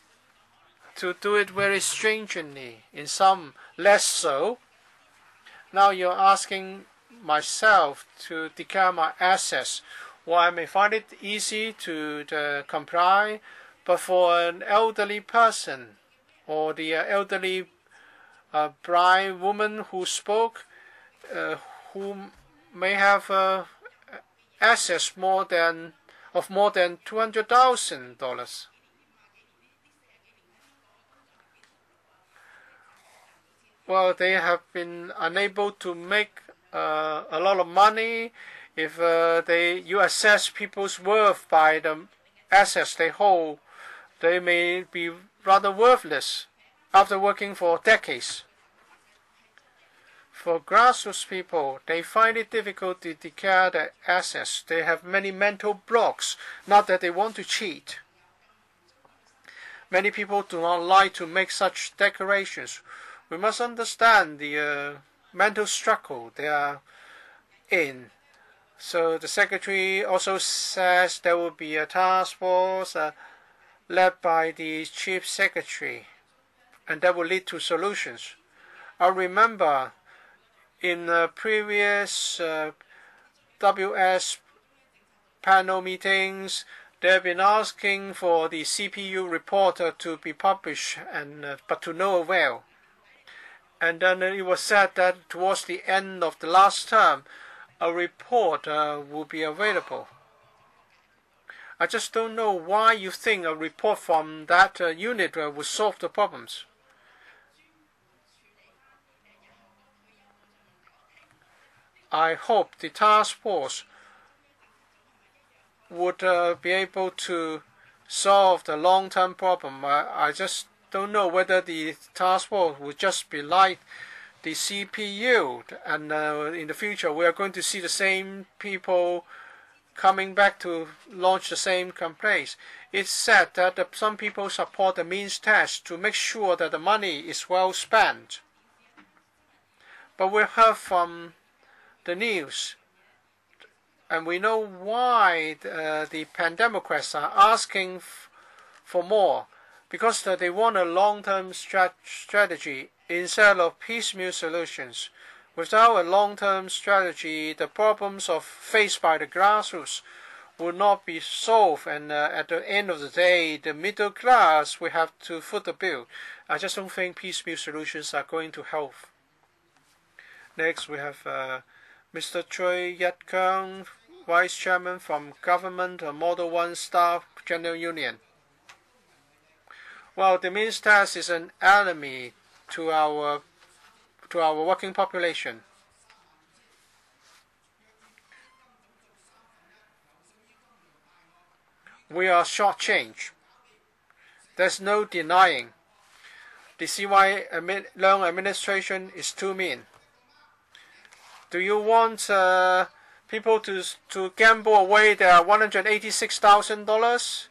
to do it very stringently. In some, less so. Now you're asking myself to declare my assets. Well, I may find it easy to comply, but for an elderly person or the elderly blind woman who spoke, who may have assets of more than $200,000. Well, they have been unable to make a lot of money. If you assess people's worth by the assets they hold, they may be rather worthless after working for decades. For grassroots people, they find it difficult to declare their assets. They have many mental blocks, not that they want to cheat. Many people do not like to make such declarations. We must understand the mental struggle they are in. So the Secretary also says there will be a task force led by the Chief Secretary, and that will lead to solutions. I remember in previous WS panel meetings, they have been asking for the CPU report to be published, but to no avail. And then it was said that towards the end of the last term, a report will be available. I just don't know why you think a report from that unit will solve the problems. I hope the task force would be able to solve the long-term problem. I just don't know whether the task force would just be like the CPU, and in the future we are going to see the same people coming back to launch the same complaints. It's said that some people support the means test to make sure that the money is well spent. But we heard from the news, and we know why the Pandemocrats are asking for more, because they want a long-term strategy instead of piecemeal solutions. Without a long-term strategy, the problems faced by the grassroots will not be solved, and at the end of the day, the middle class will have to foot the bill. I just don't think piecemeal solutions are going to help. Next, we have Mr. Choi Yat-kung, Vice Chairman from Government Model 1 Staff General Union. Well, the means test is an enemy to our working population. We are shortchanged. There's no denying. The CY Leung administration is too mean. Do you want people to gamble away their $186,000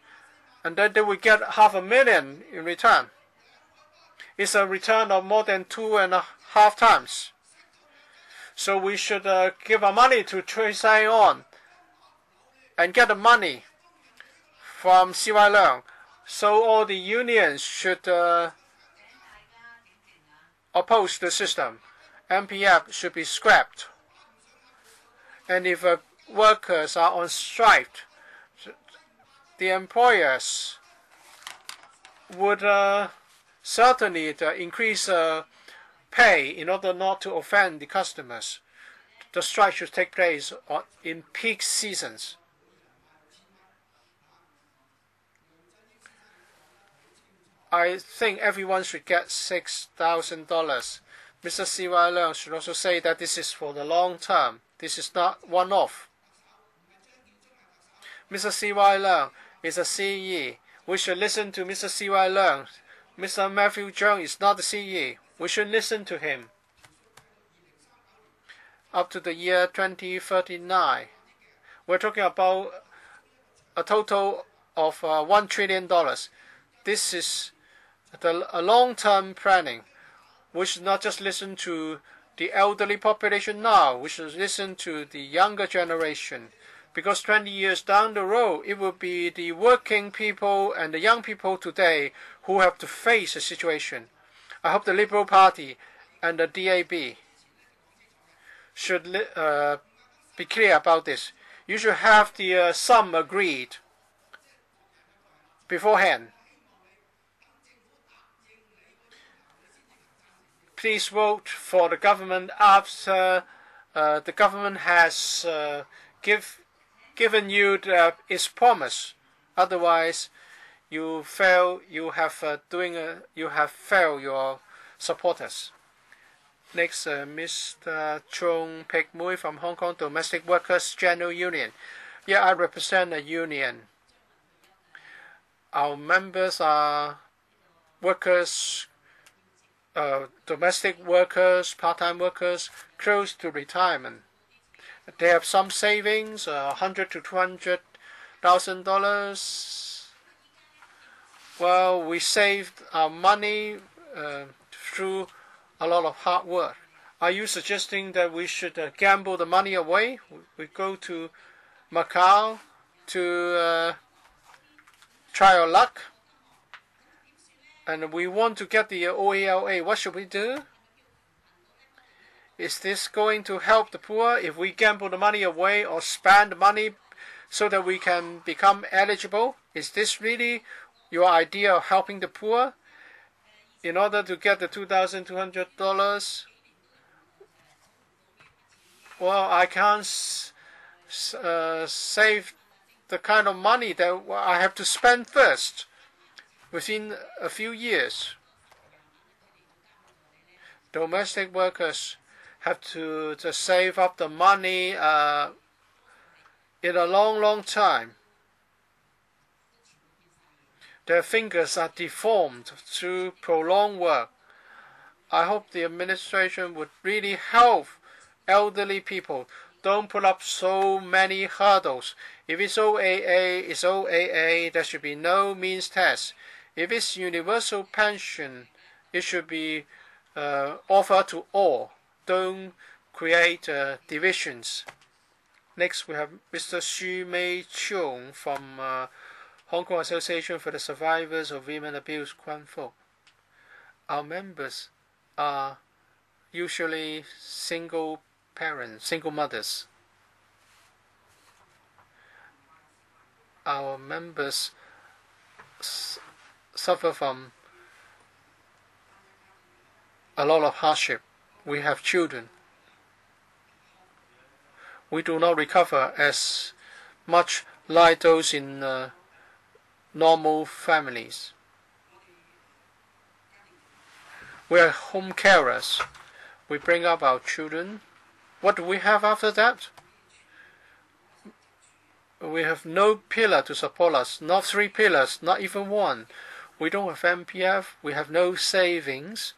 and then they will get $500,000 in return? It's a return of more than 2.5 times. So we should give our money to Choi Sang-on and get the money from CY Leung. So all the unions should oppose the system. MPF should be scrapped. And if workers are on strike, the employers would certainly increase pay in order not to offend the customers. The strike should take place in peak seasons. I think everyone should get $6,000. Mr. CY Leung should also say that this is for the long term. This is not one-off. Mr. CY Leung is a CE. We should listen to Mr. CY Leung. Mr. Matthew Chung is not the CE. We should listen to him. up to the year 2039. We're talking about a total of $1 trillion. This is a long-term planning. We should not just listen to the elderly population now. We should listen to the younger generation. Because 20 years down the road, it will be the working people and the young people today who have to face the situation. I hope the Liberal Party and the DAB should be clear about this. You should have the sum agreed beforehand. Please vote for the government after the government has given you its promise. Otherwise, you fail. You have failed your supporters. Next, Mr. Chung Pek Mui from Hong Kong Domestic Workers General Union. Yeah, I represent a union. Our members are workers, domestic workers, part-time workers, close to retirement. They have some savings, $100,000 to $200,000. Well, we saved our money through a lot of hard work. Are you suggesting that we should gamble the money away? We go to Macau to try our luck, and we want to get the OALA. What should we do? Is this going to help the poor if we gamble the money away or spend the money so that we can become eligible? Is this really your idea of helping the poor? In order to get the $2,200, well, I can't save the kind of money that I have to spend first within a few years. Domestic workers have to save up the money in a long time. Their fingers are deformed through prolonged work. I hope the administration would really help elderly people. Don't put up so many hurdles. If it's OAA, it's OAA. There should be no means test. If it's universal pension, it should be offered to all. Don't create divisions. Next, we have Mr. Xu Mei Chung from Hong Kong Association for the Survivors of Women Abuse, Kwan Fo. Our members are usually single parents, single mothers. Our members suffer from a lot of hardship. We have children. We do not recover as much like those in normal families. We are home carers. We bring up our children. What do we have after that? We have no pillar to support us, not 3 pillars, not even 1. We don't have MPF, we have no savings.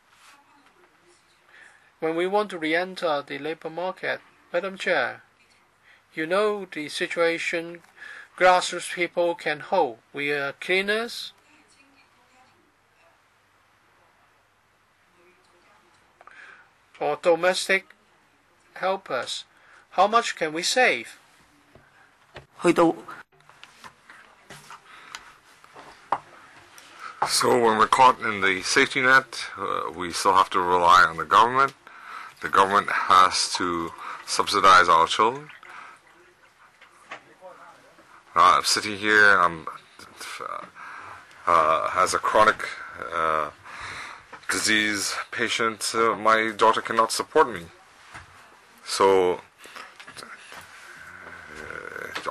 When we want to re-enter the labor market, Madam Chair, you know the situation grassroots people can hold. We are cleaners, or domestic helpers. How much can we save? So when we're caught in the safety net, we still have to rely on the government. The government has to subsidize our children. I'm sitting here, I'm has a chronic disease patient. My daughter cannot support me. So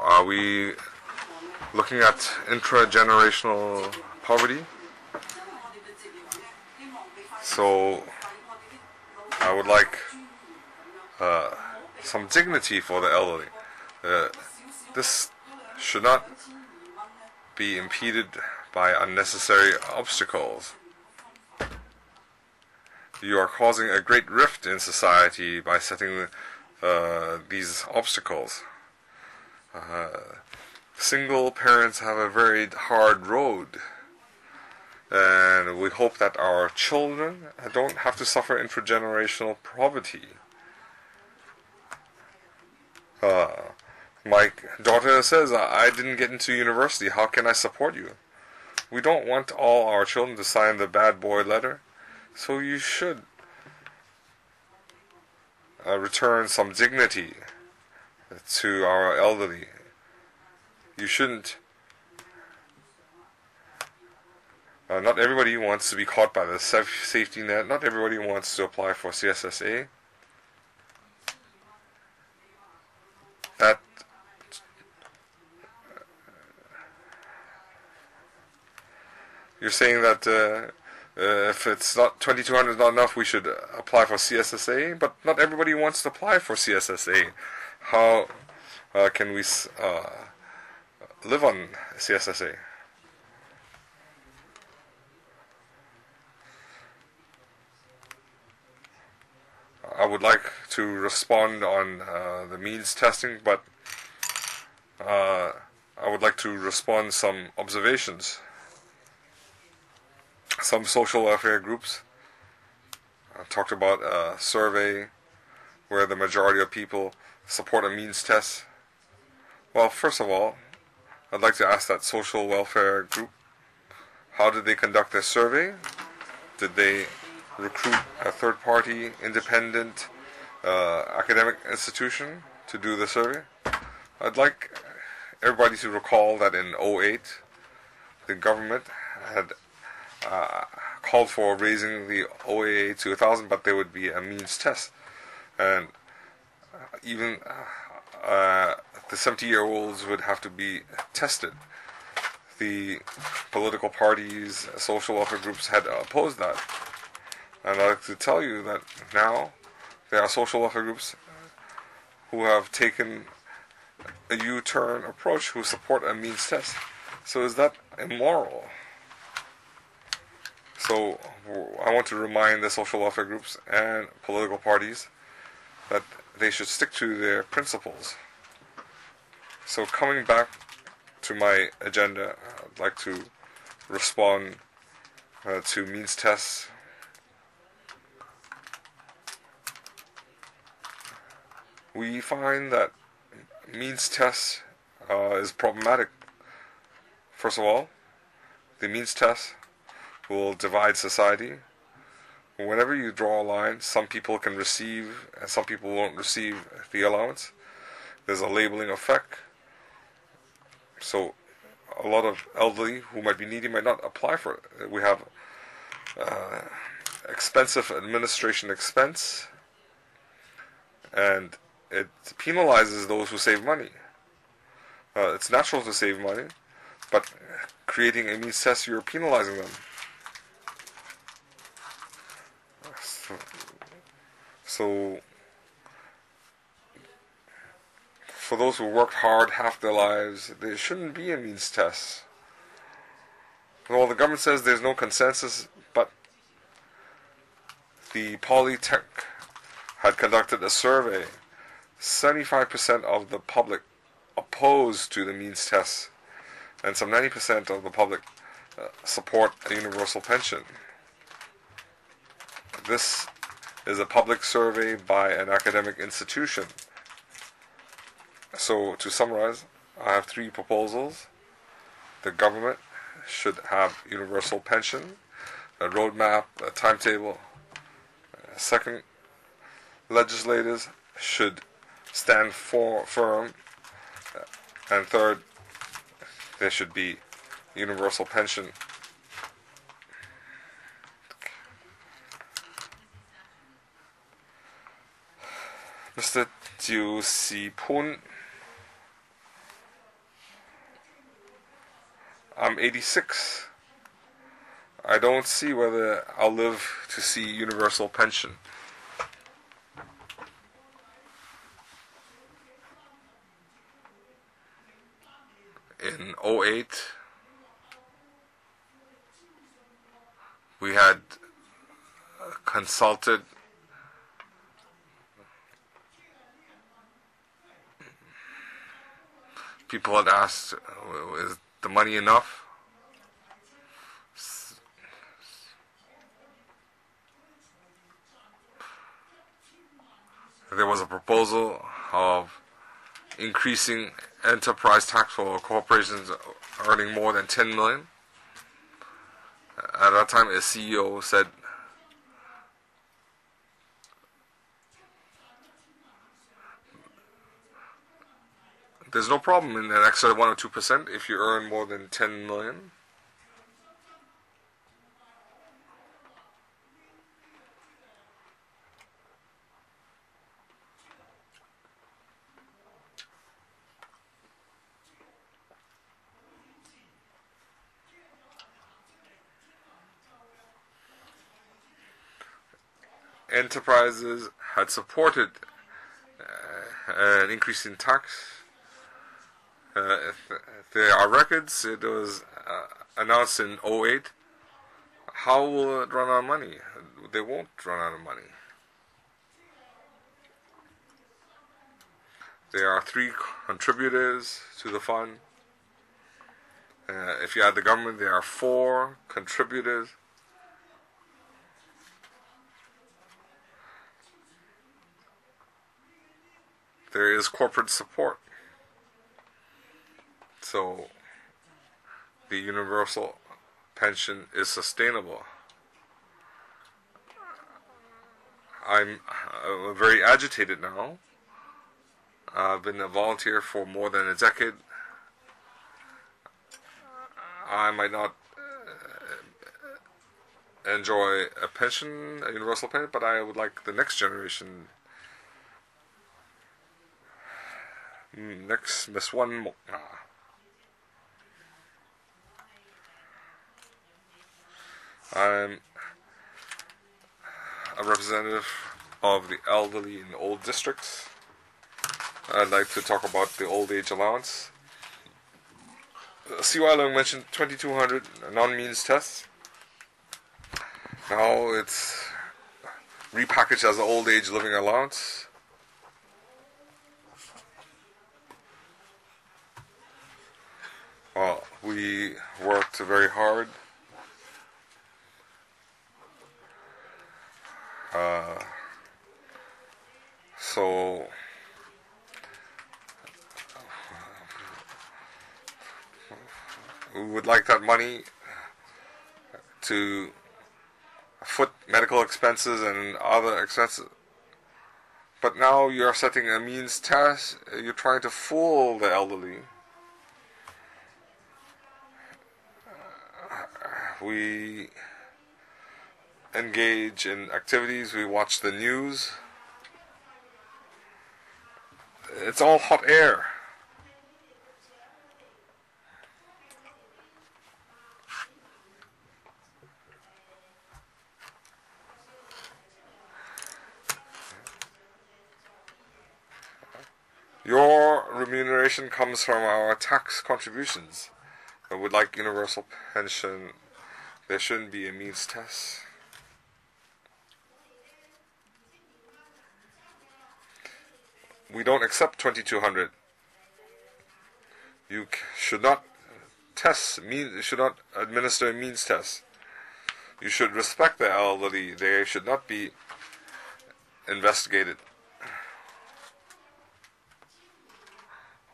are we looking at intra-generational poverty? So I would like some dignity for the elderly. This should not be impeded by unnecessary obstacles. You are causing a great rift in society by setting these obstacles. Single parents have a very hard road, and we hope that our children don't have to suffer intergenerational poverty. My daughter says, I didn't get into university, how can I support you? We don't want all our children to sign the bad boy letter, so you should return some dignity to our elderly. You shouldn't. Not everybody wants to be caught by the safety net. Not everybody wants to apply for CSSA. That you're saying that if it's not 2,200 is not enough, we should apply for CSSA. But not everybody wants to apply for CSSA. How can we live on CSSA? I would like to respond on the means testing, but I would like to respond some observations. Some social welfare groups talked about a survey where the majority of people support a means test. Well, first of all, I'd like to ask that social welfare group, how did they conduct their survey? Did they recruit a third-party, independent academic institution to do the survey? I'd like everybody to recall that in 2008, the government had called for raising the OAA to 1,000, but there would be a means test. And even the 70-year-olds would have to be tested. The political parties, social welfare groups had opposed that. And I'd like to tell you that now there are social welfare groups who have taken a U-turn approach, who support a means test. So is that immoral? So I want to remind the social welfare groups and political parties that they should stick to their principles. So coming back to my agenda, I'd like to respond to means tests. We find that means tests is problematic. First of all, the means test will divide society. Whenever you draw a line, some people can receive and some people won't receive the allowance. There's a labeling effect. So a lot of elderly who might be needy might not apply for it. We have expensive administration expense, and it penalizes those who save money. It's natural to save money, but creating a means test, you're penalizing them. So for those who worked hard half their lives, there shouldn't be a means test. Well, the government says there's no consensus, but the Polytech had conducted a survey. 75% of the public opposed to the means test, and some 90% of the public support a universal pension. This is a public survey by an academic institution. So to summarize, I have three proposals. The government should have universal pension, a roadmap, a timetable. Second, legislators should stand firm. And third, there should be universal pension. Mr. Jiu Si-poon, I'm 86. I don't see whether I'll live to see universal pension. In 2008, we had consulted people had asked, is the money enough? There was a proposal of increasing enterprise tax for corporations earning more than 10 million. At that time, a CEO said there's no problem in an extra 1 or 2% if you earn more than 10 million. Enterprises had supported an increase in tax. There are records. It was announced in 2008. How will it run out of money? They won't run out of money. There are 3 contributors to the fund. If you add the government, there are 4 contributors. There is corporate support. So the universal pension is sustainable. I'm very agitated now. I've been a volunteer for more than a decade. I might not enjoy a pension, a universal pension, but I would like the next generation. Next, Miss One more. I'm a representative of the elderly in old districts. I'd like to talk about the old age allowance. C.Y. Leung mentioned 2200 non-means tests. Now it's repackaged as an old age living allowance. Well, we worked very hard. So we would like that money to foot medical expenses and other expenses. But now you're setting a means test. You're trying to fool the elderly. We engage in activities. We watch the news. It's all hot air. Your remuneration comes from our tax contributions. I would like universal pension. There shouldn't be a means test. We don't accept 2200. You should not should not administer a means test. You should respect the elderly. They should not be investigated.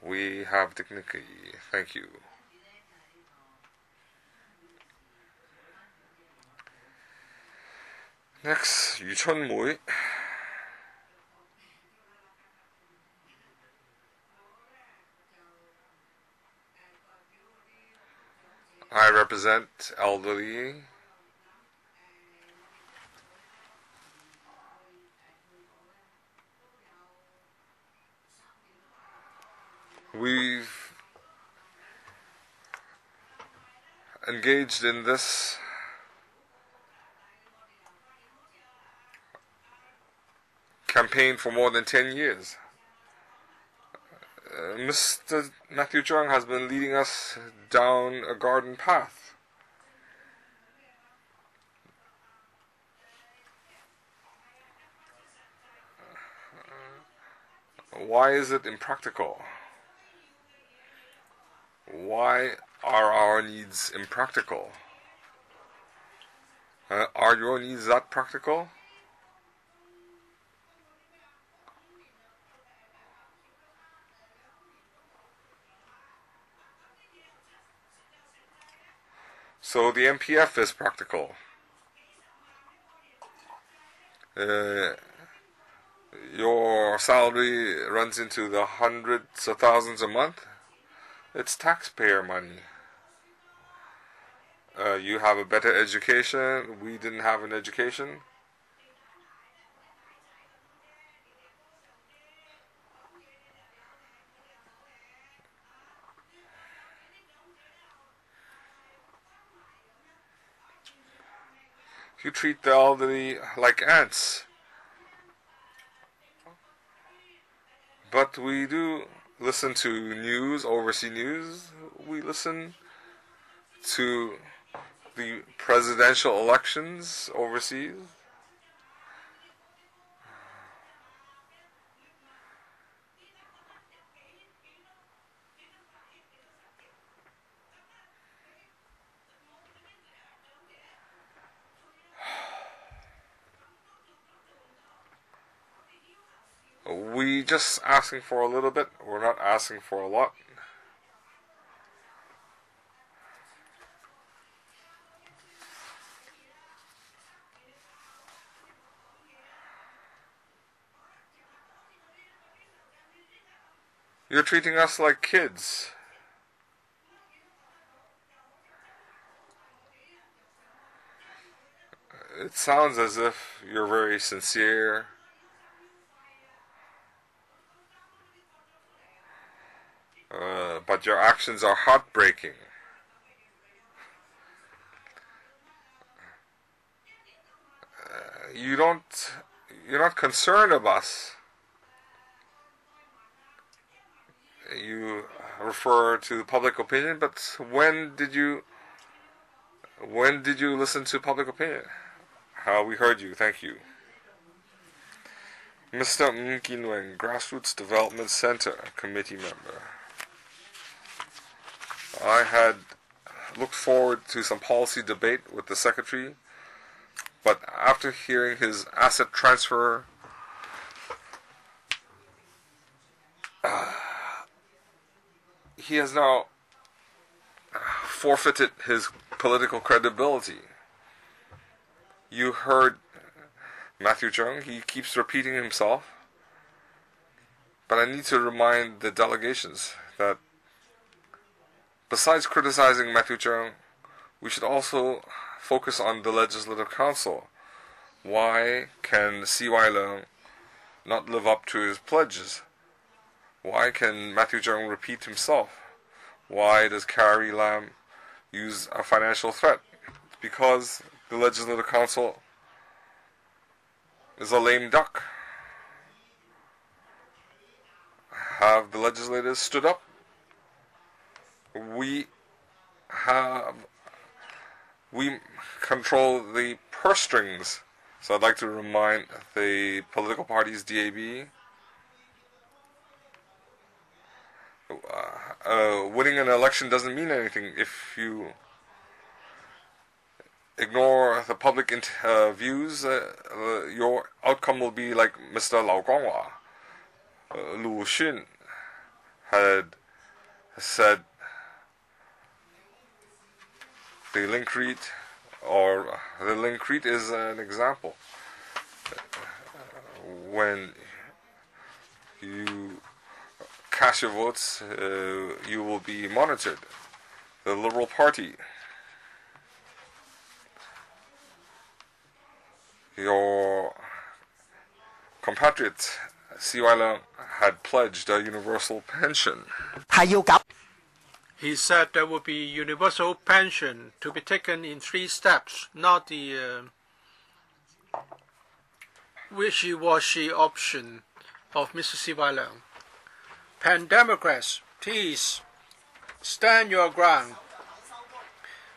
We have dignity. Thank you. Next, Yu-chun-mui. I represent elderly. We've engaged in this campaign for more than 10 years. Mr. Matthew Chung has been leading us down a garden path. Why is it impractical? why are our needs impractical? Are your needs that practical? So the MPF is practical. Your salary runs into the hundreds of thousands a month. It's taxpayer money. You have a better education. We didn't have an education. You treat the elderly like ants. But we do listen to news, overseas news. We listen to the presidential elections overseas. We just asking for a little bit. We're not asking for a lot. You're treating us like kids. It sounds as if you're very sincere. But your actions are heartbreaking. You're not concerned of us. You refer to public opinion, but when did you listen to public opinion? We heard you. Thank you. Mr. Ng-Kin-Wen, Grassroots Development Center Committee member. I had looked forward to some policy debate with the Secretary, but after hearing his asset transfer, he has now forfeited his political credibility. You heard Matthew Chung, he keeps repeating himself, but I need to remind the delegations that besides criticizing Matthew Chung, we should also focus on the Legislative Council. Why can C.Y. Leung not live up to his pledges? Why can Matthew Chung repeat himself? Why does Carrie Lam use a financial threat? It's because the Legislative Council is a lame duck. Have the legislators stood up? We control the purse strings. So I'd like to remind the political parties, DAB, winning an election doesn't mean anything if you ignore the public views. Your outcome will be like Mr. Lau Gongwa. Lu Xun had said the Lincrete is an example. When you cast your votes, you will be monitored. The Liberal Party, your compatriot C.Y. Leung had pledged a universal pension. He said there would be universal pension to be taken in 3 steps, not the wishy-washy option of Mr. C.Y. Leung. Pan-Democrats, please stand your ground.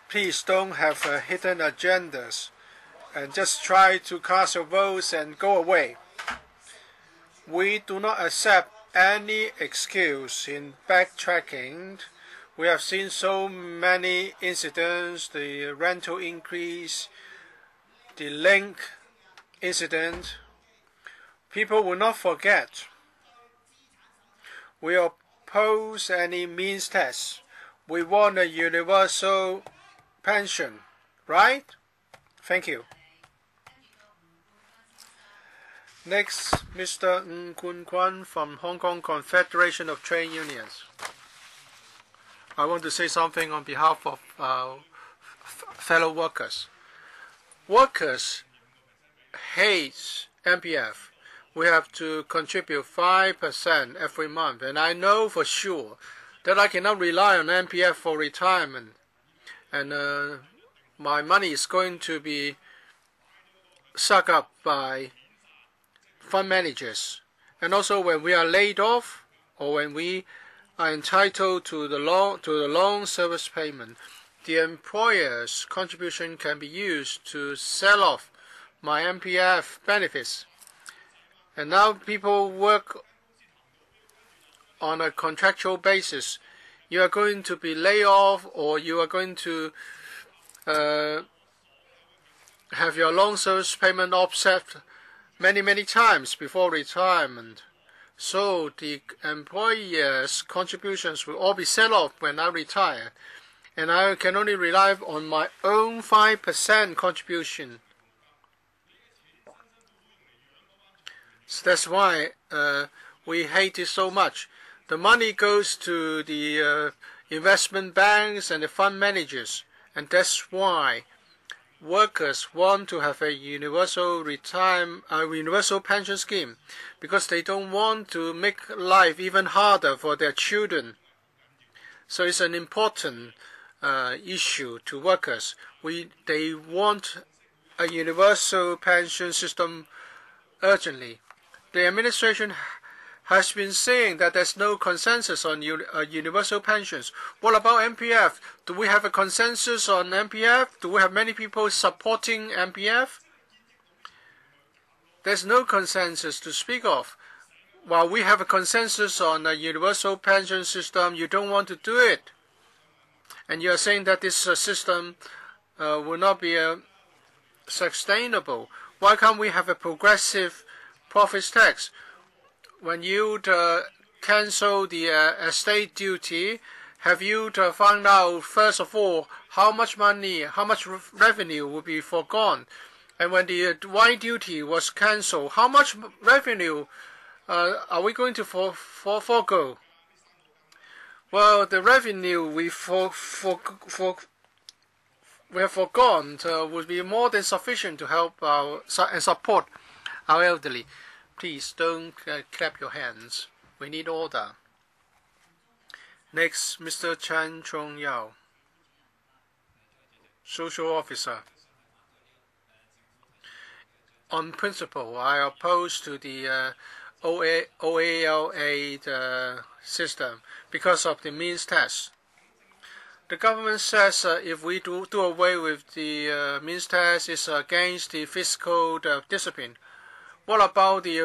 Please don't have hidden agendas and just try to cast your votes and go away. We do not accept any excuse in backtracking We have seen so many incidents, the rental increase, the link incident. People will not forget. We oppose any means test. We want a universal pension, right? Thank you. Next, Mr. Ng Kun Kwan from Hong Kong Confederation of Trade Unions. I want to say something on behalf of fellow workers. Workers hate MPF. We have to contribute 5% every month, and I know for sure that I cannot rely on MPF for retirement, and my money is going to be sucked up by fund managers. And also when we are laid off or when we are entitled to the long service payment, the employer's contribution can be used to sell off my MPF benefits. And now people work on a contractual basis. You are going to be laid off, or you are going to have your long service payment offset many times before retirement. So the employer's contributions will all be set off when I retire, and I can only rely on my own 5% contribution. So that's why we hate it so much. The money goes to the investment banks and the fund managers, and that's why workers want to have a universal pension scheme, because they don't want to make life even harder for their children. So it's an important issue to workers. They want a universal pension system urgently. The administration has been saying that there's no consensus on universal pensions. What about MPF? Do we have a consensus on MPF? Do we have many people supporting MPF? There's no consensus to speak of. While we have a consensus on a universal pension system, you don't want to do it. And you're saying that this system will not be sustainable. Why can't we have a progressive profits tax? When you cancel the estate duty, have you found out, first of all, how much money, how much revenue will be foregone? And when the wine duty was cancelled, how much revenue are we going to forego? Well, the revenue we have forgone would be more than sufficient to help and support our elderly. Please don't clap your hands. We need order. Next, Mr. Chan Chung Yao, Social Officer. On principle, I oppose to the OALA system because of the means test. The government says if we do away with the means test, it's against the fiscal discipline. What about the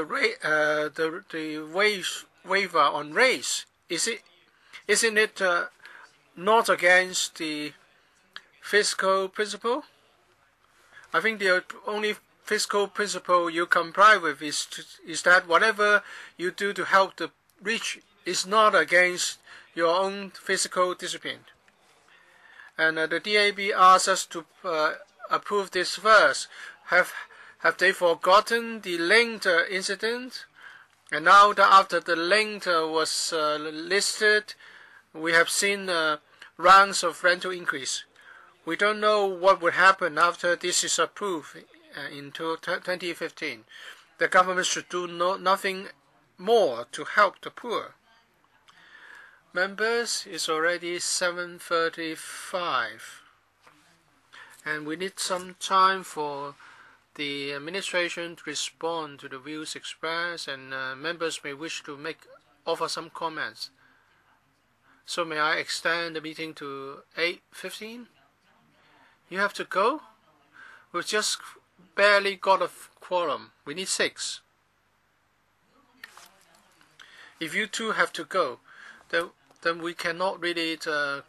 waiver on race? Isn't it not against the fiscal principle? I think the only fiscal principle you comply with is that whatever you do to help the rich is not against your own fiscal discipline. And the DAB asks us to approve this first. Have they forgotten the linked incident? And now that after the linked was listed, we have seen rounds of rental increase. We don't know what would happen after this is approved in 2015. The government should do nothing more to help the poor. Members, it's already 7:35, and we need some time for the administration to respond to the views expressed, and members may wish to offer some comments. So may I extend the meeting to 8:15? You have to go? We've just barely got a quorum. We need 6. If you two have to go, the then we cannot really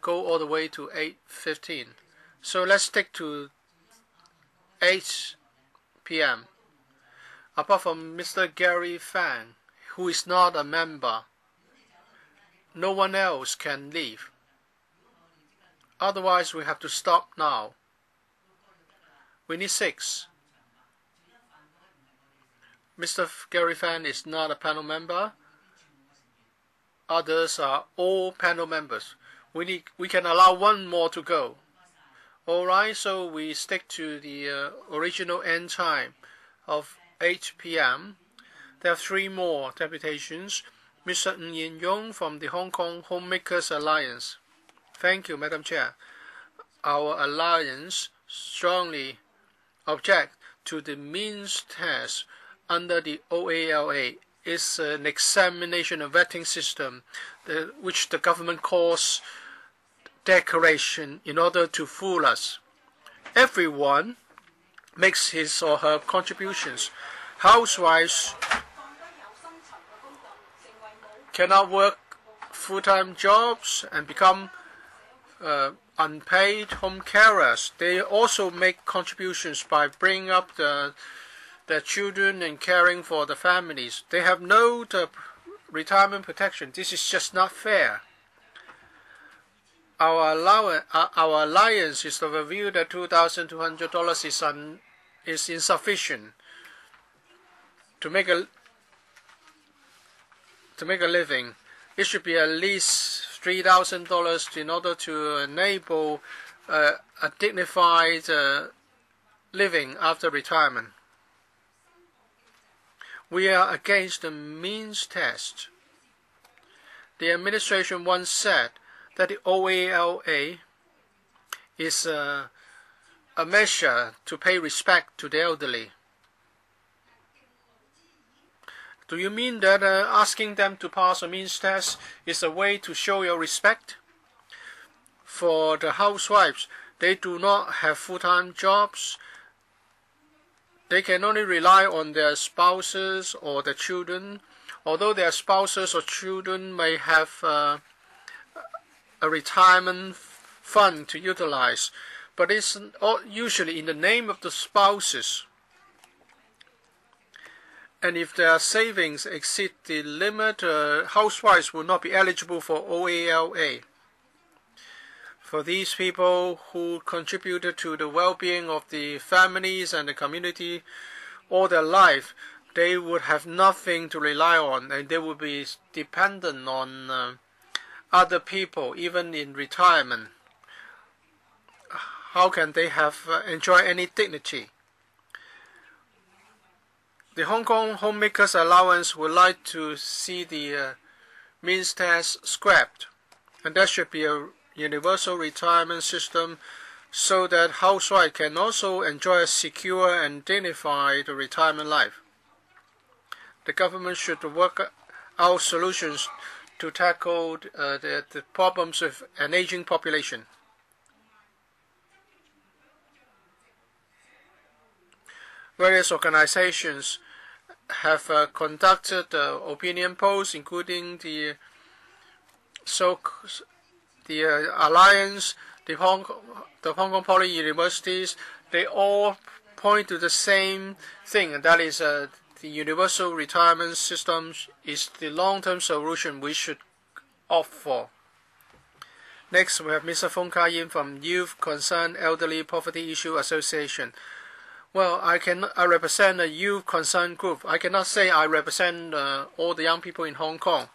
go all the way to 8:15. So let's stick to 8 p.m. Apart from Mr. Gary Fang, who is not a member, no one else can leave. Otherwise, we have to stop now. We need 6. Mr. Gary Fan is not a panel member. Others are all panel members. We can allow one more to go. All right, so we stick to the original end time of 8 p.m. There are 3 more deputations. Mr. Ng Yin-yong from the Hong Kong Homemakers Alliance. Thank you, Madam Chair. Our alliance strongly object to the means test under the OALA. It's an examination and vetting system which the government calls declaration in order to fool us. Everyone makes his or her contributions. Housewives cannot work full-time jobs and become unpaid home carers. They also make contributions by bringing up their children and caring for the families. They have no retirement protection. This is just not fair. Our alliance is of a view that $2,200 is insufficient to make a living. It should be at least $3,000 in order to enable a dignified living after retirement. We are against the means test. The administration once said that the OALA is a measure to pay respect to the elderly. Do you mean that asking them to pass a means test is a way to show your respect? For the housewives, they do not have full-time jobs. They can only rely on their spouses or their children, although their spouses or children may have a retirement fund to utilize, but it's usually in the name of the spouses. And if their savings exceed the limit, housewives will not be eligible for OALA. For these people who contributed to the well-being of the families and the community all their life, they would have nothing to rely on, and they would be dependent on other people, even in retirement. How can they enjoy any dignity? The Hong Kong Homemakers Allowance would like to see the means test scrapped, and there should be a universal retirement system so that housewives can also enjoy a secure and dignified retirement life. The government should work out solutions to tackle the problems with an aging population. Various organizations have conducted opinion polls, including the Alliance, the Hong Kong Poly Universities. They all point to the same thing, and that is the universal retirement system is the long-term solution we should opt for. Next, we have Mr. Fong Ka-yin from Youth Concerned Elderly Poverty Issue Association. Well, I represent a youth concerned group. I cannot say I represent all the young people in Hong Kong.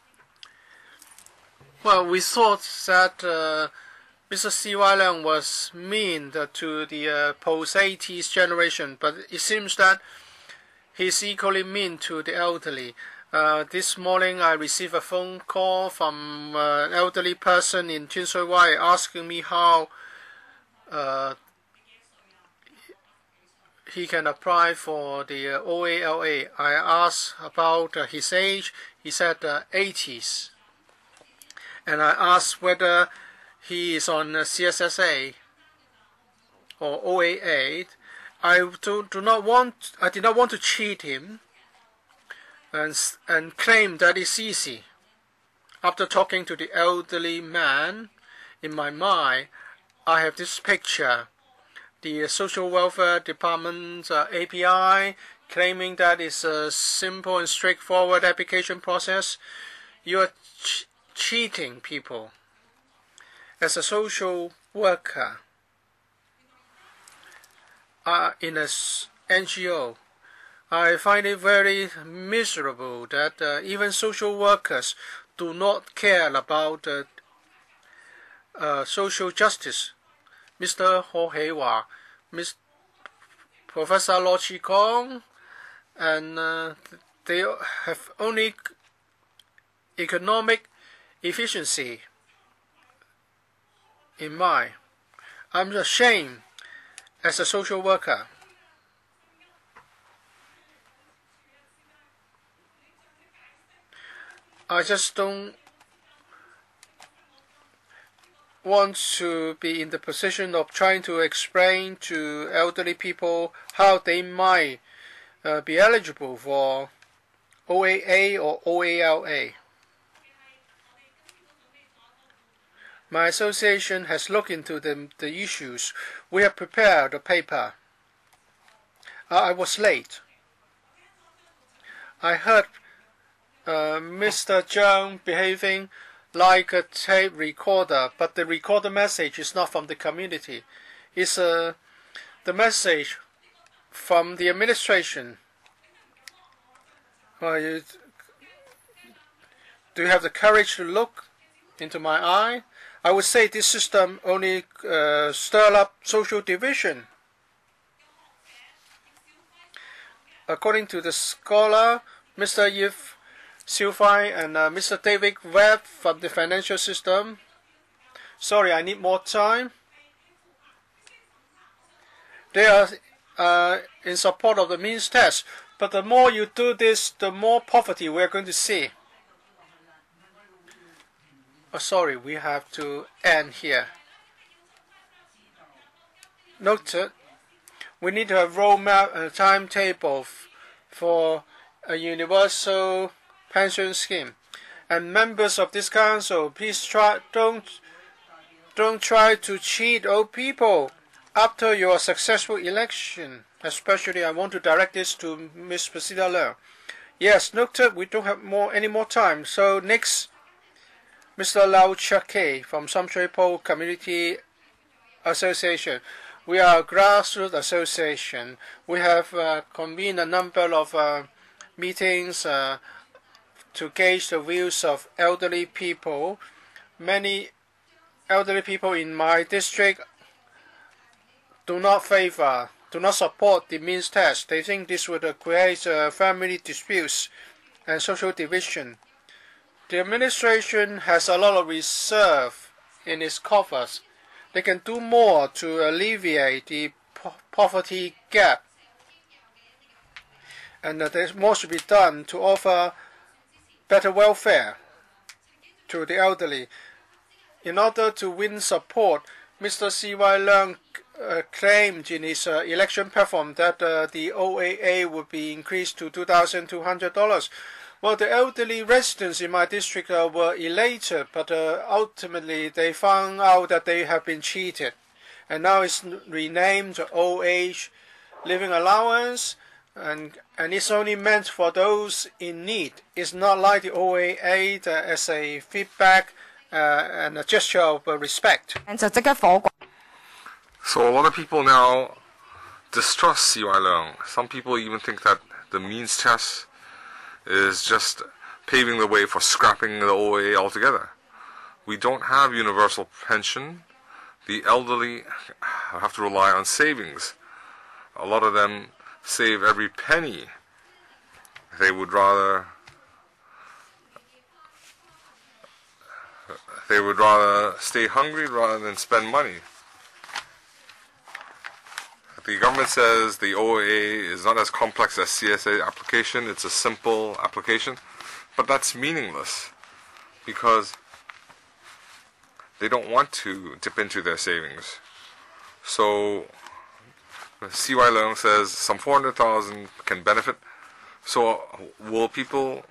Well, we thought that Mr. C.Y. Leung was mean to the post-80s generation, but it seems that he's equally mean to the elderly. This morning I received a phone call from an elderly person in Tin Shui Wai asking me how he can apply for the OALA. I asked about his age. He said 80s. And I asked whether he is on CSSA or OAA. I did not want to cheat him and claim that it's easy. After talking to the elderly man, in my mind, I have this picture. The Social Welfare Department's API claiming that it's a simple and straightforward application process. You are cheating people. As a social worker in an NGO, I find it very miserable that even social workers do not care about social justice. Mr. Ho Hei-wa, Professor Lo Chi-kong, and they have only economic efficiency in mind. I'm ashamed as a social worker. I just don't want to be in the position of trying to explain to elderly people how they might be eligible for OAA or OALA. My association has looked into the issues. We have prepared a paper. I was late. I heard Mr. Zhang behaving like a tape recorder, but the recorder message is not from the community. It's the message from the administration. Do you have the courage to look into my eye? I would say this system only stir up social division. According to the scholar, Mr. Yves Silfai and Mr. David Webb from the financial system. Sorry, I need more time. They are in support of the means test, but the more you do this, the more poverty we're going to see. Oh, sorry, we have to end here. Noted, we need to have roadmap and a timetable for a universal pension scheme. And members of this council, please don't try to cheat old people after your successful election. Especially, I want to direct this to Ms. Priscilla Leung. Yes, noted. We don't have any more time. So next, Mr. Lau Chia-kei from Sam Shui Po Community Association. We are a grassroots association. We have convened a number of meetings to gauge the views of elderly people. Many elderly people in my district do not support the means test. They think this would create family disputes and social division. The administration has a lot of reserve in its coffers. They can do more to alleviate the poverty gap. And there's more should be done to offer better welfare to the elderly. In order to win support, Mr. C.Y. Leung claimed in his election platform that the OAA would be increased to $2,200. Well, the elderly residents in my district were elated, but ultimately they found out that they have been cheated. And now it's renamed Age Living Allowance, and it's only meant for those in need. It's not like the OAA as a feedback and a gesture of respect. So a lot of people now distrust C.Y. Leung. Some people even think that the means test is just paving the way for scrapping the OAA altogether. We don't have universal pension. The elderly have to rely on savings. A lot of them save every penny. They would rather stay hungry rather than spend money. The government says the OAA is not as complex as CSA application. It's a simple application, but that's meaningless because they don't want to dip into their savings. So C.Y. Leung says some 400,000 can benefit. So will people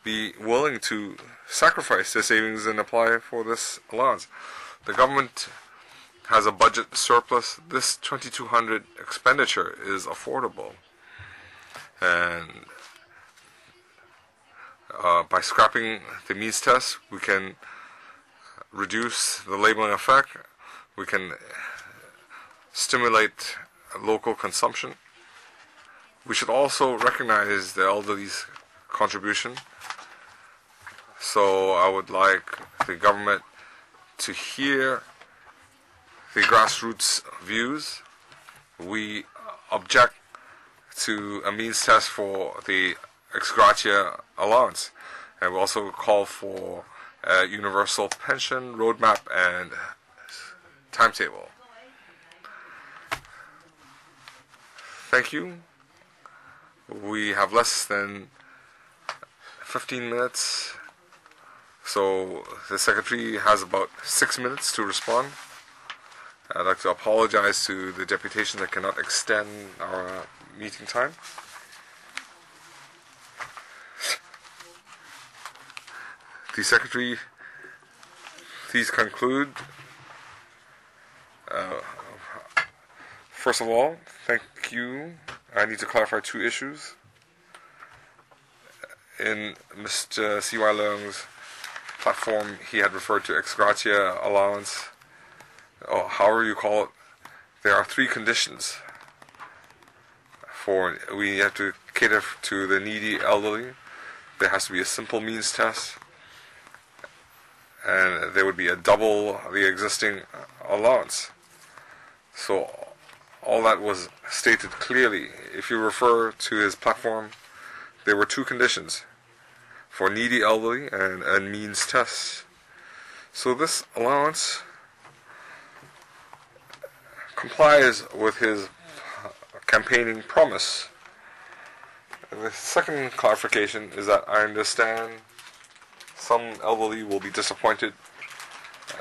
be willing to sacrifice their savings and apply for this allowance. The government has a budget surplus. This 2,200 expenditure is affordable, and by scrapping the means test, we can reduce the labeling effect. We can stimulate local consumption. We should also recognize the elderly's contribution. So I would like the government to hear the grassroots views. We object to a means test for the ex gratia allowance, and we also call for a universal pension roadmap and timetable. Thank you. We have less than 15 minutes, so the Secretary has about 6 minutes to respond. I'd like to apologize to the deputation that cannot extend our meeting time. The Secretary, please conclude. First of all, thank you. I need to clarify 2 issues. In Mr. C.Y. Leung's platform, he had referred to ex gratia allowance, or however you call it. There are 3 conditions for we have to cater to the needy elderly. There has to be a simple means test, and there would be a double the existing allowance. So all that was stated clearly. If you refer to his platform, there were 2 conditions for needy elderly and a means test. So this allowance complies with his campaigning promise. The second clarification is that I understand some elderly will be disappointed.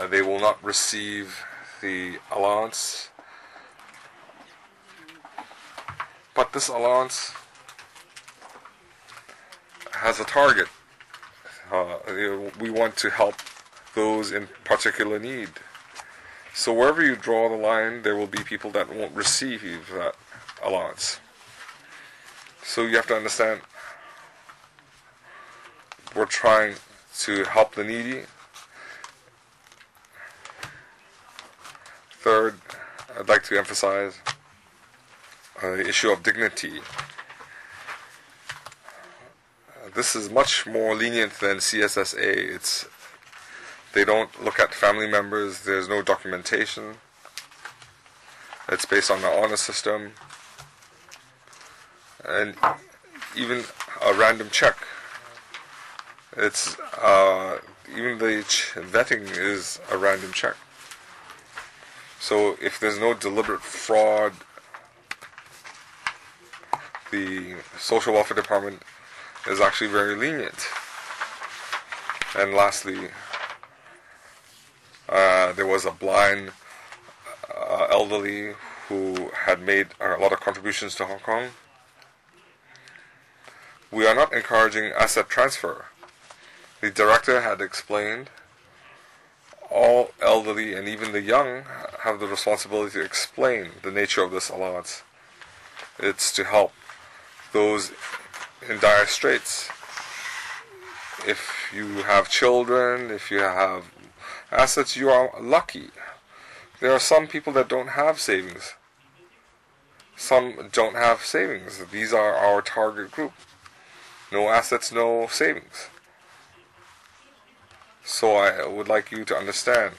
They will not receive the allowance. But this allowance has a target. We want to help those in particular need. So wherever you draw the line, there will be people that won't receive that allowance. So you have to understand, we're trying to help the needy. Third, I'd like to emphasize the issue of dignity. This is much more lenient than CSSA. They don't look at family members. There's no documentation. It's based on the honor system, and even a random check. It's even the vetting is a random check. So if there's no deliberate fraud, the Social Welfare Department is actually very lenient. And lastly, there was a blind elderly who had made a lot of contributions to Hong Kong. We are not encouraging asset transfer. The director had explained all elderly and even the young have the responsibility to explain the nature of this allowance. It's to help those in dire straits. If you have children, if you have assets, you are lucky. There are some people that don't have savings. Some don't have savings. These are our target group. No assets, no savings. So I would like you to understand,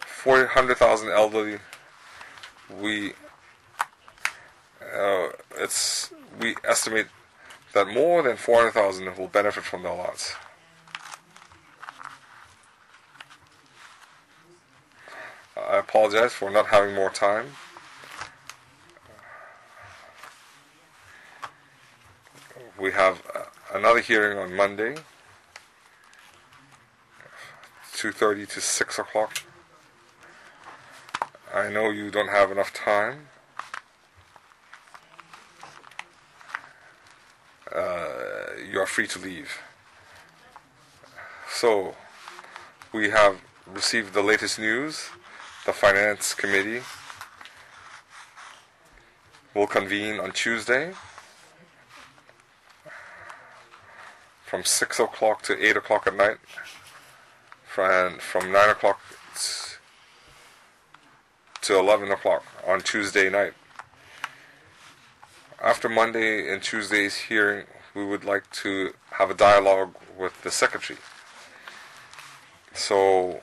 400,000 elderly, we estimate that more than 400,000 will benefit from the allowance. I apologize for not having more time. We have another hearing on Monday, 2:30 to 6 o'clock. I know you don't have enough time. You are free to leave. So, we have received the latest news. The Finance Committee will convene on Tuesday from 6 o'clock to 8 o'clock at night, from 9 o'clock to 11 o'clock on Tuesday night. After Monday and Tuesday's hearing, we would like to have a dialogue with the Secretary. So,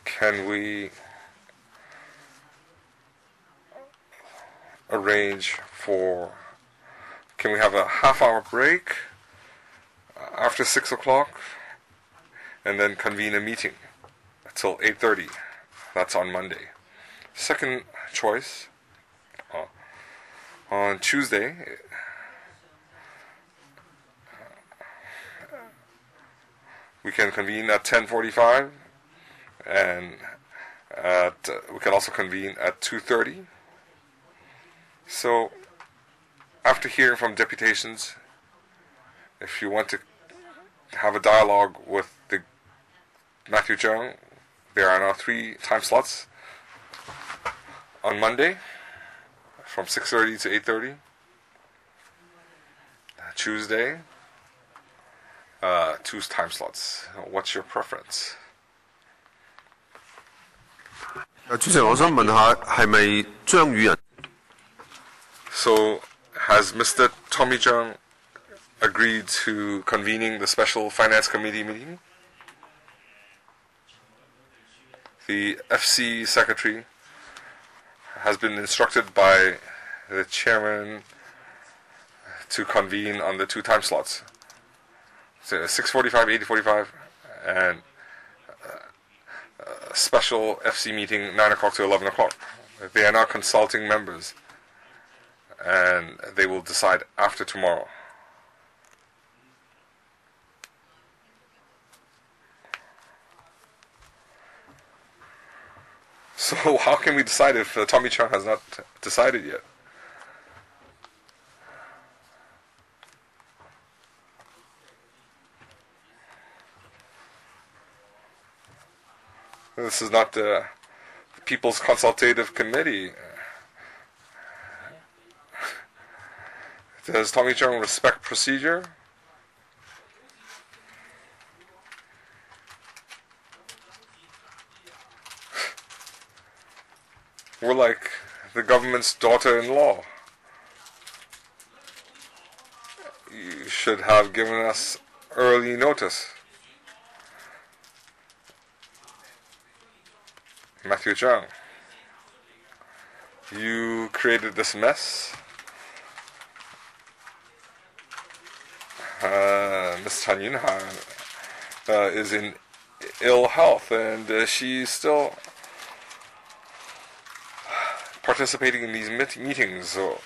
can we arrange can we have a half-hour break after 6 o'clock and then convene a meeting until 8:30? That's on Monday. Second choice, on Tuesday, we can convene at 10:45, and we can also convene at 2:30. So, after hearing from deputations, if you want to have a dialogue with Matthew Chung, there are now 3 time slots. On Monday, from 6:30 to 8:30. Tuesday, 2 time slots. What's your preference? 主席，我想問下，係咪張宇人？ So, has Mr. Tommy Chung agreed to convening the Special Finance Committee meeting? The FC Secretary has been instructed by the Chairman to convene on the 2 time slots. So 6:45, 8:45, and a special FC meeting 9 o'clock to 11 o'clock. They are now consulting members, and they will decide after tomorrow. So how can we decide if Tommy Chung has not decided yet? This is not the People's Consultative Committee. Does Tommy Chung respect procedure? We're like the government's daughter-in-law. You should have given us early notice. Matthew Chung, you created this mess. Miss Chan Yuen-han is in ill health, and she's still participating in these meetings. So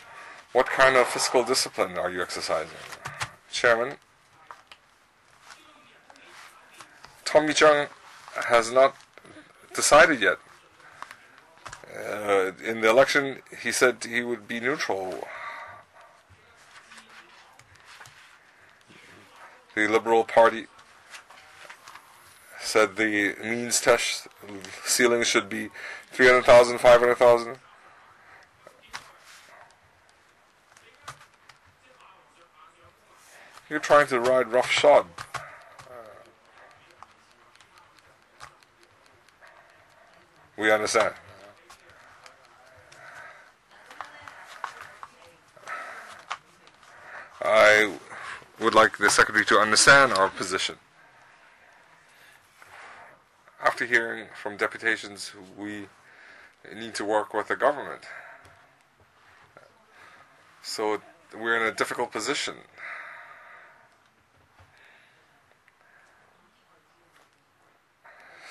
what kind of fiscal discipline are you exercising? Chairman, Tommy Chung has not decided yet. In the election, he said he would be neutral. The Liberal Party said the means test ceiling should be 300,000, 500,000. You're trying to ride roughshod. We understand. I would like the Secretary to understand our position. After hearing from deputations, we need to work with the government. So we're in a difficult position.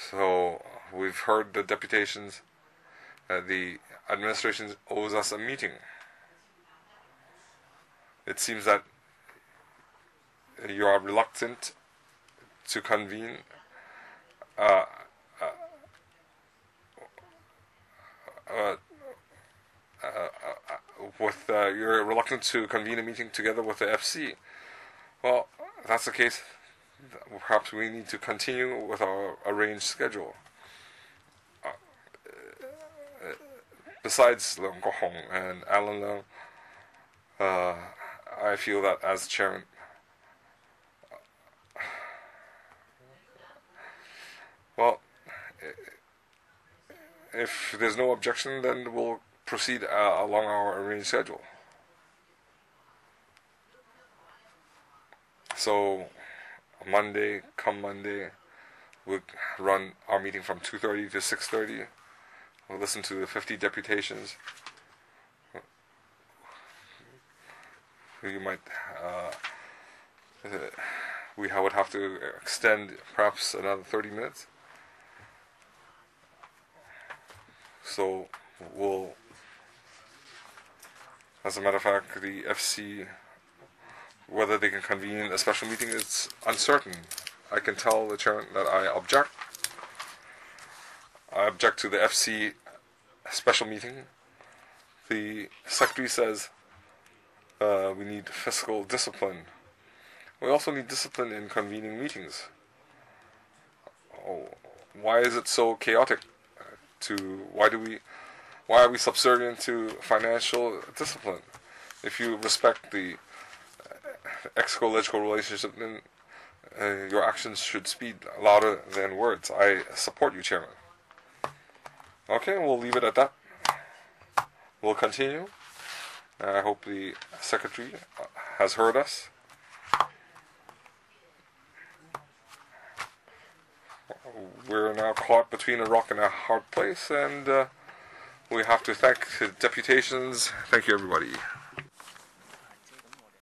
So we've heard the deputations. The administration owes us a meeting. It seems that you are reluctant to convene you're reluctant to convene a meeting together with the FC. Well, if that's the case, perhaps we need to continue with our arranged schedule. Besides Leung Ko-hong and Alan Leung, I feel that as chairman, well, if there's no objection, then we'll proceed along our arranged schedule. So, Monday, we'll run our meeting from 2:30 to 6:30. We'll listen to the 50 deputations. You might, we would have to extend perhaps another 30 minutes. So we'll, as a matter of fact, the FC, whether they can convene a special meeting is uncertain. I can tell the chairman that I object. I object to the FC special meeting. The secretary says we need fiscal discipline. We also need discipline in convening meetings. Oh, why is it so chaotic? Why are we subservient to financial discipline? If you respect the exco-legical relationship, then your actions should speak louder than words. I support you, Chairman. Okay, we'll leave it at that. We'll continue. I hope the Secretary has heard us. We're now caught between a rock and a hard place, and we have to thank the deputations. Thank you, everybody.